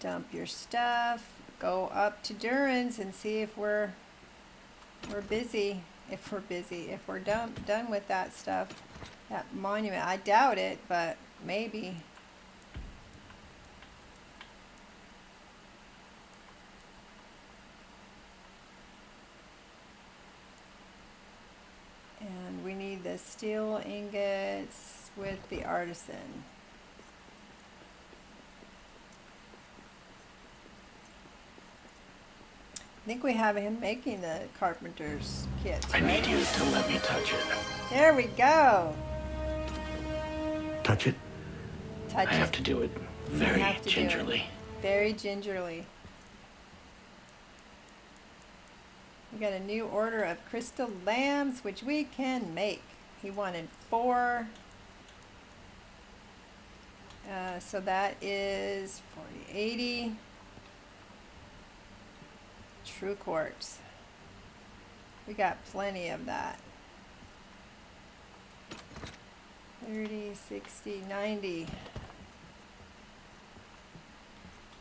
Dump your stuff. Go up to Durin's and see if we're busy. If we're done with that stuff, that monument. I doubt it, but maybe. And we need the steel ingots with the artisan. I think we have him making the carpenter's kits. I right? need you to let me touch it. There we go. Touch it? Touch I have to do it very have to do it. gingerly. Very gingerly. We got a new order of crystal lamps, which we can make. He wanted 4. So that is 40, 80. True quartz. We got plenty of that. 30, 60, 90.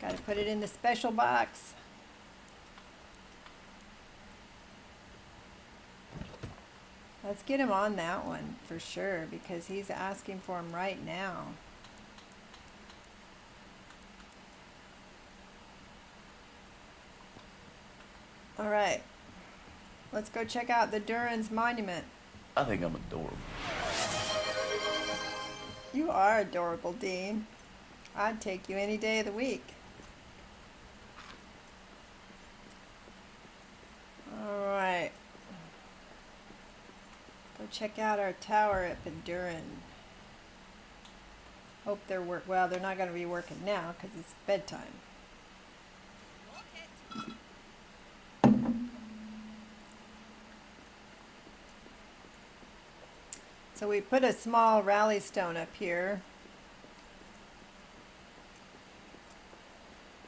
Got to put it in the special box. Let's get him on that one for sure because he's asking for him right now. All right, let's go check out the Durin's monument. I think I'm adorable. You are adorable, Dean. I'd take you any day of the week. All right. Go check out our tower up in Durin. Hope they're well, they're not going to be working now because it's bedtime. So we put a small rally stone up here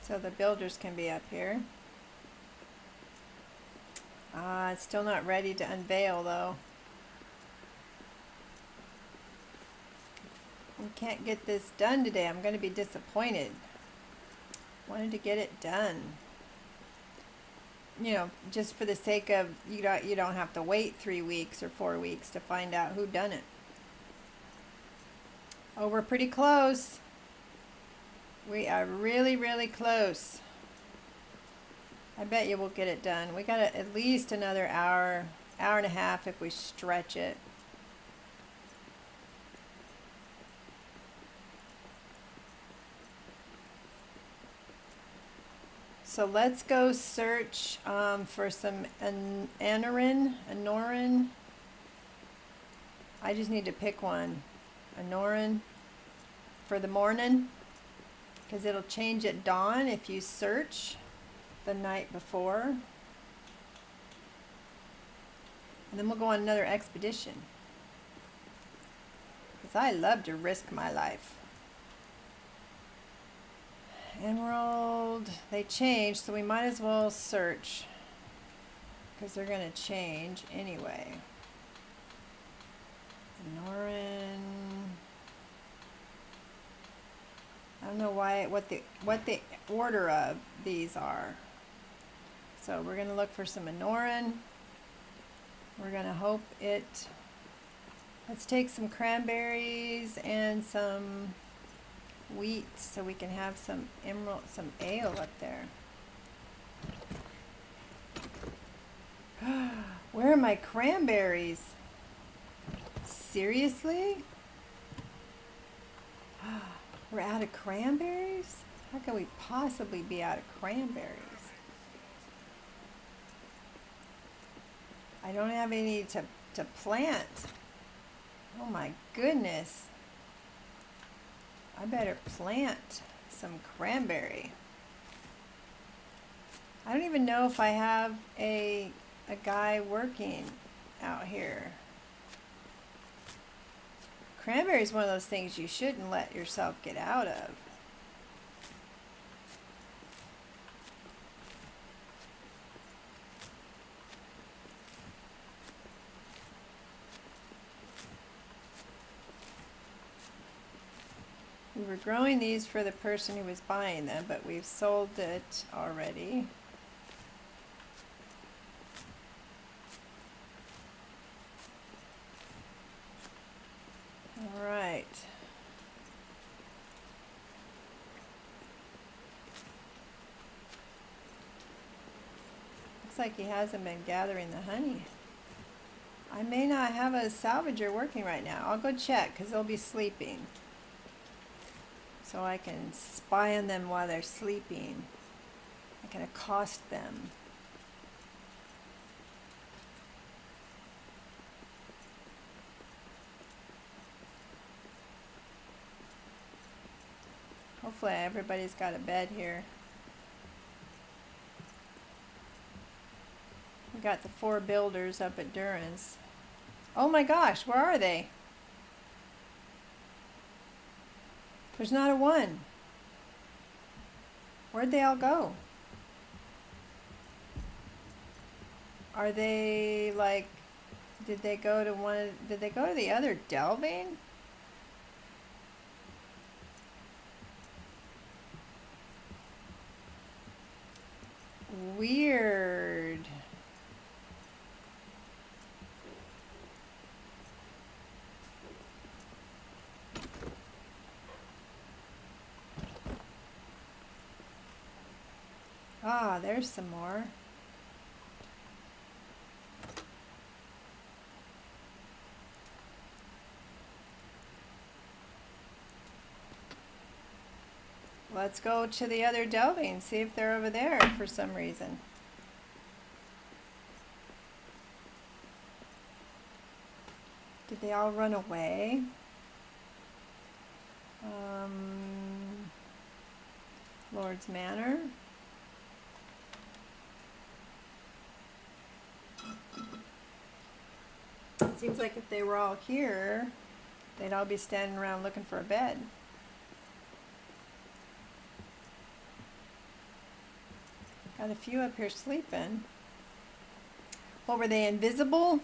so the builders can be up here. It's still not ready to unveil though. We can't get this done today. I'm going to be disappointed. Wanted to get it done. You know, just for the sake of you don't have to wait 3 weeks or 4 weeks to find out who done it. Oh, we're pretty close. We are really, really close. I bet you we'll get it done. We got at least another hour, hour and a half if we stretch it. So let's go search for some Anoran. I just need to pick one. Anoran for the morning, because it'll change at dawn if you search the night before. And then we'll go on another expedition, because I love to risk my life. Emerald, they changed, so we might as well search, because they're going to change anyway. Norin. I don't know what the order of these are. So we're going to look for some Anoran. We're going to hope it... Let's take some cranberries and some wheat so we can have some ale up there. Where are my cranberries? Seriously? We're out of cranberries? How can we possibly be out of cranberries? I don't have any to plant. Oh my goodness. I better plant some cranberry. I don't even know if I have a guy working out here. Cranberry is one of those things you shouldn't let yourself get out of. We were growing these for the person who was buying them, but we've sold it already. All right. Looks like he hasn't been gathering the honey. I may not have a salvager working right now. I'll go check because they'll be sleeping. So I can spy on them while they're sleeping. I can accost them. Hopefully everybody's got a bed here. We got the 4 builders up at Durin's. Oh my gosh, where are they? There's not a one. Where'd they all go? Are they like, did they go to the other delving? Weird. Ah, there's some more. Let's go to the other delving, see if they're over there for some reason. Did they all run away? Lord's Manor. It seems like if they were all here, they'd all be standing around looking for a bed. Got a few up here sleeping. What were they, invisible?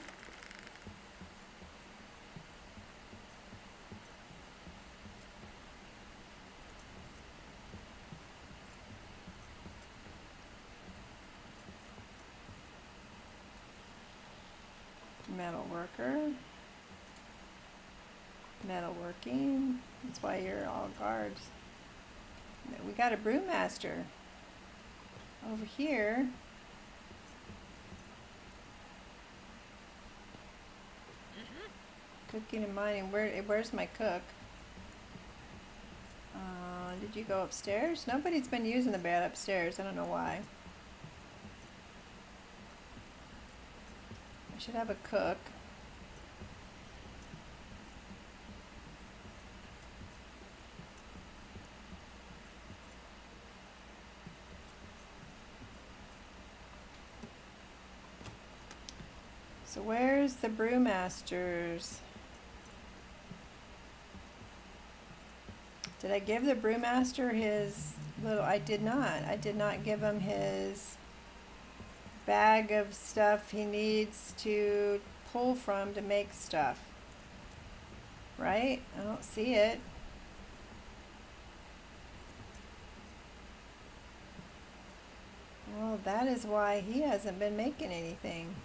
Metal worker. Metalworking. That's why you're all guards. We got a brewmaster over here. Cooking and mining. Where's my cook? Did you go upstairs? Nobody's been using the bed upstairs. I don't know why. I should have a cook. So where's the brewmasters? Did I give the brewmaster his little... I did not. I did not give him his bag of stuff he needs to pull from to make stuff. Right? I don't see it. Well, that is why he hasn't been making anything.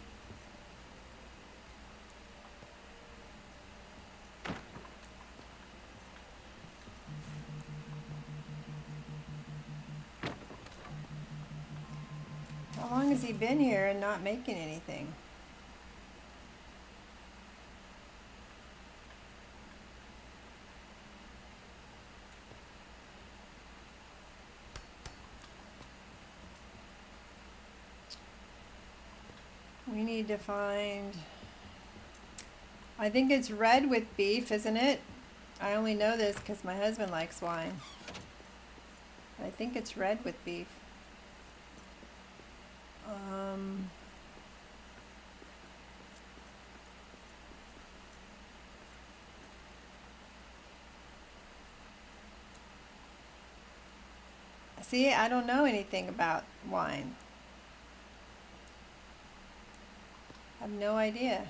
How long has he been here and not making anything? We need to find... I think it's red with beef, isn't it? I only know this because my husband likes wine. I think it's red with beef. See, I don't know anything about wine. I have no idea.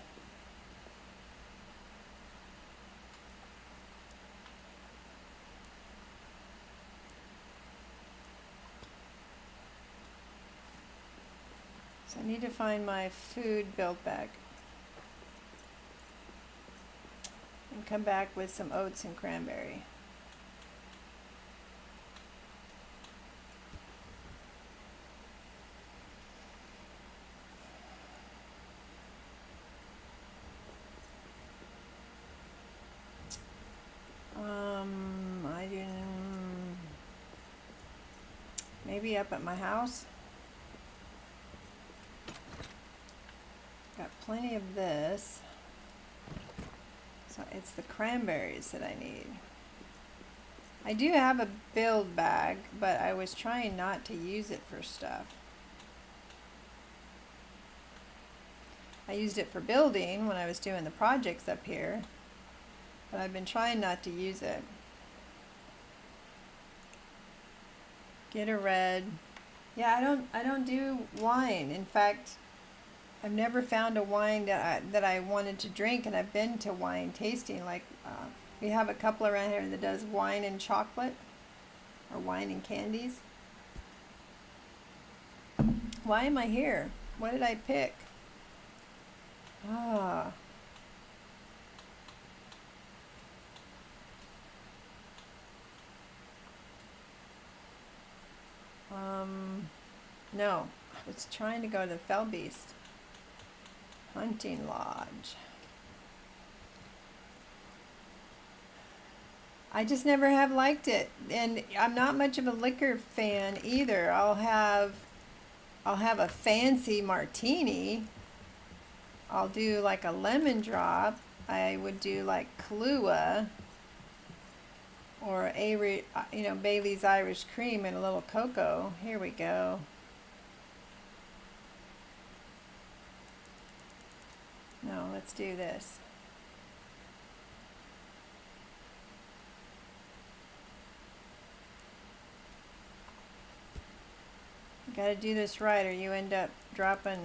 So I need to find my food build bag. And come back with some oats and cranberry. I didn't... Maybe up at my house. Got plenty of this. So it's the cranberries that I need. I do have a build bag, but I was trying not to use it for stuff. I used it for building when I was doing the projects up here, but I've been trying not to use it. Get a red. Yeah, I don't do wine. In fact, I've never found a wine that I wanted to drink, and I've been to wine tasting. Like we have a couple around here that does wine and chocolate, or wine and candies. Why am I here? What did I pick? Ah. No, I was trying to go to the Fell Beast Hunting Lodge. I just never have liked it, and I'm not much of a liquor fan either. I'll have a fancy martini. I'll do like a lemon drop. I would do like Kahlua or Bailey's Irish Cream and a little cocoa. Here we go. No, let's do this. You gotta do this right or you end up dropping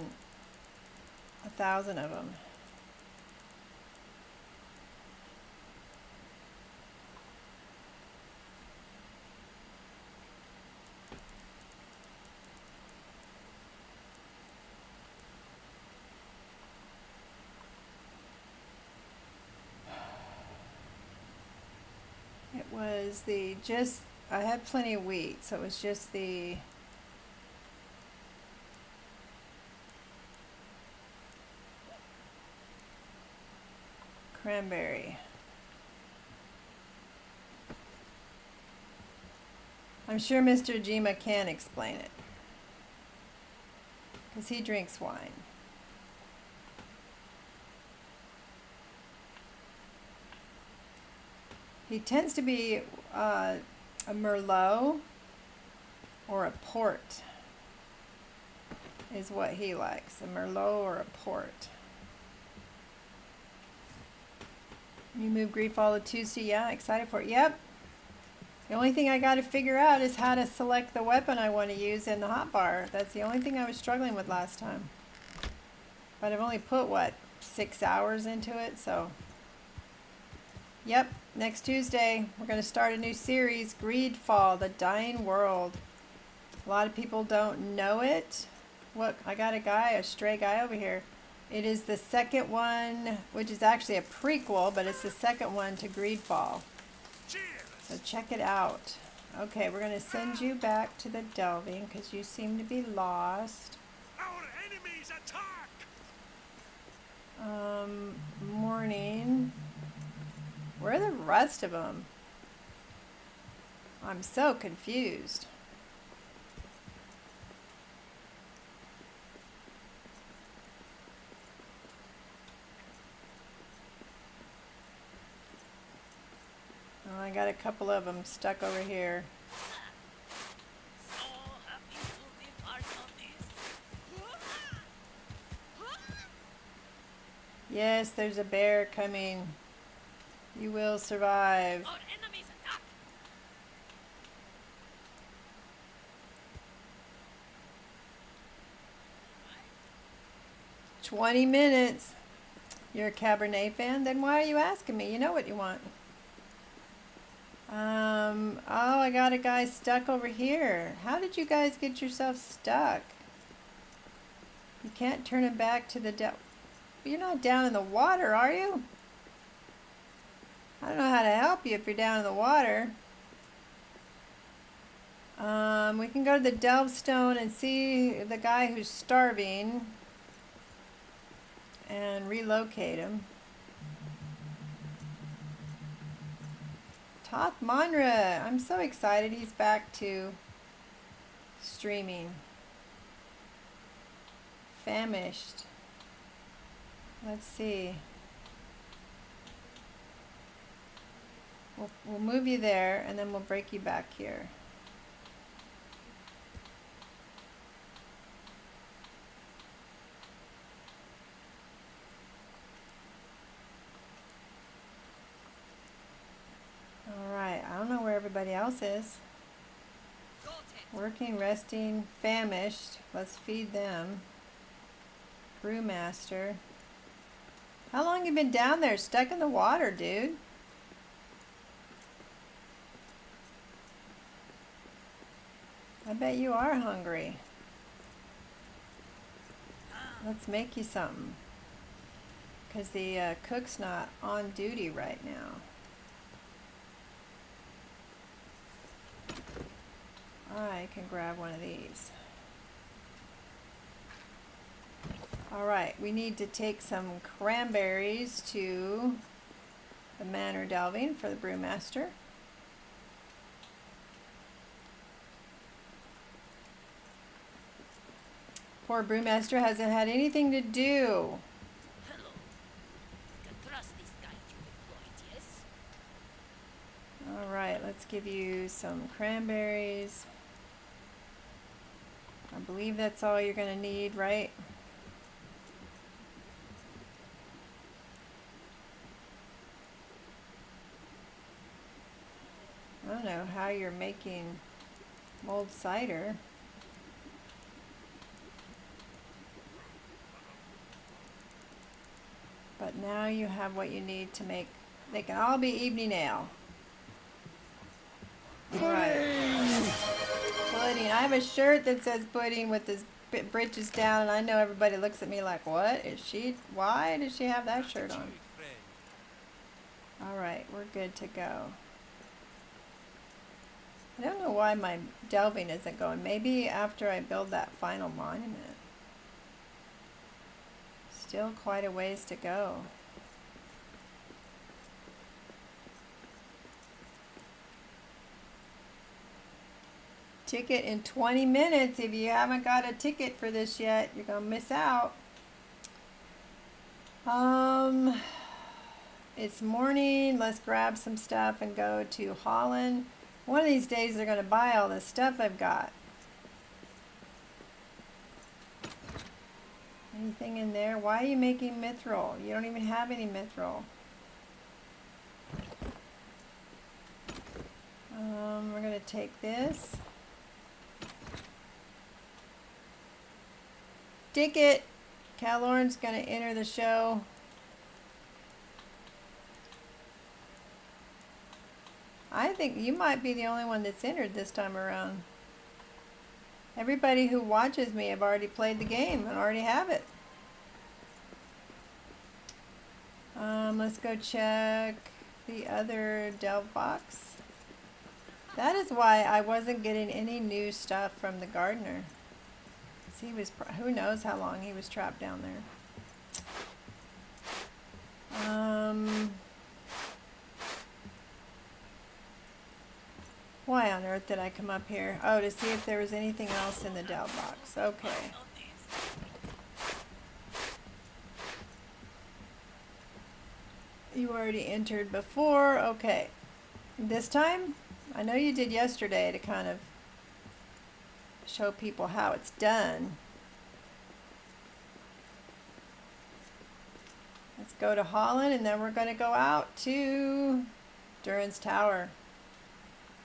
1,000 of them. It was I had plenty of wheat, so it was just the cranberry. I'm sure Mr. Jima can explain it, because he drinks wine. He tends to be a Merlot or a Port is what he likes, a Merlot or a Port. You move grief all of Tuesday, yeah, excited for it. Yep. The only thing I got to figure out is how to select the weapon I want to use in the hotbar. That's the only thing I was struggling with last time. But I've only put, what, 6 hours into it, so... Yep, next Tuesday, we're going to start a new series, Greedfall, The Dying World. A lot of people don't know it. Look, I got a stray guy over here. It is the second one, which is actually a prequel, but it's the second one to Greedfall. So check it out. Okay, we're going to send you back to the delving because you seem to be lost. Our enemies attack! Morning. Where are the rest of them? I'm so confused. Oh, I got a couple of them stuck over here. So happy to be part of this. Yes, there's a bear coming. You will survive. Our enemies attack. 20 minutes. You're a Cabernet fan? Then why are you asking me? You know what you want. Oh, I got a guy stuck over here. How did you guys get yourself stuck? You can't turn him back to the You're not down in the water, are you? I don't know how to help you if you're down in the water. We can go to the Delve Stone and see the guy who's starving and relocate him. Toth Monra, I'm so excited he's back to streaming. Famished. Let's see. We'll move you there and then we'll break you back here. Alright, I don't know where everybody else is. Working, resting, famished. Let's feed them. Brewmaster. How long you been down there stuck in the water, dude? I bet you are hungry. Let's make you something. Because the cook's not on duty right now. I can grab one of these. Alright, we need to take some cranberries to the Manor Delving for the Brewmaster. Poor Brewmaster hasn't had anything to do. Hello. Can trust this guy you employed, yes? Alright, let's give you some cranberries. I believe that's all you're going to need, right? I don't know how you're making mulled cider. But now you have what you need to make, they can all be evening ale. Right. Pudding. I have a shirt that says pudding with his britches down, and I know everybody looks at me like, what is she, why does she have that shirt on? Alright, we're good to go. I don't know why my delving isn't going. Maybe after I build that final monument. Still quite a ways to go. Ticket in 20 minutes. If you haven't got a ticket for this yet, you're gonna miss out. It's morning. Let's grab some stuff and go to Holland. One of these days they're gonna buy all this stuff I've got. Anything in there? Why are you making mithril? You don't even have any mithril. We're gonna take this. Ticket! Calorn's gonna enter the show. I think you might be the only one that's entered this time around. Everybody who watches me have already played the game and already have it. Let's go check the other delve box. That is why I wasn't getting any new stuff from the gardener. He was, who knows how long he was trapped down there. Why on earth did I come up here? Oh, to see if there was anything else in the delve box. Okay. You already entered before. Okay. This time, I know you did yesterday to kind of show people how it's done. Let's go to Holland, and then we're going to go out to Durin's Tower.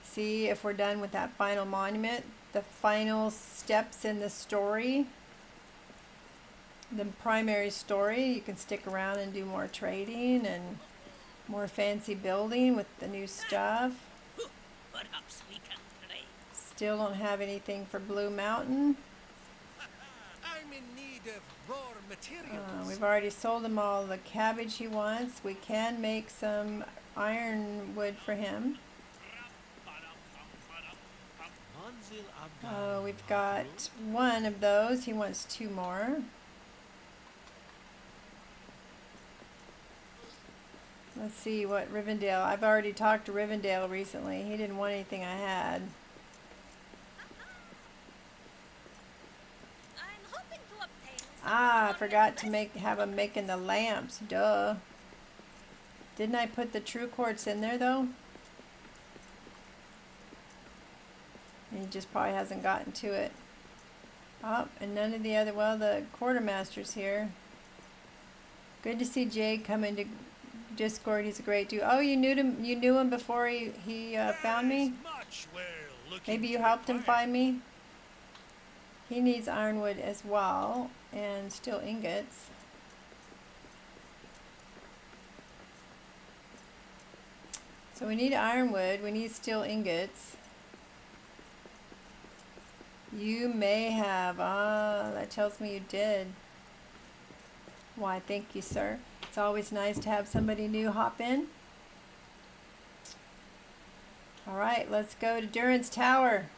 See if we're done with that final monument. The final steps in the story. The primary story. You can stick around and do more trading and more fancy building with the new stuff. Perhaps we can trade. Still don't have anything for Blue Mountain. I'm in need of raw materials. We've already sold him all the cabbage he wants. We can make some ironwood for him. We've got one of those. He wants 2 more. Let's see what Rivendell. I've already talked to Rivendell recently. He didn't want anything I had. I'm hoping to obtain Ah, I forgot to have him making the lamps. Duh. Didn't I put the true quartz in there though? He just probably hasn't gotten to it. Oh, and none of the other, well, the quartermaster's here. Good to see Jade come into Discord. He's a great dude. Oh, you knew him before he found me? Maybe you helped him find me? He needs ironwood as well, and steel ingots. So we need ironwood, we need steel ingots. You may have, that tells me you did. Why, thank you, sir. It's always nice to have somebody new hop in. Alright, let's go to Durin's Tower.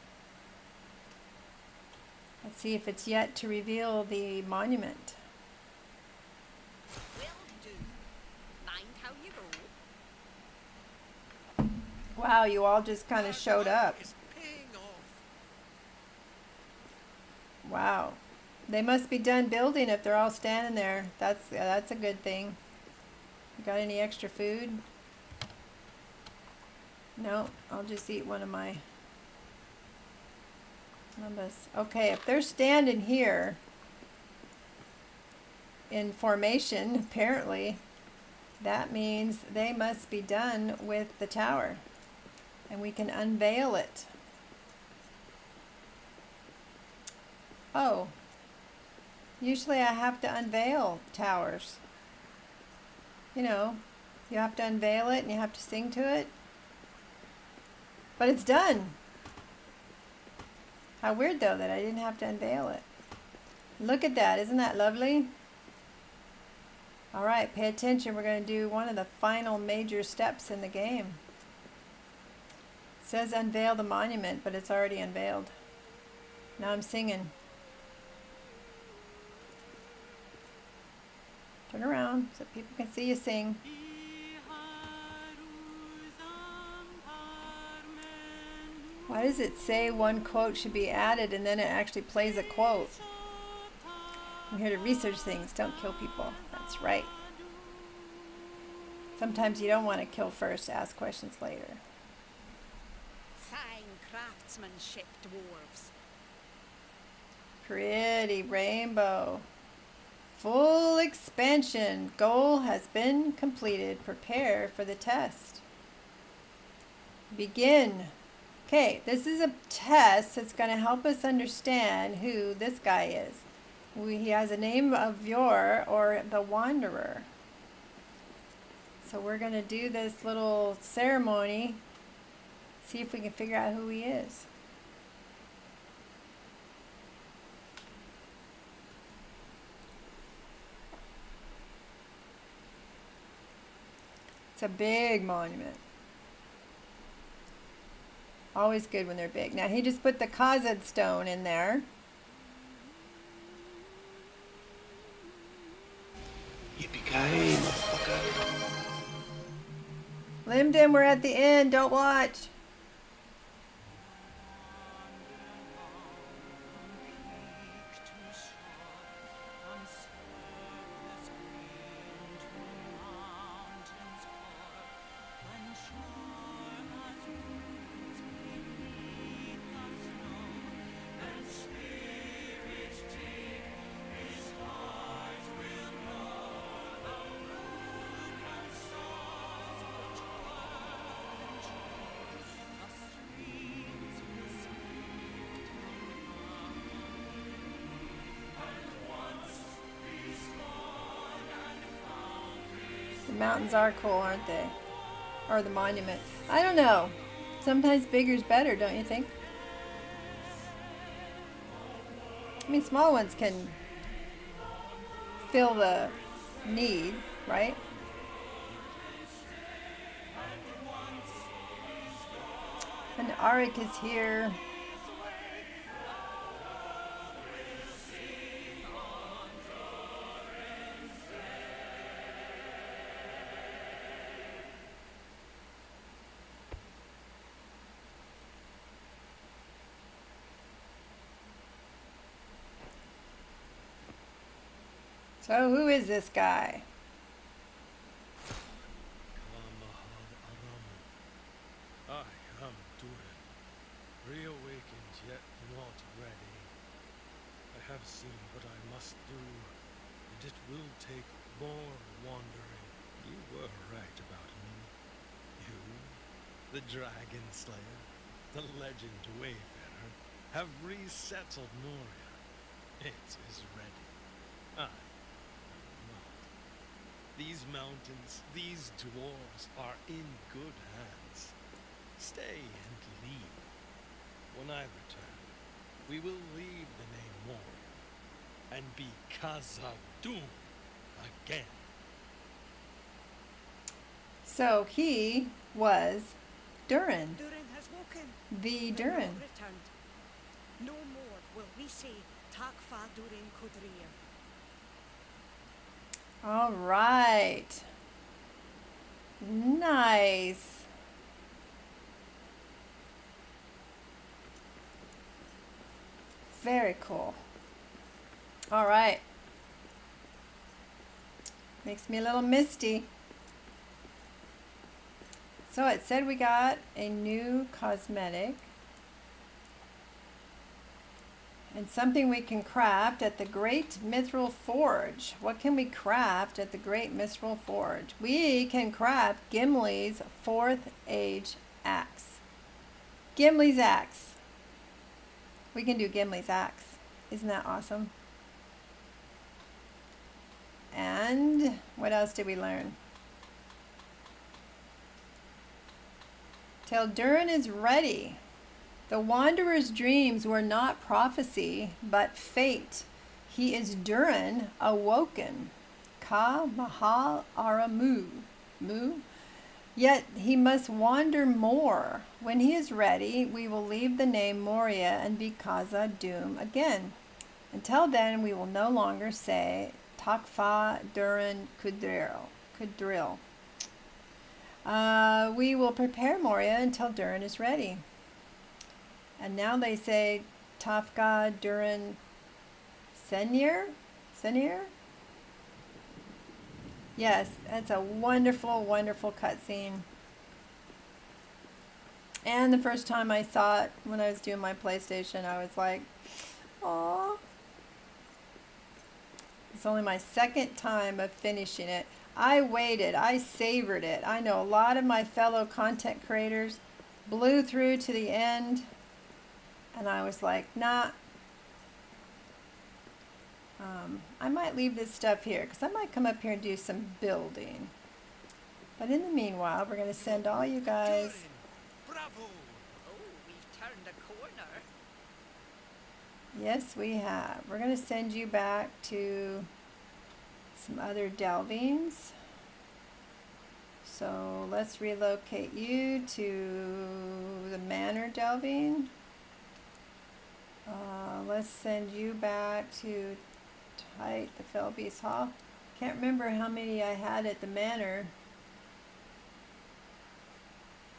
Let's see if it's yet to reveal the monument. will do. Mind how you go. Wow, you all just kind of showed up. Wow. They must be done building if they're all standing there. That's a good thing. Got any extra food? No, I'll just eat one of my numbers. Okay, if they're standing here in formation, apparently, that means they must be done with the tower. And we can unveil it. Oh. Usually I have to unveil towers. you know, you have to unveil it and you have to sing to it. But it's done. How weird though that I didn't have to unveil it. Look at that, isn't that lovely? All right, pay attention. We're going to do one of the final major steps in the game. It says unveil the monument, but it's already unveiled. Now I'm singing. Turn around so people can see you sing. Why does it say one quote should be added and then it actually plays a quote? I'm here to research things, don't kill people. That's right. Sometimes you don't want to kill first, ask questions later. Fine craftsmanship, dwarves. Pretty rainbow. Full expansion. Goal has been completed. Prepare for the test. Begin. Okay, this is a test that's going to help us understand who this guy is. He has a name of Beorn, or the Wanderer. So we're going to do this little ceremony, see if we can figure out who he is. It's a big monument. Always good when they're big. Now he just put the Khazad stone in there. Yippee-ki-yay, motherfucker. Limden, we're at the end. Don't watch. The mountains are cool, aren't they? Or the monument. I don't know. Sometimes bigger's better, don't you think? I mean, small ones can fill the need, right? And Arik is here. So who is this guy? I am Durin, reawakened yet not ready. I have seen what I must do, and it will take more wandering. You were right about me. You, the Dragon Slayer, the legend Wayfarer, have resettled Moria. It is ready. I am not. These mountains, these dwarves are in good hands. Stay and leave. When I return, we will leave the name Moria and be Khazad-dûm again. So he was Durin. Durin has woken. The The Durin. Lord returned. No more will we say Takfa Durin Kudrir. All right. Nice. Very cool. All right. Makes me a little misty. So it said we got a new cosmetic. And something we can craft at the Great Mithril Forge. What can we craft at the Great Mithril Forge? We can craft Gimli's 4th Age axe. Gimli's axe. We can do Gimli's axe. Isn't that awesome? And what else did we learn? till Durin is ready. The wanderer's dreams were not prophecy, but fate. He is Durin awoken. Ka Mahal Aramu. Yet he must wander more. When he is ready, we will leave the name Moria and be Kaza Doom again. Until then, we will no longer say Takfa Durin Kudril. We will prepare Moria until Durin is ready. And now they say Tafka Durin Senir? Yes, that's a wonderful, wonderful cutscene. And the first time I saw it when I was doing my PlayStation, I was like, "Aw." It's only my second time of finishing it. I waited, I savored it. I know a lot of my fellow content creators blew through to the end, and I was like, nah. I might leave this stuff here because I might come up here and do some building. But in the meanwhile, we're going to send all you guys. Bravo! Oh, we've turned a corner. Yes, we have. We're going to send you back to some other delvings. So let's relocate you to the manor delving. Let's send you back to the Felbeast Hall. Can't remember how many I had at the manor.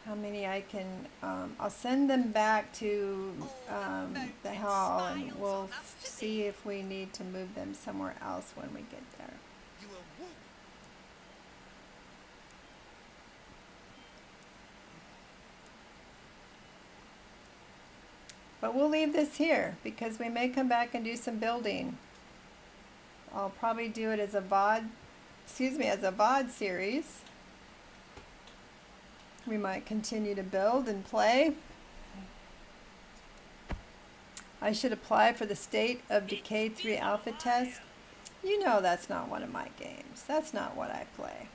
How many I can, I'll send them back to the hall, and we'll see if we need to move them somewhere else when we get there. But we'll leave this here because we may come back and do some building. I'll probably do it as a VOD series. We might continue to build and play. I should apply for the State of Decay 3 alpha test. You know that's not one of my games. That's not what I play.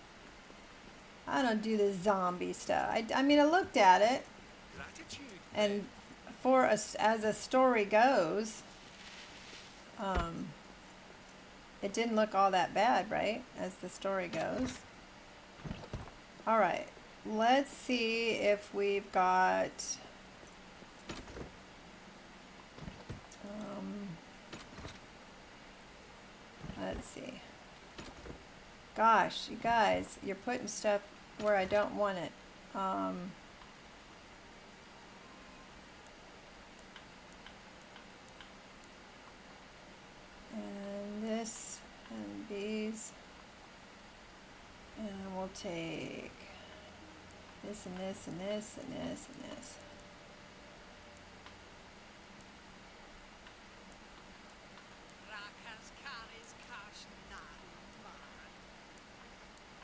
I don't do the zombie stuff. I mean, I looked at it, and as a story goes, it didn't look all that bad, right? As the story goes. All right, let's see if we've got let's see. Gosh, you guys, you're putting stuff where I don't want it. And this and these, and we'll take this and this and this and this and this.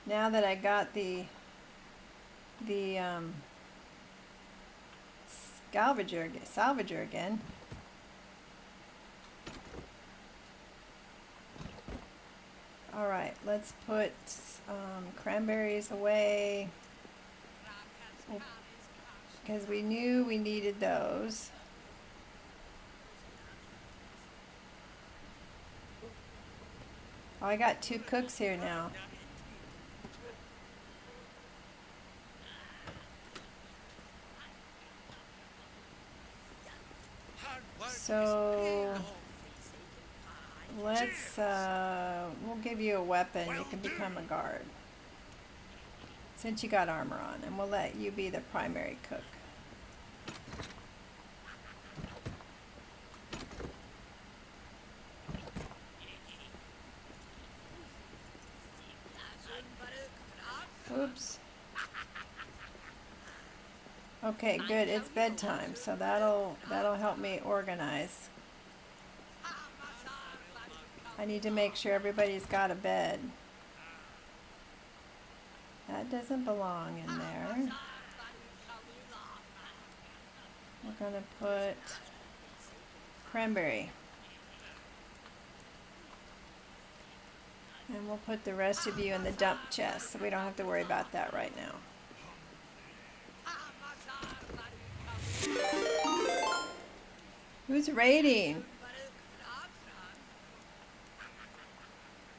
Now that I got the salvager again. All right, let's put cranberries away because we knew we needed those. Oh, I got 2 cooks here now. So let's we'll give you a weapon. You can become a guard since you got armor on, and we'll let you be the primary cook. Oops. Okay, good. It's bedtime, so that'll help me organize. I need to make sure everybody's got a bed. That doesn't belong in there. We're gonna put cranberry. And we'll put the rest of you in the dump chest, so we don't have to worry about that right now. Who's raiding?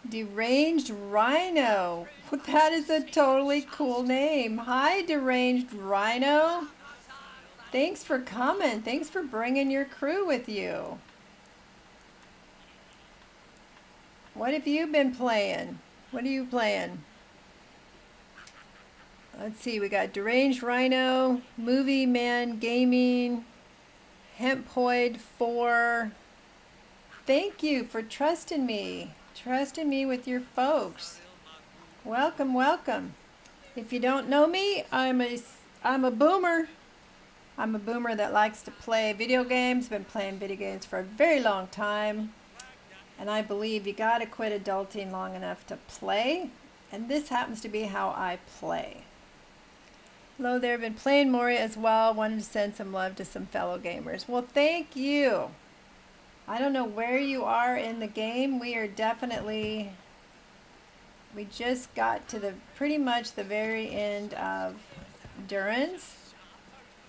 Deranged Rhino. That is a totally cool name. Hi, Deranged Rhino. Thanks for coming. Thanks for bringing your crew with you. What have you been playing? What are you playing? Let's see. We got Deranged Rhino, Movie Man Gaming, Hempoid 4. Thank you for trusting me. Trusting me with your folks. Welcome, welcome. If you don't know me, I'm a boomer. I'm a boomer that likes to play video games. Been playing video games for a very long time. And I believe you gotta quit adulting long enough to play. And this happens to be how I play. Hello there, been playing Moria as well. Wanted to send some love to some fellow gamers. Well, thank you. I don't know where you are in the game. We are definitely, we just got to the pretty much the very end of Durin's.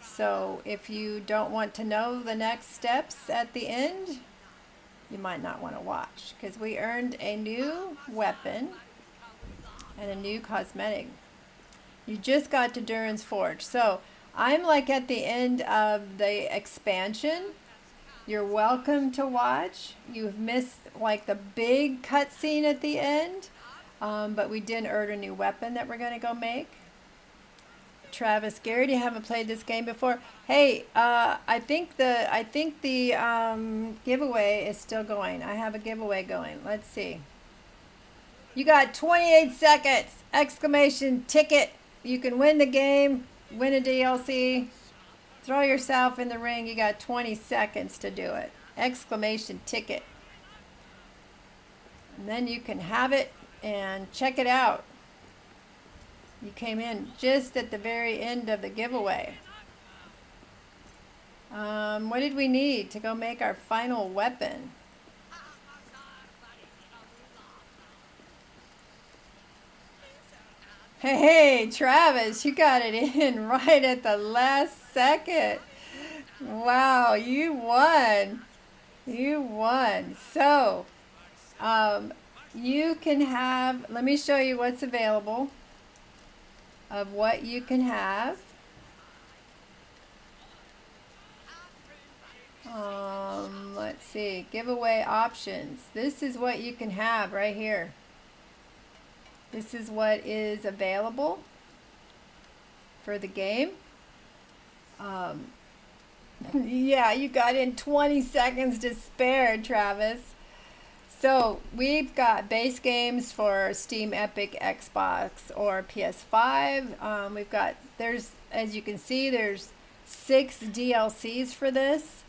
So if you don't want to know the next steps at the end, you might not want to watch, because we earned a new weapon and a new cosmetic. You just got to Durin's Forge. So I'm like at the end of the expansion. You're welcome to watch. You've missed like the big cutscene at the end, but we did earn a new weapon that we're going to go make. Travis Garrett, you haven't played this game before. Hey, I think the giveaway is still going. I have a giveaway going. Let's see. You got 28 seconds! Exclamation ticket! You can win the game, win a DLC. Throw yourself in the ring. You got 20 seconds to do it. Exclamation ticket. And then you can have it and check it out. You came in just at the very end of the giveaway. What did we need to go make our final weapon? Hey, Travis, you got it in right at the last second. Wow, you won. You won. So, you can have, let me show you what's available of what you can have. Let's see, giveaway options. This is what you can have right here. This is what is available for the game. Yeah, you got in 20 seconds to spare, Travis. So we've got base games for Steam, Epic, Xbox, or PS5. We've got, as you can see, there's 6 DLCs for this.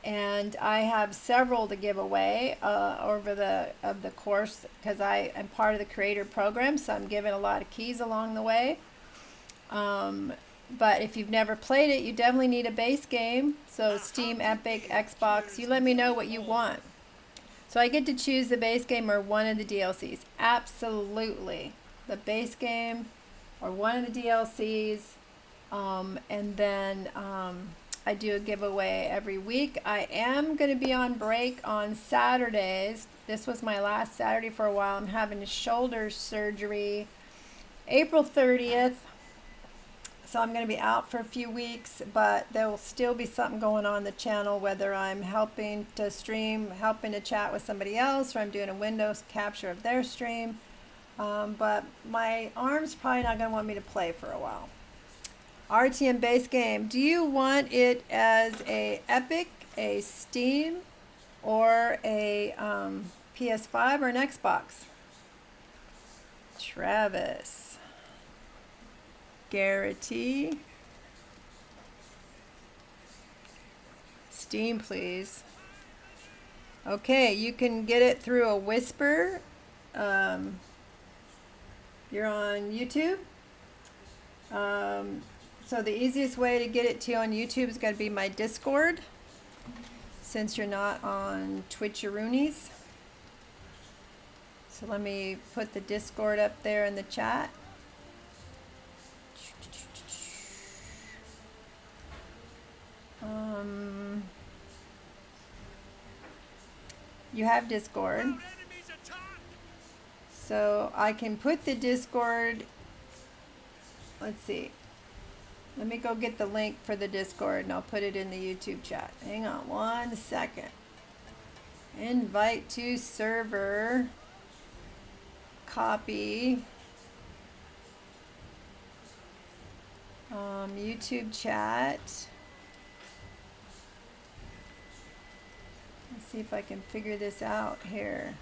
And I have several to give away over the course, because I am part of the creator program, so I'm giving a lot of keys along the way. But if you've never played it, you definitely need a base game. So Steam, Epic, Xbox, you let me know what you want. So I get to choose the base game or one of the DLCs. Absolutely. The base game or one of the DLCs. And then I do a giveaway every week. I am going to be on break on Saturdays. This was my last Saturday for a while. I'm having a shoulder surgery April 30th. So I'm going to be out for a few weeks, but there will still be something going on the channel, whether I'm helping to stream, helping to chat with somebody else, or I'm doing a Windows capture of their stream. But my arm's probably not going to want me to play for a while. RTM base game. Do you want it as a Epic, a Steam, or a PS5 or an Xbox? Travis. Garrity. Steam, please. Okay, you can get it through a Whisper. You're on YouTube. So the easiest way to get it to you on YouTube is going to be my Discord, since you're not on Twitcheroonies. So let me put the Discord up there in the chat. you have Discord. So I can put the Discord, let's see. Let me go get the link for the Discord and I'll put it in the YouTube chat. Hang on 1 second. Invite to server. Copy. YouTube chat. Let's see if I can figure this out here.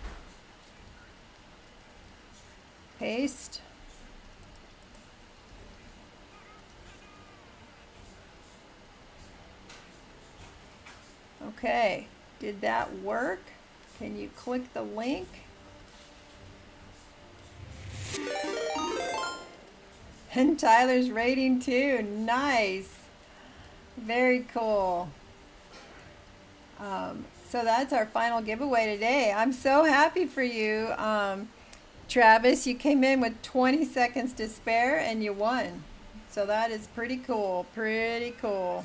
Paste. Okay, did that work? Can you click the link? And Tyler's rating too. Nice. Very cool. So that's our final giveaway today. I'm so happy for you. Travis, you came in with 20 seconds to spare and you won. So that is pretty cool. Pretty cool.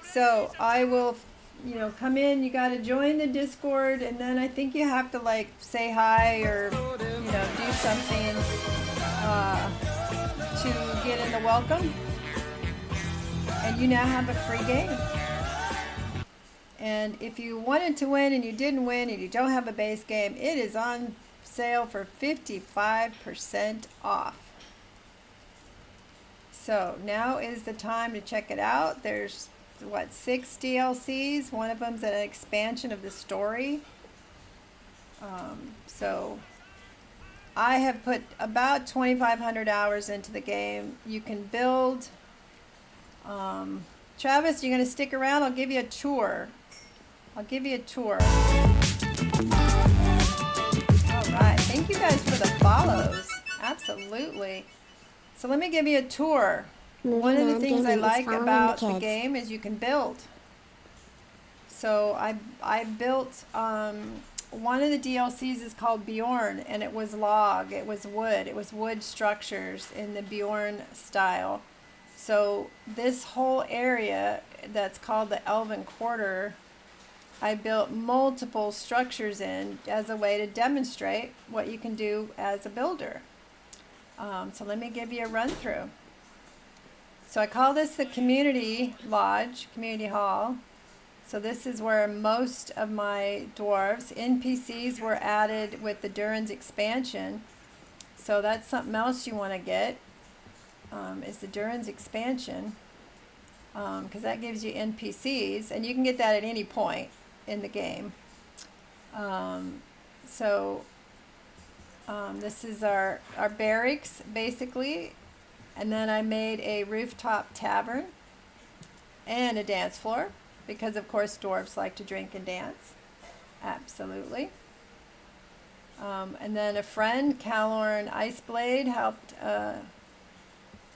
So I will, you know, come in. You got to join the Discord, and then I think you have to like say hi or, you know, do something to get in the welcome. And you now have a free game. And if you wanted to win and you didn't win and you don't have a base game, it is on sale for 55% off. So now is the time to check it out. There's what, 6 DLCs. One of them's an expansion of the story. So I have put about 2,500 hours into the game. You can build. Travis, you're going to stick around? I'll give you a tour. I'll give you a tour. All right. Thank you guys for the follows. Absolutely. So let me give you a tour. One of the things I like about the game is you can build. So I built, one of the DLCs is called Beorn, and it was log, it was wood structures in the Beorn style. So this whole area that's called the Elven Quarter, I built multiple structures in as a way to demonstrate what you can do as a builder. So let me give you a run through. So I call this the Community Lodge, Community Hall. So this is where most of my dwarves, NPCs were added with the Durin's expansion. So that's something else you want to get, is the Durin's expansion. Because that gives you NPCs, and you can get that at any point in the game. This is our barracks, basically. And then I made a rooftop tavern and a dance floor, because of course dwarves like to drink and dance. Absolutely. And then a friend, Calorn Iceblade, helped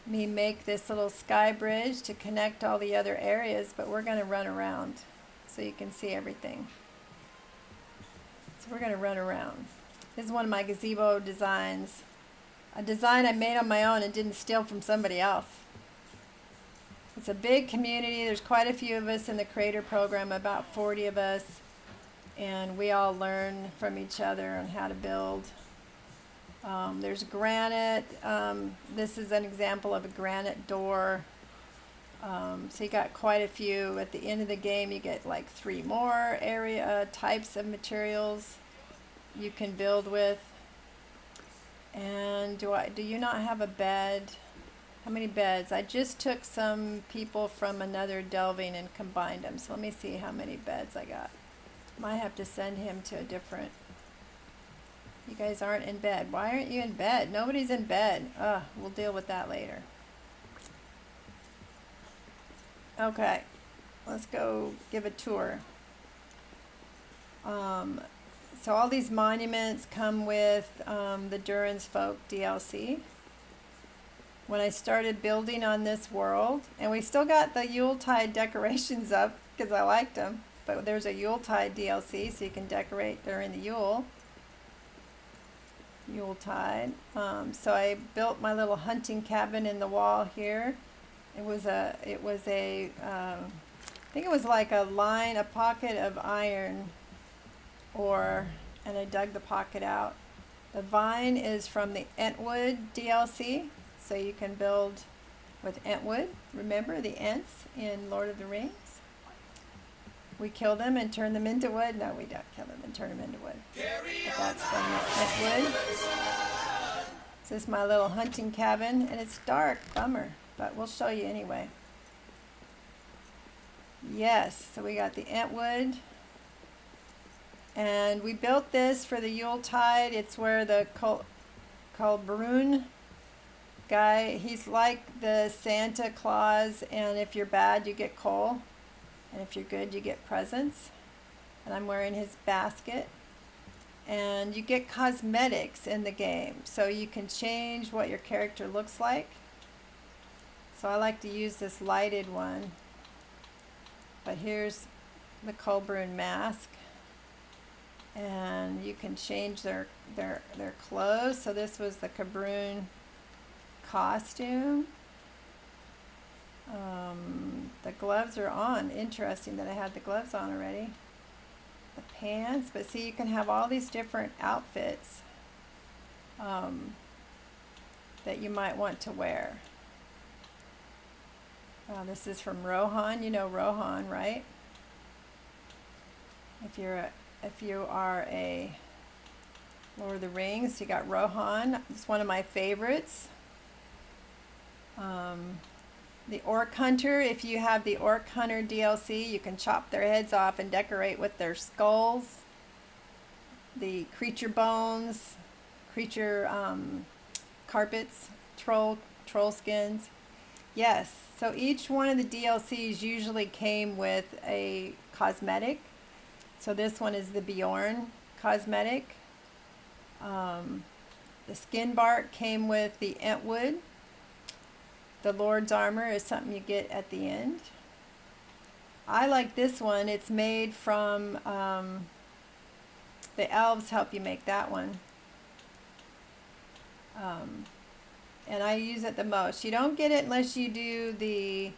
me make this little sky bridge to connect all the other areas, but we're going to run around so you can see everything. So we're going to run around. This is one of my gazebo designs. A design I made on my own and didn't steal from somebody else. It's a big community. There's quite a few of us in the creator program, about 40 of us, and we all learn from each other on how to build. There's granite. This is an example of a granite door. So you got quite a few. At the end of the game, you get like 3 more types of materials you can build with. And do you not have a bed? How many beds? I just took some people from another delving and combined them. So let me see how many beds I got. Might have to send him to a different. You guys aren't in bed. Why aren't you in bed? Nobody's in bed. We'll deal with that later. Okay, let's go give a tour. So all these monuments come with the Durin's Folk DLC. When I started building on this world, and we still got the Yule-tide decorations up because I liked them, but there's a Yule-tide DLC, so you can decorate during the Yule-tide. So I built my little hunting cabin in the wall here. It was I think it was like a pocket of iron and I dug the pocket out. The vine is from the Entwood DLC, so you can build with Entwood. Remember the Ents in Lord of the Rings? We kill them and turn them into wood. No, we don't kill them and turn them into wood. But that's from the Entwood. This is my little hunting cabin, and it's dark, bummer, but we'll show you anyway. Yes, so we got the Entwood. And we built this for the Yule-tide. It's where the Durin guy, he's like the Santa Claus, and if you're bad, you get coal. And if you're good, you get presents. And I'm wearing his basket. And you get cosmetics in the game, so you can change what your character looks like. So I like to use this lighted one. But here's the Durin mask. And you can change their clothes. So this was the Durin costume. The gloves are on. Interesting that I had the gloves on already. The pants, but see, you can have all these different outfits that you might want to wear. This is from Rohan. You know Rohan, right? If you are a Lord of the Rings, you got Rohan. It's one of my favorites. The Orc Hunter, if you have the Orc Hunter DLC, you can chop their heads off and decorate with their skulls. The creature bones, creature carpets, troll skins. Yes, so each one of the DLCs usually came with a cosmetic. So this one is the Beorn cosmetic. The skin bark came with the Entwood. The Lord's armor is something you get at the end. I like this one. It's made from, the elves help you make that one. And I use it the most. You don't get it unless you do the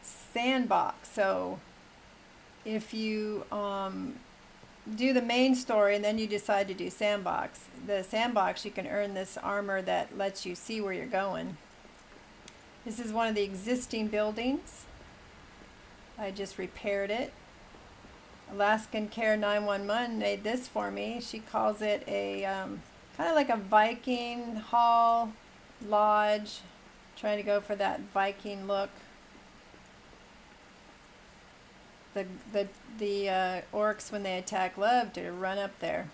sandbox. So if you do the main story and then you decide to do sandbox, the sandbox, you can earn this armor that lets you see where you're going. This is one of the existing buildings. I just repaired it. Alaskan Care 911 made this for me. She calls it a kind of like a Viking hall lodge, trying to go for that Viking look. The orcs, when they attack, love to run up there.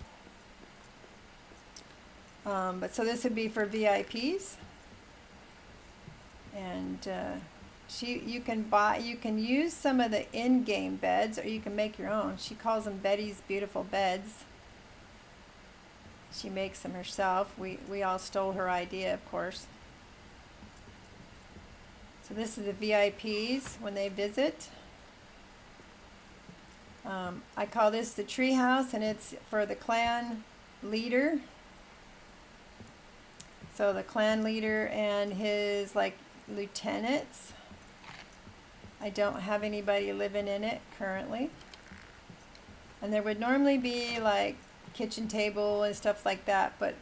But so this would be for VIPs, and you can use some of the in-game beds, or you can make your own. She calls them Betty's Beautiful Beds. She makes them herself. We all stole her idea, of course. So this is the VIPs when they visit. I call this the treehouse, and it's for the clan leader. So the clan leader and his lieutenants. I don't have anybody living in it currently. And there would normally be like kitchen table and stuff like that, but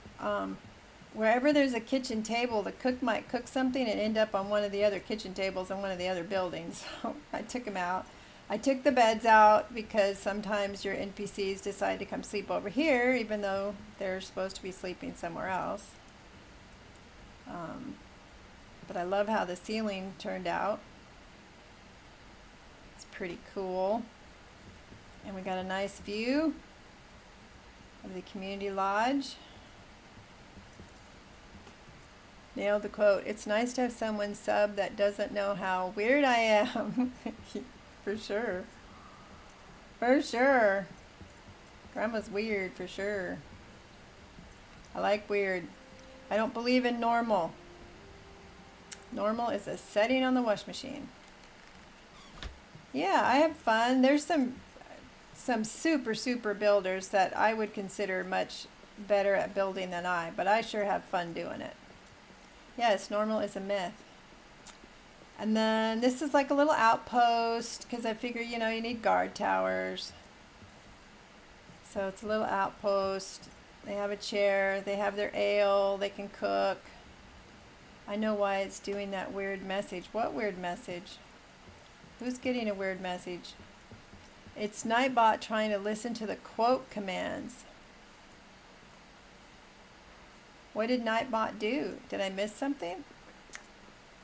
wherever there's a kitchen table, the cook might cook something and end up on one of the other kitchen tables in one of the other buildings. So I took them out. I took the beds out because sometimes your NPCs decide to come sleep over here, even though they're supposed to be sleeping somewhere else. But I love how the ceiling turned out. It's pretty cool. And we got a nice view of the community lodge. Nailed the quote. It's nice to have someone sub that doesn't know how weird I am. For sure. For sure. Grandma's weird, for sure. I like weird. I don't believe in normal. Normal is a setting on the wash machine. Yeah, I have fun. There's some super builders that I would consider much better at building than I, but I sure have fun doing it. Yes, normal is a myth. And then this is like a little outpost because I figure, you know, you need guard towers. So it's a little outpost. They have a chair. They have their ale. They can cook. I know why it's doing that weird message. What weird message? Who's getting a weird message? It's Nightbot trying to listen to the quote commands. What did Nightbot do? Did I miss something?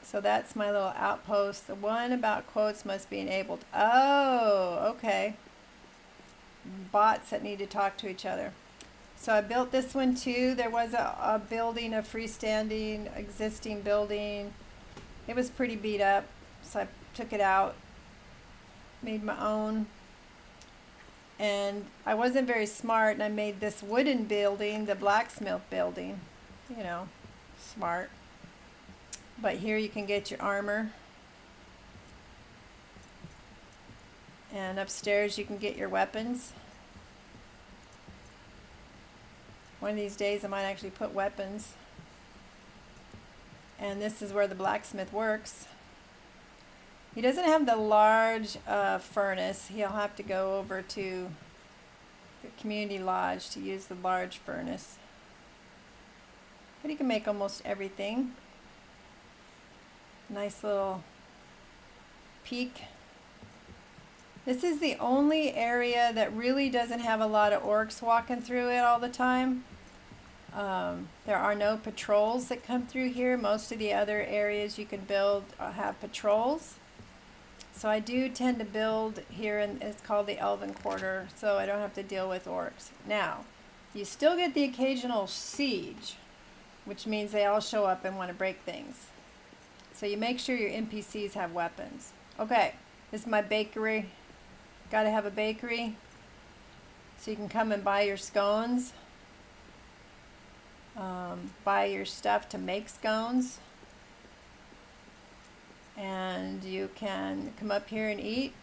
So that's my little outpost. The one about quotes must be enabled. Oh, okay. Bots that need to talk to each other. So I built this one too. There was a building, a freestanding existing building. It was pretty beat up, so I took it out, made my own. And I wasn't very smart, and I made this wooden building, the blacksmith building. You know, smart. But here you can get your armor. And upstairs you can get your weapons. One of these days I might actually put weapons. And this is where the blacksmith works. He doesn't have the large furnace. He'll have to go over to the community lodge to use the large furnace. But he can make almost everything. Nice little peak. This is the only area that really doesn't have a lot of orcs walking through it all the time. There are no patrols that come through here. Most of the other areas you can build have patrols. So I do tend to build here, and it's called the Elven Quarter, so I don't have to deal with orcs. Now, you still get the occasional siege, which means they all show up and want to break things. So you make sure your NPCs have weapons. Okay, this is my bakery. Got to have a bakery so you can come and buy your scones. Buy your stuff to make scones. And you can come up here and eat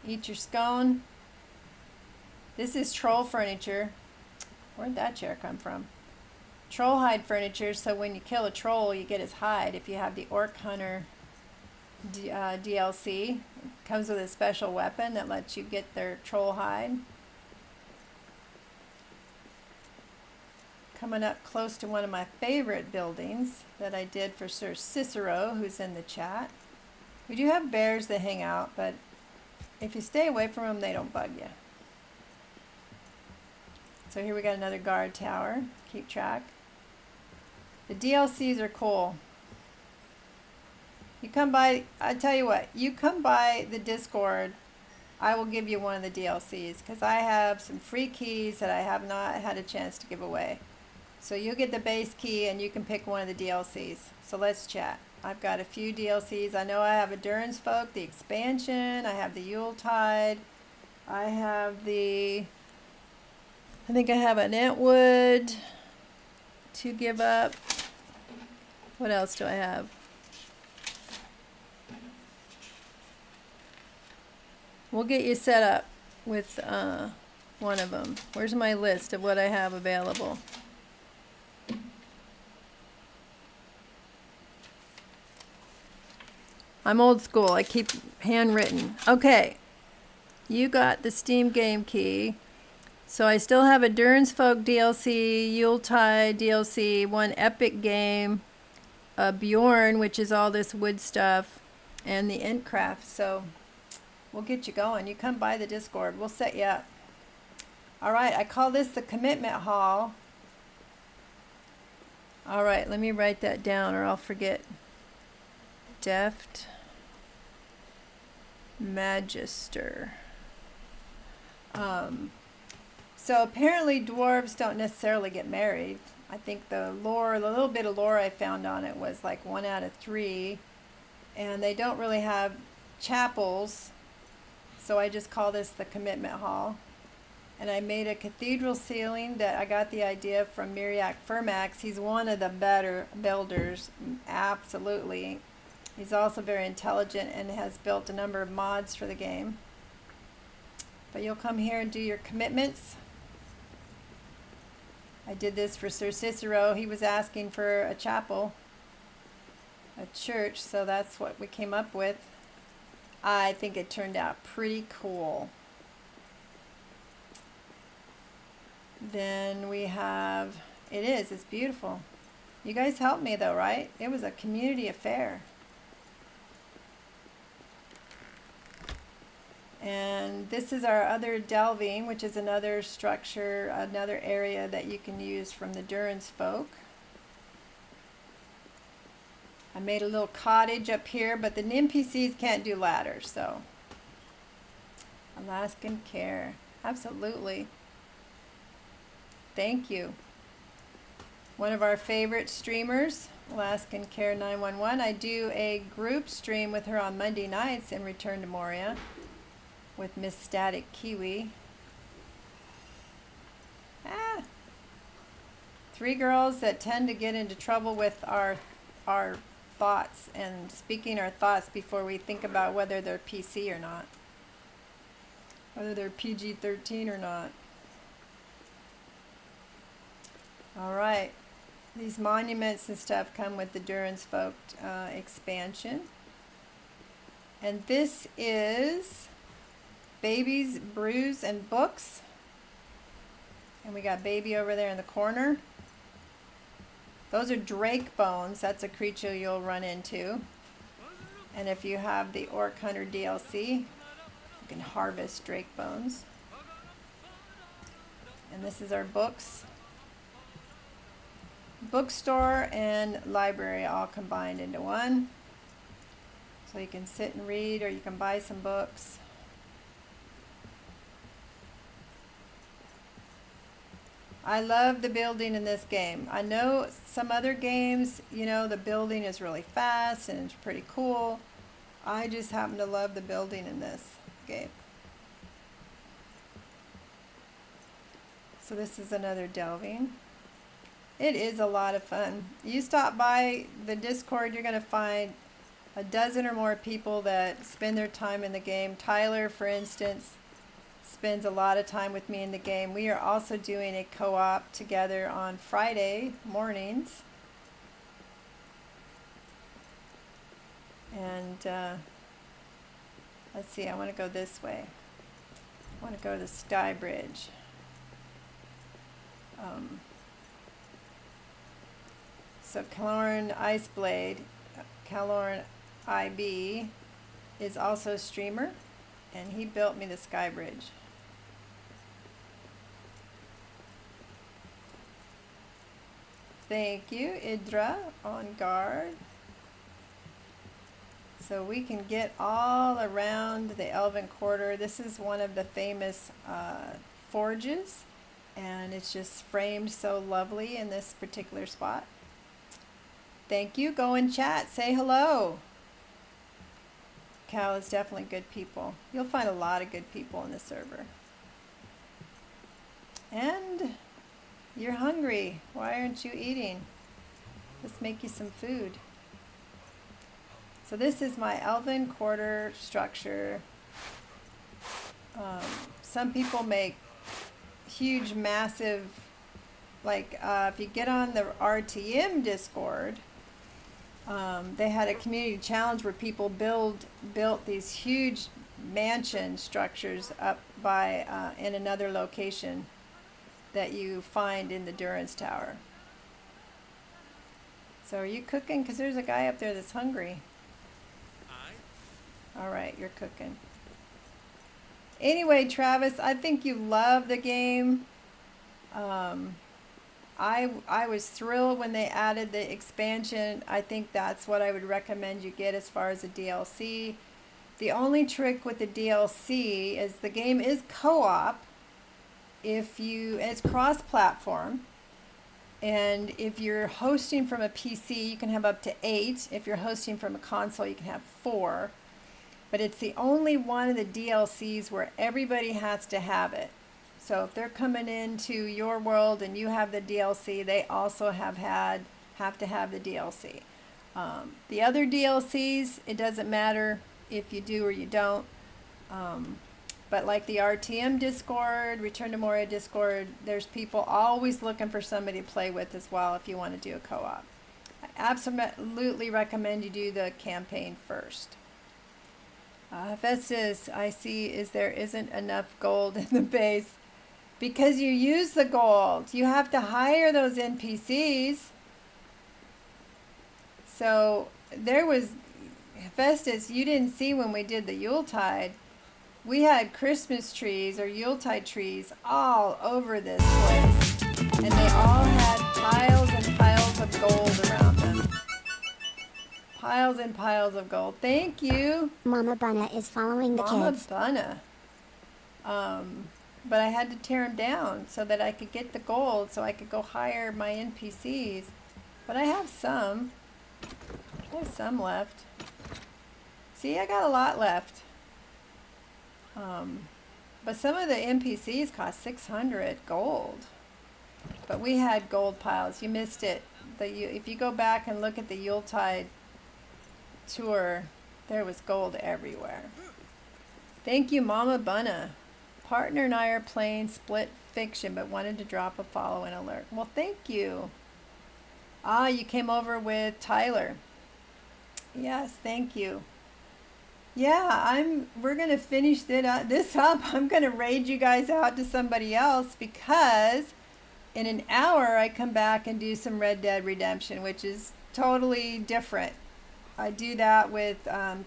your scone. This is troll furniture. Where'd that chair come from? Troll hide furniture, so when you kill a troll you get his hide. If you have the Orc Hunter DLC, it comes with a special weapon that lets you get their troll hide. Coming up close to one of my favorite buildings that I did for Sir Cicero, who's in the chat. We do have bears that hang out, but if you stay away from them, they don't bug you. So here we got another guard tower. Keep track. The DLCs are cool. You come by, I tell you what, you come by the Discord, I will give you one of the DLCs because I have some free keys that I have not had a chance to give away. So you'll get the base key and you can pick one of the DLCs. So let's chat. I've got a few DLCs. I know I have a Durin's Folk, the expansion. I have the Yule-tide. I have the... I think I have an Entwood to give up. What else do I have? We'll get you set up with one of them. Where's my list of what I have available? I'm old school. I keep handwritten. Okay. You got the Steam game key. So I still have a Durin's Folk DLC, Yule-tide DLC, one epic game, a Beorn, which is all this wood stuff, and the Endcraft. So we'll get you going. You come by the Discord. We'll set you up. All right. I call this the Commitment Hall. All right. Let me write that down or I'll forget. Deft Magister. So apparently dwarves don't necessarily get married. I think the lore, the little bit of lore I found on it was like 1 out of 3. And they don't really have chapels. So I just call this the Commitment Hall. And I made a cathedral ceiling that I got the idea from Miriak Firmax. He's one of the better builders, absolutely. He's also very intelligent and has built a number of mods for the game. But you'll come here and do your commitments. I did this for Sir Cicero. He was asking for a chapel. a church, so that's what we came up with. I think it turned out pretty cool. Then we have, it's beautiful. You guys helped me though, right? It was a community affair. And this is our other delving, which is another structure, another area that you can use from the Durin's folk. I made a little cottage up here, but the NPCs can't do ladders, so. Alaskan Care, absolutely. Thank you. One of our favorite streamers, Alaskan Care 911. I do a group stream with her on Monday nights in Return to Moria with Miss Static Kiwi. Three girls that tend to get into trouble with our thoughts and speaking our thoughts before we think about whether they're PC or not, whether they're PG-13 or not. All right, these monuments and stuff come with the Durin's Folk expansion. And this is Babies, Brews, and Books. And we got Baby over there in the corner. Those are drake bones. That's a creature you'll run into. And if you have the Orc Hunter DLC, you can harvest drake bones. And this is our books. Bookstore and library all combined into one. So you can sit and read, or you can buy some books. I love the building in this game. I know some other games, you know, the building is really fast and it's pretty cool. I just happen to love the building in this game. So this is another delving. It is a lot of fun. You stop by the Discord, you're going to find a dozen or more people that spend their time in the game. Tyler, for instance, spends a lot of time with me in the game. We are also doing a co-op together on Friday mornings. And let's see, I want to go this way. I want to go to the Sky Bridge. So Kalorn Iceblade, Kalorn IB, is also a streamer, and he built me the Sky Bridge. Thank you, Idra, on guard. So we can get all around the Elven Quarter. This is one of the famous forges, and it's just framed so lovely in this particular spot. Thank you. Go and chat. Say hello. Cal is definitely good people. You'll find a lot of good people in the server. And you're hungry. Why aren't you eating? Let's make you some food. So this is my Elven Quarter structure. Some people make huge, massive, like if you get on the RTM Discord, they had a community challenge where people built these huge mansion structures up by in another location that you find in the Durin's Tower. So are you cooking? Because there's a guy up there that's hungry. All right, you're cooking. Anyway, Travis, I think you love the game. I was thrilled when they added the expansion. I think that's what I would recommend you get as far as a DLC. The only trick with the DLC is the game is co-op. It's cross-platform. And if you're hosting from a PC, you can have up to 8. If you're hosting from a console, you can have 4. But it's the only one of the DLCs where everybody has to have it. So if they're coming into your world and you have the DLC, they also have to have the DLC. The other DLCs, it doesn't matter if you do or you don't. But like the RTM Discord, Return to Moria Discord, there's people always looking for somebody to play with as well if you want to do a co-op. I absolutely recommend you do the campaign first. Festus, I see, is there isn't enough gold in the base. Because you use the gold. You have to hire those NPCs. So there was, Festus, you didn't see when we did the Yuletide. We had Christmas trees or Yuletide trees all over this place. And they all had piles and piles of gold around them. Piles and piles of gold. Thank you. Mama Bunna is following the Mama kids. Bunna. But I had to tear them down so that I could get the gold so I could go hire my NPCs. But I have some. I have some left. See, I got a lot left. But some of the NPCs cost 600 gold. But we had gold piles. You missed it. If you go back and look at the Yuletide tour, there was gold everywhere. Thank you, Mama Bunna. Partner and I are playing split fiction, but wanted to drop a follow and alert. Well, thank you. You came over with Tyler. Yes, thank you. Yeah, we're gonna finish this up. I'm gonna raid you guys out to somebody else because in an hour I come back and do some Red Dead Redemption, which is totally different. I do that with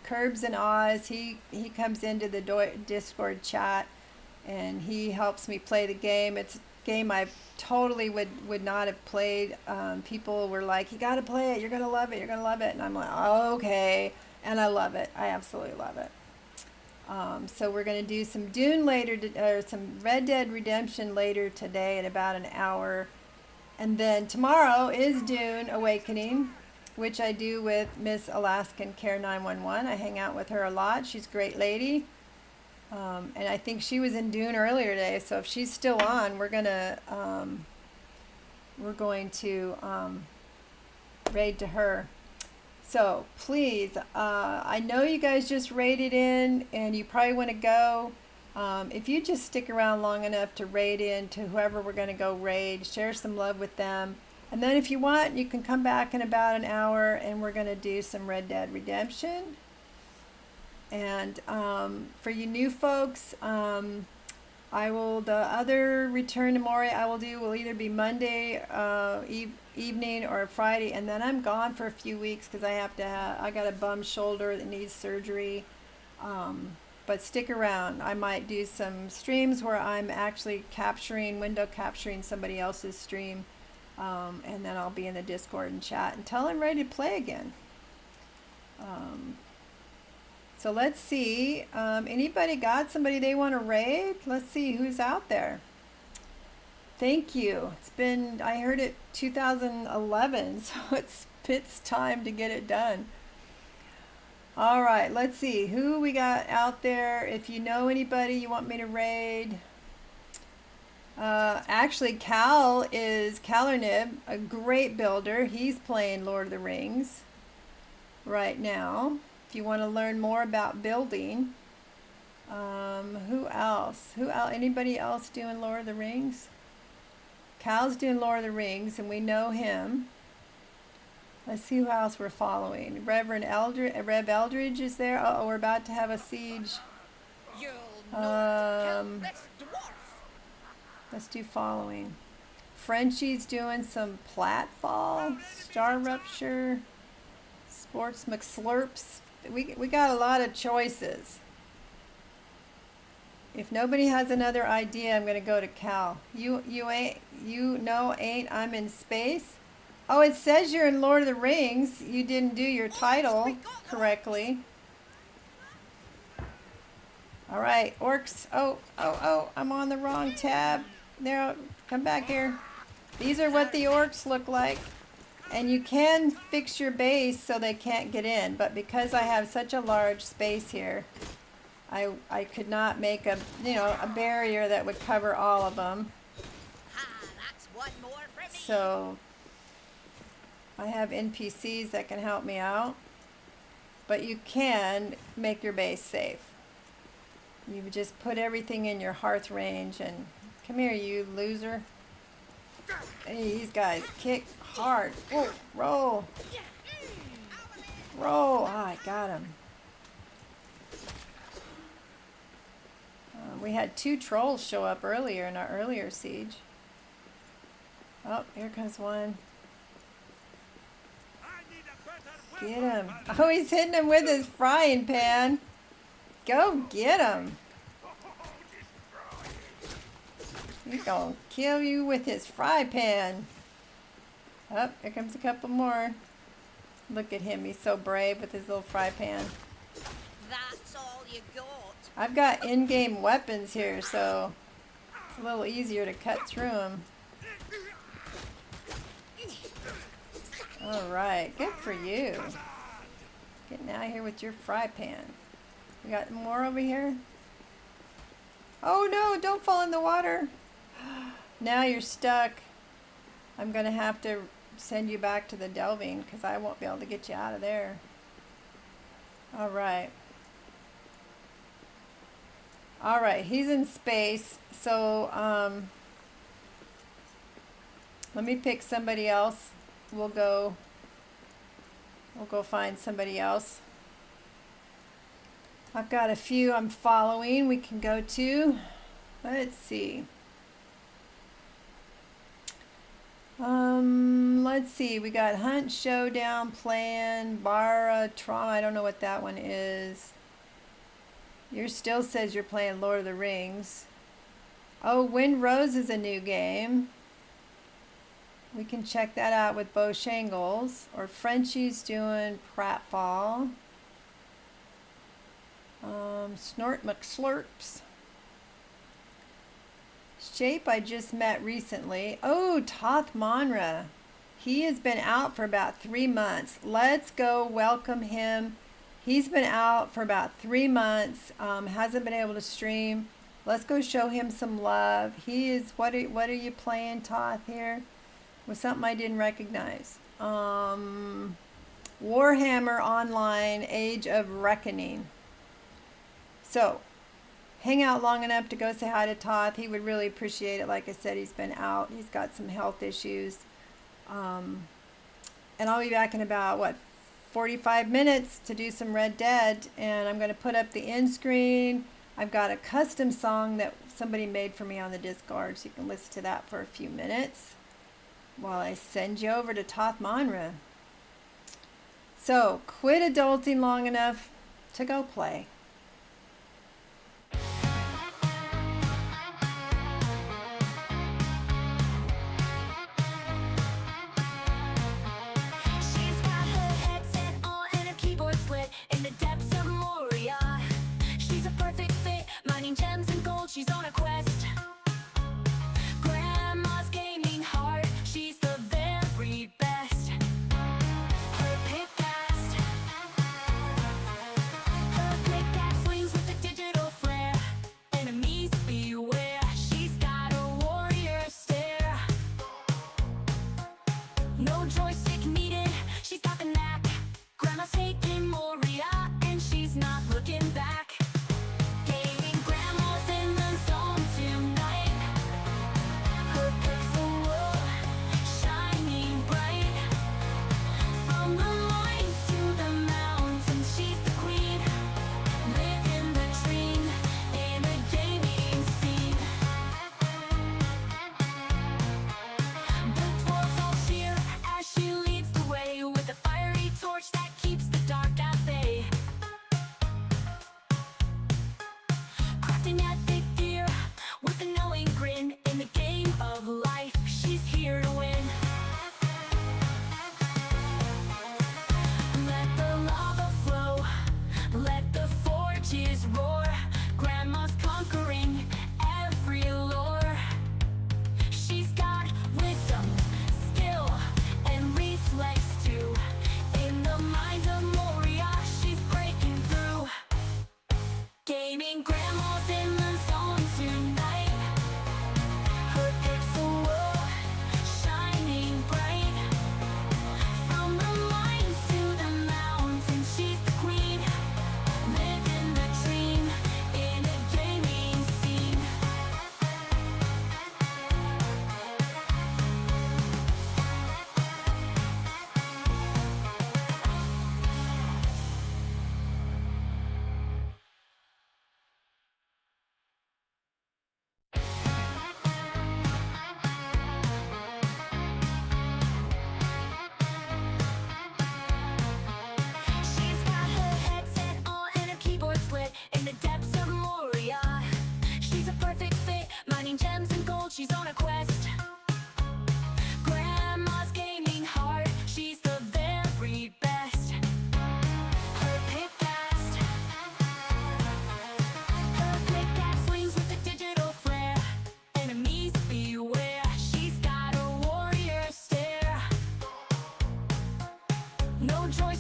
Curbs and Oz. He comes into the Discord chat and he helps me play the game. It's a game I totally would not have played. People were like, you gotta play it, you're gonna love it, you're gonna love it. And I'm like, oh, okay. And I love it. I absolutely love it. So we're gonna do some Dune later, or some Red Dead Redemption later today in about an hour. And then tomorrow is Dune Awakening, which I do with Miss Alaskan Care 911. I hang out with her a lot. She's a great lady. And I think she was in Dune earlier today. So if she's still on, we're going to raid to her. So please, I know you guys just raided in and you probably want to go. If you just stick around long enough to raid in to whoever we're going to go raid, share some love with them. And then if you want, you can come back in about an hour and we're going to do some Red Dead Redemption. And for you new folks, the other Return to Moria will either be Monday evening or Friday. And then I'm gone for a few weeks because I got a bum shoulder that needs surgery. But stick around. I might do some streams where I'm actually window capturing somebody else's stream. And then I'll be in the Discord and chat until I'm ready to play again. So let's see. Anybody got somebody they want to raid? Let's see who's out there. Thank you. I heard it 2011, so it's time to get it done. All right, let's see who we got out there. If you know anybody you want me to raid. Actually, Calernib, a great builder. He's playing Lord of the Rings right now. If you want to learn more about building. Who else? Anybody else doing Lord of the Rings? Cal's doing Lord of the Rings, and we know him. Let's see who else we're following. Rev Eldridge is there. Uh-oh, we're about to have a siege. Let's do following. Frenchie's doing some Platfall, Star Rupture, Sports McSlurps. We got a lot of choices. If nobody has another idea, I'm gonna go to Cal. I'm in space. Oh, it says you're in Lord of the Rings. You didn't do your title correctly. All right, orcs. Oh, I'm on the wrong tab. There, come back here. These are what the orcs look like. And you can fix your base so they can't get in, but because I have such a large space here, I could not make a barrier that would cover all of them. So I have NPCs that can help me out, but you can make your base safe. You would just put everything in your hearth range and come here, you loser. Hey, these guys kick hard. Whoa, roll. Roll. Ah, I got him. We had 2 trolls show up earlier in our earlier siege. Oh, here comes one. Get him. Oh, he's hitting him with his frying pan. Go get him. He's gonna kill you with his fry pan. Oh, here comes a couple more. Look at him. He's so brave with his little fry pan. That's all you got. I've got in-game weapons here, so it's a little easier to cut through them. Alright, good for you. Getting out of here with your fry pan. We got more over here? Oh no, don't fall in the water. Now you're stuck. I'm going to have to send you back to the delving because I won't be able to get you out of there. Alright. Alright, he's in space. So, let me pick somebody else. We'll go find somebody else. I've got a few I'm following we can go to. Let's see. Let's see. We got Hunt, Showdown, Plan, Bara, Trauma. I don't know what that one is. Yours still says you're playing Lord of the Rings. Oh, Wind Rose is a new game. We can check that out with Bo Shangles. Or Frenchie's doing Pratfall. Snort McSlurps. Shape I just met recently. Oh, Toth Monra. He has been out for about 3 months. Let's go welcome him. He's been out for about 3 months. Hasn't been able to stream. Let's go show him some love. He is, what are you playing, Toth, here? Was something I didn't recognize. Warhammer Online, Age of Reckoning. So, hang out long enough to go say hi to Toth. He would really appreciate it. Like I said, he's been out. He's got some health issues. And I'll be back in about, 45 minutes to do some Red Dead. And I'm going to put up the end screen. I've got a custom song that somebody made for me on the Discord. So you can listen to that for a few minutes while I send you over to Toth Monra. So, quit adulting long enough to go play. She's got her headset on and her keyboard split in the depths of Moria. She's a perfect fit, mining gems and gold. She's on a quest. Grandma's gaming hard. She's the very best. Her pick cast. Her pick No joy